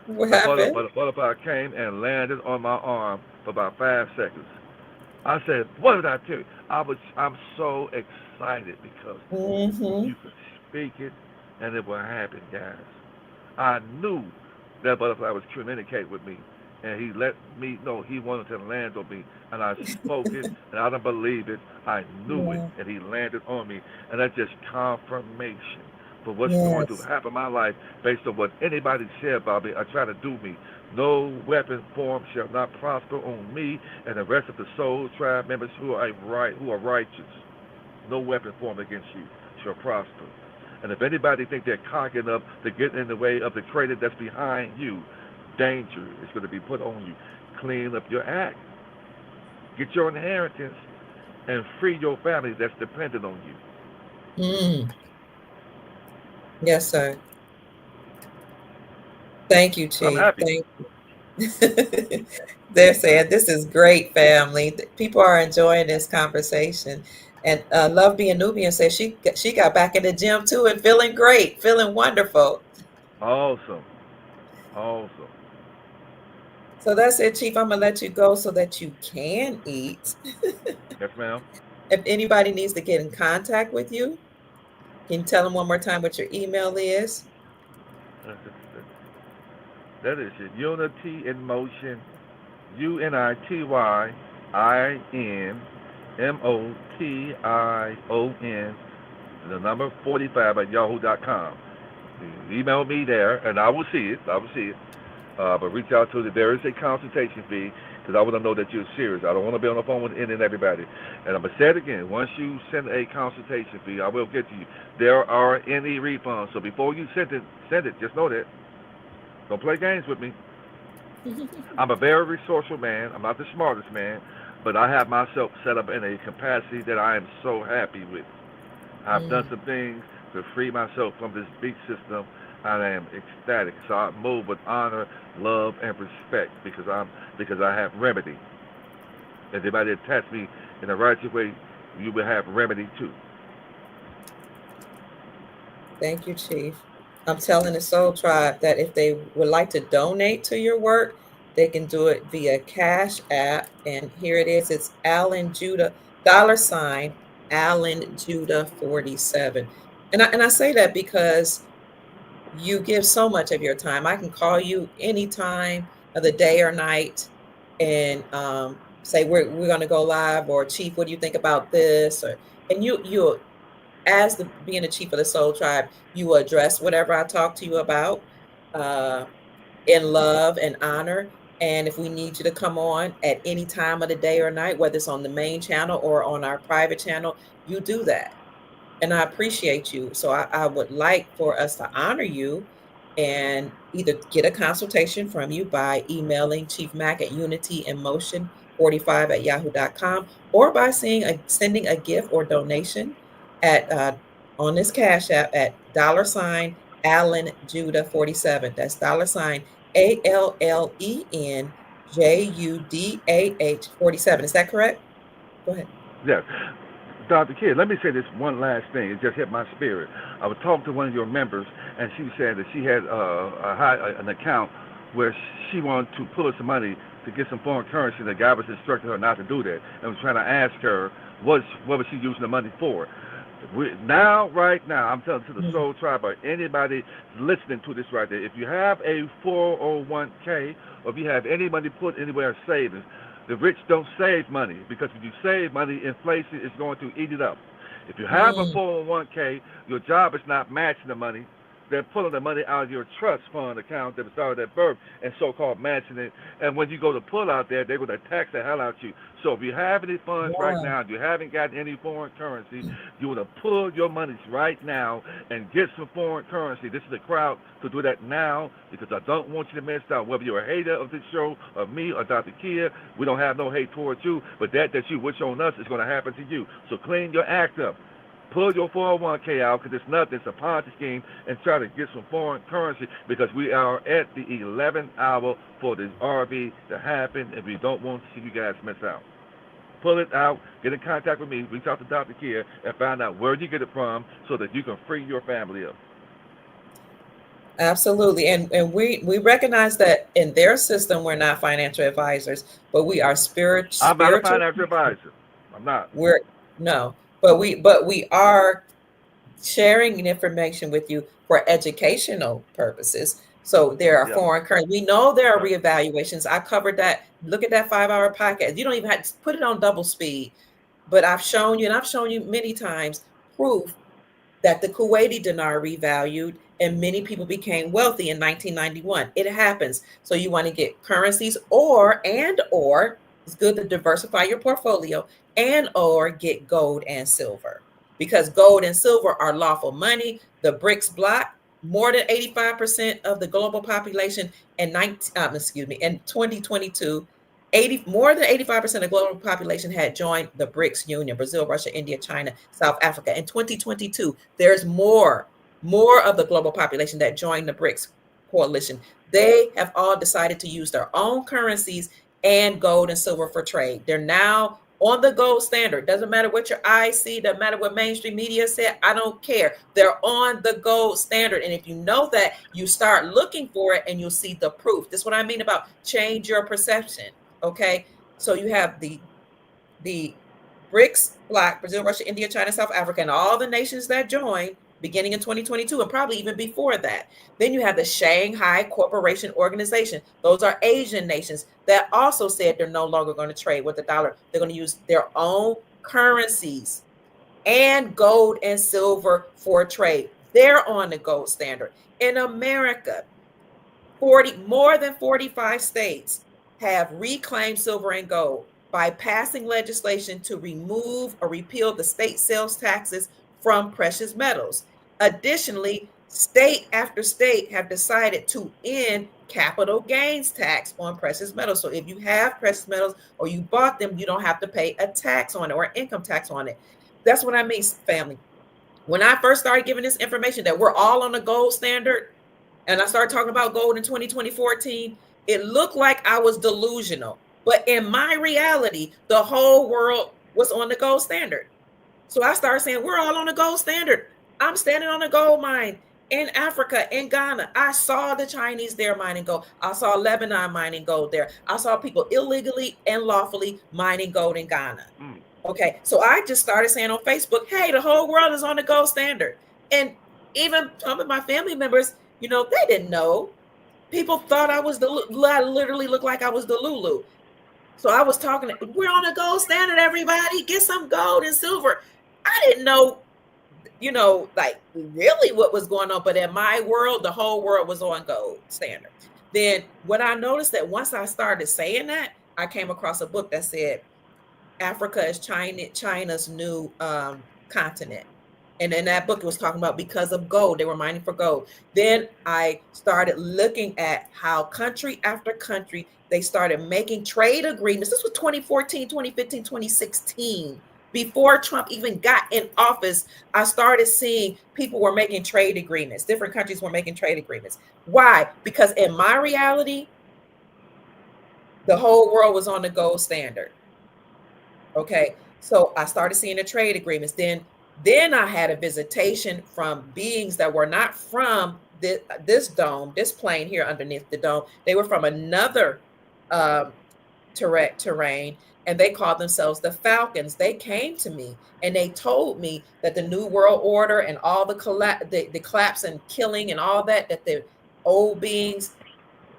What happened? The butterfly came and landed on my arm for about 5 seconds. I said, "What did I tell you?" I'm so excited because Mm-hmm. you could speak it and it will happen, guys. I knew that butterfly was communicating with me, and he let me know he wanted to land on me, and I spoke it, and I don't believe it. I knew it, Yeah. and he landed on me, and that's just confirmation for what's going to Yes. happen in my life based on what anybody said about me or try to do me. No weapon formed shall not prosper on me and the rest of the soul tribe members who are righteous. No weapon formed against you shall prosper. And if anybody think they're cocky enough to get in the way of the crater that's behind you, danger is going to be put on you. Clean up your act. Get your inheritance and free your family that's dependent on you. Mm, yes, sir. Thank you, I'm Chief. happy. Thank They're saying this is great, family. People are enjoying this conversation. And Love Being Nubian says she got back in the gym too and feeling great, feeling wonderful. Awesome. Awesome. So that's it, Chief. I'm gonna let you go so that you can eat. Yes, ma'am. If anybody needs to get in contact with you, can you tell them one more time what your email is? That is it. Unity in motion. UNITYINMOTION, the number 45 at yahoo.com. Email me there, and I will see it. I will see it. But reach out to the. There is a consultation fee, because I want to know that you're serious. I don't want to be on the phone with any and everybody. And I'm gonna say it again. Once you send a consultation fee, I will get to you. There are any refunds. So before you send it. Just know that. Don't play games with me. I'm a very resourceful man. I'm not the smartest man, but I have myself set up in a capacity that I am so happy with. I've done Mm, some things to free myself from this beat system. I am ecstatic. So I move with honor, love, and respect because I have remedy. If anybody attacks me in the righteous way, you will have remedy too. thank you, Chief. I'm telling the Soul Tribe that if they would like to donate to your work, they can do it via Cash App. And here it is. It's Alan Judah, $ Alan Judah 47. And I say that because you give so much of your time. I can call you any time of the day or night and say we're going to go live, or Chief, what do you think about this? Or and you as the being the chief of the Soul Tribe, you will address whatever I talk to you about uh, in love and honor. And if we need you to come on at any time of the day or night, whether it's on the main channel or on our private channel, you do that, and I appreciate you. So I would like for us to honor you and either get a consultation from you by emailing Chief Mack at unityemotion45 at yahoo.com, or by sending a gift or donation at on this Cash App at $Allen Judah 47. That's ALLEN JUDAH 47. Is that correct? Go ahead. Yes. Dr. Kid, let me say this one last thing. It just hit my spirit. I was talking to one of your members, and she said that she had an account where she wanted to pull us some money to get some foreign currency. The guy was instructing her not to do that, and was trying to ask her what was she using the money for. Right now, I'm telling to the Mm, Soul Tribe or anybody listening to this right there, if you have a 401k or if you have any money put anywhere savings, the rich don't save money because if you save money, inflation is going to eat it up. If you have a mm, 401k, your job is not matching the money. They're pulling the money out of your trust fund account that was started at birth and so-called matching it. And when you go to pull out there, they're going to tax the hell out you. So if you have any funds right yeah. now, if you haven't gotten any foreign currency, you want to pull your monies right now and get some foreign currency. This is the crowd to do that now because I don't want you to miss out. Whether you're a hater of this show, of me, or Dr. Kia, we don't have no hate towards you, but that you wish on us is going to happen to you. So clean your act up. Pull your 401k out because it's nothing. It's a Ponzi scheme and try to get some foreign currency because we are at the 11th hour for this RV to happen and we don't want to see you guys miss out. Pull it out, get in contact with me, reach out to Dr. Kia and find out where you get it from so that you can free your family up. Absolutely. And we recognize that in their system we're not financial advisors, but we are I'm not a spiritual financial people. advisor. I'm not. We're no, but we are sharing information with you for educational purposes. So there are Yeah. foreign currency. We know there are Right. reevaluations. I covered that. Look at that 5 hour podcast. You don't even have to put it on double speed. But I've shown you, and I've shown you many times, proof that the Kuwaiti dinar revalued and many people became wealthy in 1991. It happens. So you want to get currencies or it's good to diversify your portfolio and or get gold and silver because gold and silver are lawful money. The BRICS bloc, more than 85% of the global population in 2022, more than 85% of global population had joined the BRICS Union: Brazil, Russia, India, China, South Africa. In 2022, there's more of the global population that joined the BRICS coalition. They have all decided to use their own currencies and gold and silver for trade. They're now on the gold standard. Doesn't matter what your eyes see, doesn't matter what mainstream media said. I don't care. They're on the gold standard. And if you know that, you start looking for it and you'll see the proof. This is what I mean about change your perception. Okay. So you have the BRICS bloc: Brazil, Russia, India, China, South Africa, and all the nations that joined beginning in 2022 and probably even before that. Then you have the Shanghai Cooperation Organization. Those are Asian nations that also said they're no longer going to trade with the dollar. They're going to use their own currencies and gold and silver for trade. They're on the gold standard. In America, more than 45 states have reclaimed silver and gold by passing legislation to remove or repeal the state sales taxes from precious metals. Additionally, state after state have decided to end capital gains tax on precious metals. So if you have precious metals or you bought them, you don't have to pay a tax on it or income tax on it. That's what I mean, family. When I first started giving this information that we're all on the gold standard, and I started talking about gold in 2014, it looked like I was delusional. But in my reality, the whole world was on the gold standard. So I started saying, we're all on the gold standard. I'm standing on a gold mine in Africa, in Ghana. I saw the Chinese there mining gold. I saw Lebanon mining gold there. I saw people illegally and lawfully mining gold in Ghana. Okay, so I just started saying on Facebook, hey, the whole world is on the gold standard. And even some of my family members, they didn't know. People thought I literally looked like I was the Lulu. So I was talking, we're on a gold standard, everybody. Get some gold and silver. I didn't know, like really what was going on. But in my world, the whole world was on gold standard. Then when I noticed that once I started saying that, I came across a book that said, Africa is China's new continent. And in that book, it was talking about because of gold, they were mining for gold. Then I started looking at how country after country, they started making trade agreements. This was 2014, 2015, 2016. Before Trump even got in office, I started seeing people were making trade agreements. Different countries were making trade agreements. Why? Because in my reality, the whole world was on the gold standard. Okay, so I started seeing the trade agreements. Then I had a visitation from beings that were not from this dome, this plane here underneath the dome. They were from another terrain, and they called themselves the Falcons. They came to me and they told me that the New World Order and all the collapse and killing and all that the old beings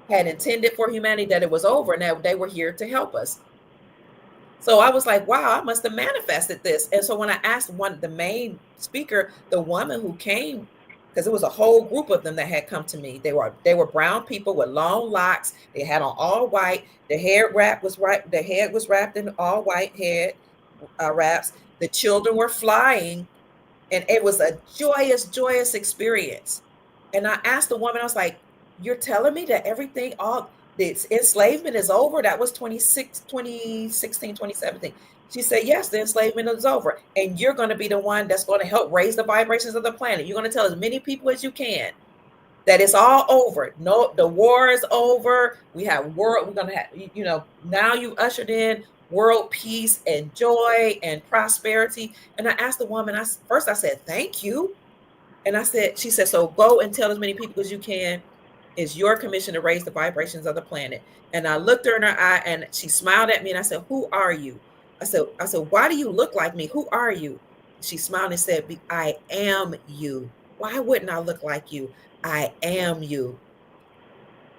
had intended for humanity, that it was over, and that they were here to help us. So I was like, wow, I must have manifested this. And so when I asked the main speaker, the woman who came, because it was a whole group of them that had come to me. They were brown people with long locks. They had on all white. The head was wrapped in all white head wraps. The children were flying, and it was a joyous experience. And I asked the woman, I was like, you're telling me that everything, all this enslavement is over? That was 2016, 2017. She said, yes, the enslavement is over. And you're going to be the one that's going to help raise the vibrations of the planet. You're going to tell as many people as you can that it's all over. No, the war is over. We're going to have, now you ushered in world peace and joy and prosperity. And I asked the woman, first I said, thank you. And she said, so go and tell as many people as you can. It's your commission to raise the vibrations of the planet. And I looked her in her eye and she smiled at me and I said, who are you? I said, why do you look like me? Who are you? She smiled and said, I am you. Why wouldn't I look like you? I am you.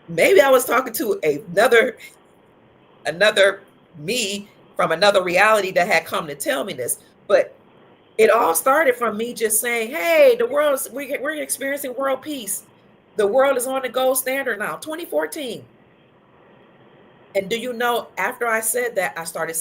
Maybe I was talking to another me from another reality that had come to tell me this. But it all started from me just saying, hey, we're experiencing world peace. The world is on the gold standard now, 2014. And do you know, after I said that, I started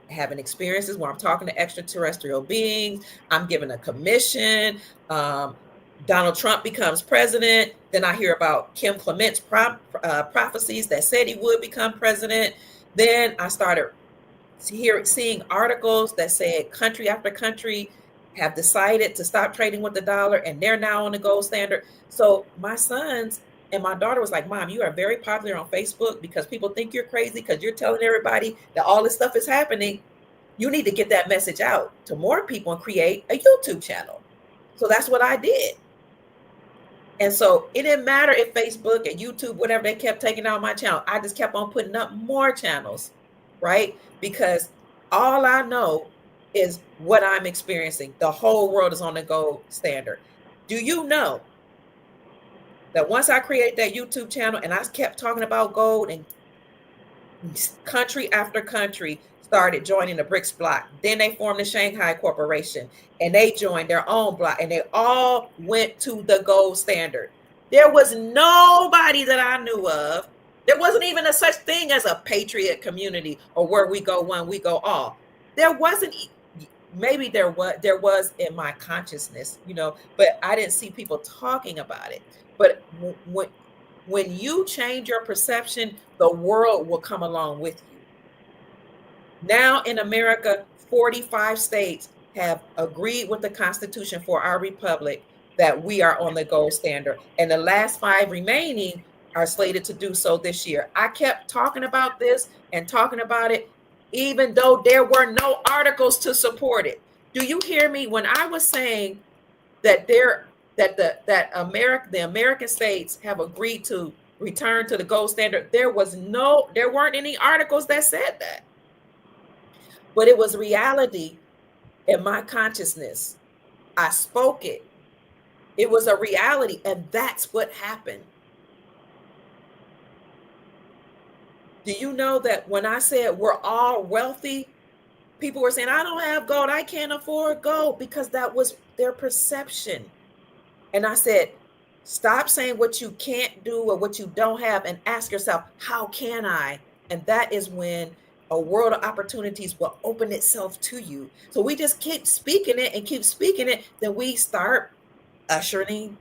having experiences where I'm talking to extraterrestrial beings. I'm given a commission. Donald Trump becomes president. Then I hear about Kim Clement's prophecies that said he would become president. Then I started seeing articles that said country after country have decided to stop trading with the dollar, and they're now on the gold standard. So my sons and my daughter was like, Mom, you are very popular on Facebook because people think you're crazy because you're telling everybody that all this stuff is happening. You need to get that message out to more people and create a YouTube channel. So that's what I did. And so it didn't matter if Facebook and YouTube, whatever, they kept taking out my channel. I just kept on putting up more channels, right? Because all I know is what I'm experiencing. The whole world is on the gold standard. Do you know that once I created that YouTube channel and I kept talking about gold, and country after country started joining the BRICS bloc, then they formed the Shanghai Corporation and they joined their own bloc, and they all went to the gold standard. There was nobody that I knew of There wasn't even a such thing as a patriot community or where we go one, we go all. There wasn't. Maybe there was in my consciousness, but I didn't see people talking about it. But when you change your perception, the world will come along with you. Now in America, 45 states have agreed with the Constitution for our republic that we are on the gold standard. And the last five remaining are slated to do so this year. I kept talking about this and talking about it, even though there were no articles to support it. Do you hear me when I was saying that the American states have agreed to return to the gold standard? There weren't any articles that said that. But it was reality in my consciousness. I spoke it. It was a reality, and that's what happened. Do you know that when I said we're all wealthy, people were saying, I don't have gold, I can't afford gold, because that was their perception. And I said, stop saying what you can't do or what you don't have and ask yourself, how can I? And that is when a world of opportunities will open itself to you. So we just keep speaking it and keep speaking it. Then we start ushering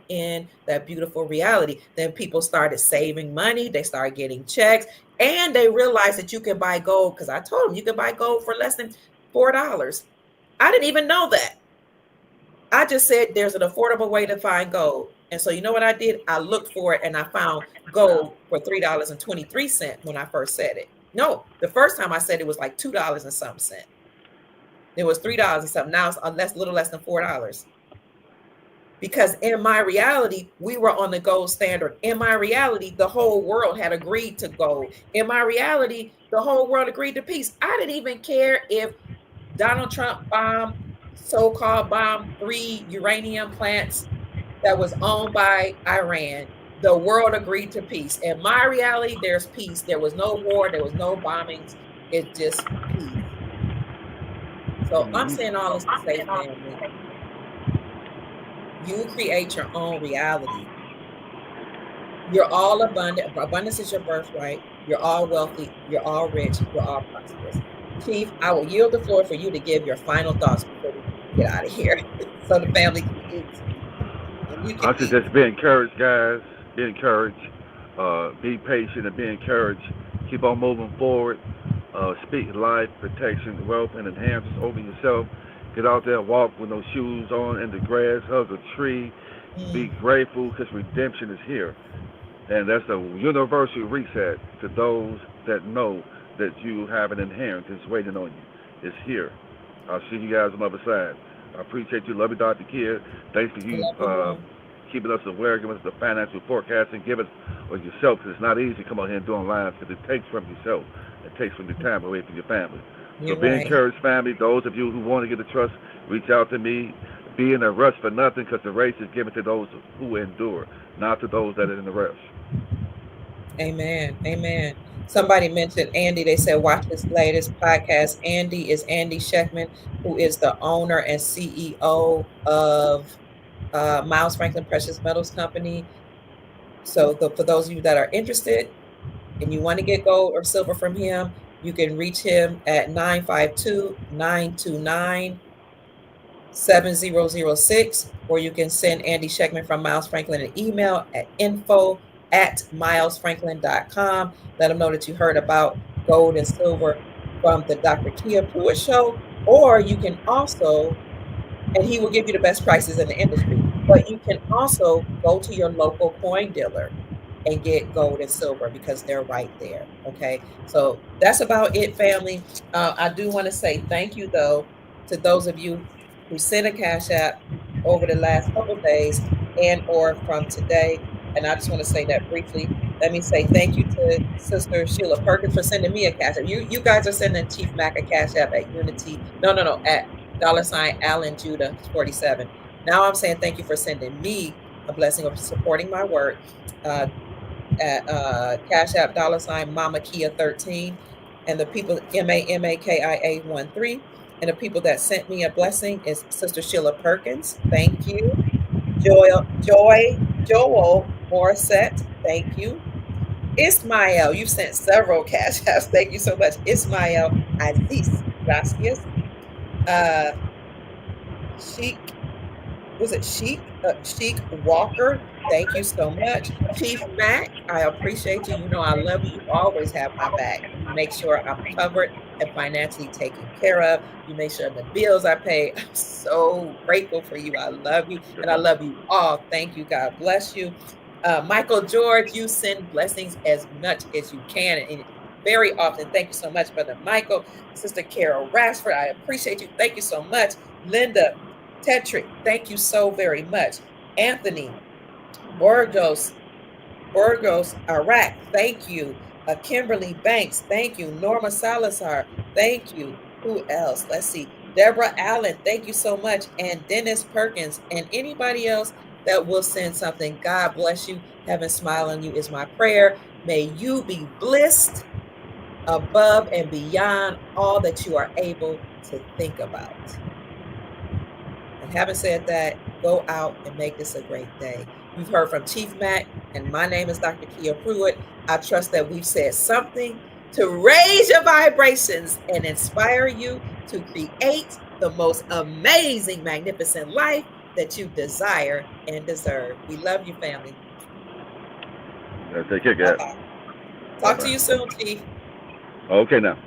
in that beautiful reality. Then people started saving money. They started getting checks, and they realized that you can buy gold, because I told them you can buy gold for less than $4. I didn't even know that. I just said there's an affordable way to find gold. And so you know what I did? I looked for it and I found gold for $3.23 when I first said it. No, the first time I said it was like $2 and something cent. It was $3 and something. Now it's a little less than $4. Because in my reality, we were on the gold standard. In my reality, the whole world had agreed to gold. In my reality, the whole world agreed to peace. I didn't even care if Donald Trump so-called bombed 3 uranium plants that was owned by Iran. The world agreed to peace. In my reality, there's peace. There was no war. There was no bombings. It's just peace. So I'm saying all this to say, family, you create your own reality. You're all abundant. Abundance is your birthright. You're all wealthy. You're all rich. You're all prosperous. Chief, I will yield the floor for you to give your final thoughts before we get out of here so the family can eat. And you can I should just be encouraged, guys. Be encouraged. Be patient and be encouraged. Keep on moving forward. Speak life, protection, wealth, and enhances over yourself. Get out there, walk with no shoes on in the grass, hug a tree. Be grateful because redemption is here. And that's a universal reset to those that know that you have an inheritance waiting on you. It's here. I'll see you guys on the other side. I appreciate you. Love you, Dr. Kid. Thanks for you keeping us aware, giving us the financial forecasting, give it or yourself, because it's not easy to come out here and do online because it takes from yourself. It takes from your time away from your family. So be encouraged, family. Those of you who want to get the trust, reach out to me. Be in a rush for nothing, because the race is given to those who endure, not to those that are in the rush. Amen. Amen. Somebody mentioned Andy. They said, watch his latest podcast. Andy is Andy Sheckman, who is the owner and CEO of Miles Franklin Precious Metals Company. So for those of you that are interested and you want to get gold or silver from him, you can reach him at 952-929-7006, or you can send Andy Sheckman from Miles Franklin an email at info@milesfranklin.com. Let him know that you heard about gold and silver from the Dr. Kia Pruitt show, or you can also, and he will give you the best prices in the industry, but you can also go to your local coin dealer and get gold and silver because they're right there. Okay. So that's about it, family. I do want to say thank you, though, to those of you who sent a Cash App over the last couple of days and or from today. And I just want to say that briefly. Let me say thank you to Sister Sheila Perkins for sending me a Cash App. You guys are sending Chief Mack a Cash App at Unity. No, at $Allen Judah 47. Now I'm saying thank you for sending me a blessing of supporting my work. At Cash App $Mama Kia 13, and the people MAMAKIA 13, and the people that sent me a blessing is Sister Sheila Perkins. Thank you. Joel Morissette. Thank you. Ismael, you've sent several cash apps. Thank you so much. Ismael Aziz, gracias. Uh, Sheik, was it Sheik? Sheik Walker, thank you so much. Chief Mack, I appreciate you. You know I love you. You always have my back. You make sure I'm covered and financially taken care of. You make sure the bills are paid. I'm so grateful for you. I love you, and I love you all. Thank you. God bless you. Michael George, you send blessings as much as you can and very often. Thank you so much, Brother Michael. Sister Carol Rashford, I appreciate you. Thank you so much. Linda Tetrick, thank you so very much. Anthony Burgos, Iraq, thank you. Kimberly Banks, thank you. Norma Salazar, thank you. Who else? Let's see. Deborah Allen, thank you so much. And Dennis Perkins, and anybody else that will send something. God bless you. Heaven smile on you is my prayer. May you be blessed above and beyond all that you are able to think about. And having said that, go out and make this a great day. You've heard from Chief Mack, and my name is Dr. Kia Pruitt. I trust that we've said something to raise your vibrations and inspire you to create the most amazing, magnificent life that you desire and deserve. We love you, family. Take care, Bye guys. bye. Bye Talk to bye. you soon, Chief. Okay, now.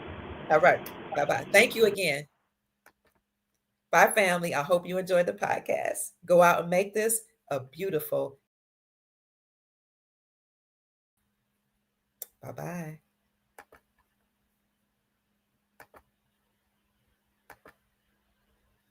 All right. Bye bye. Thank you again. Bye, family. I hope you enjoyed the podcast. Go out and make this a beautiful. Bye bye.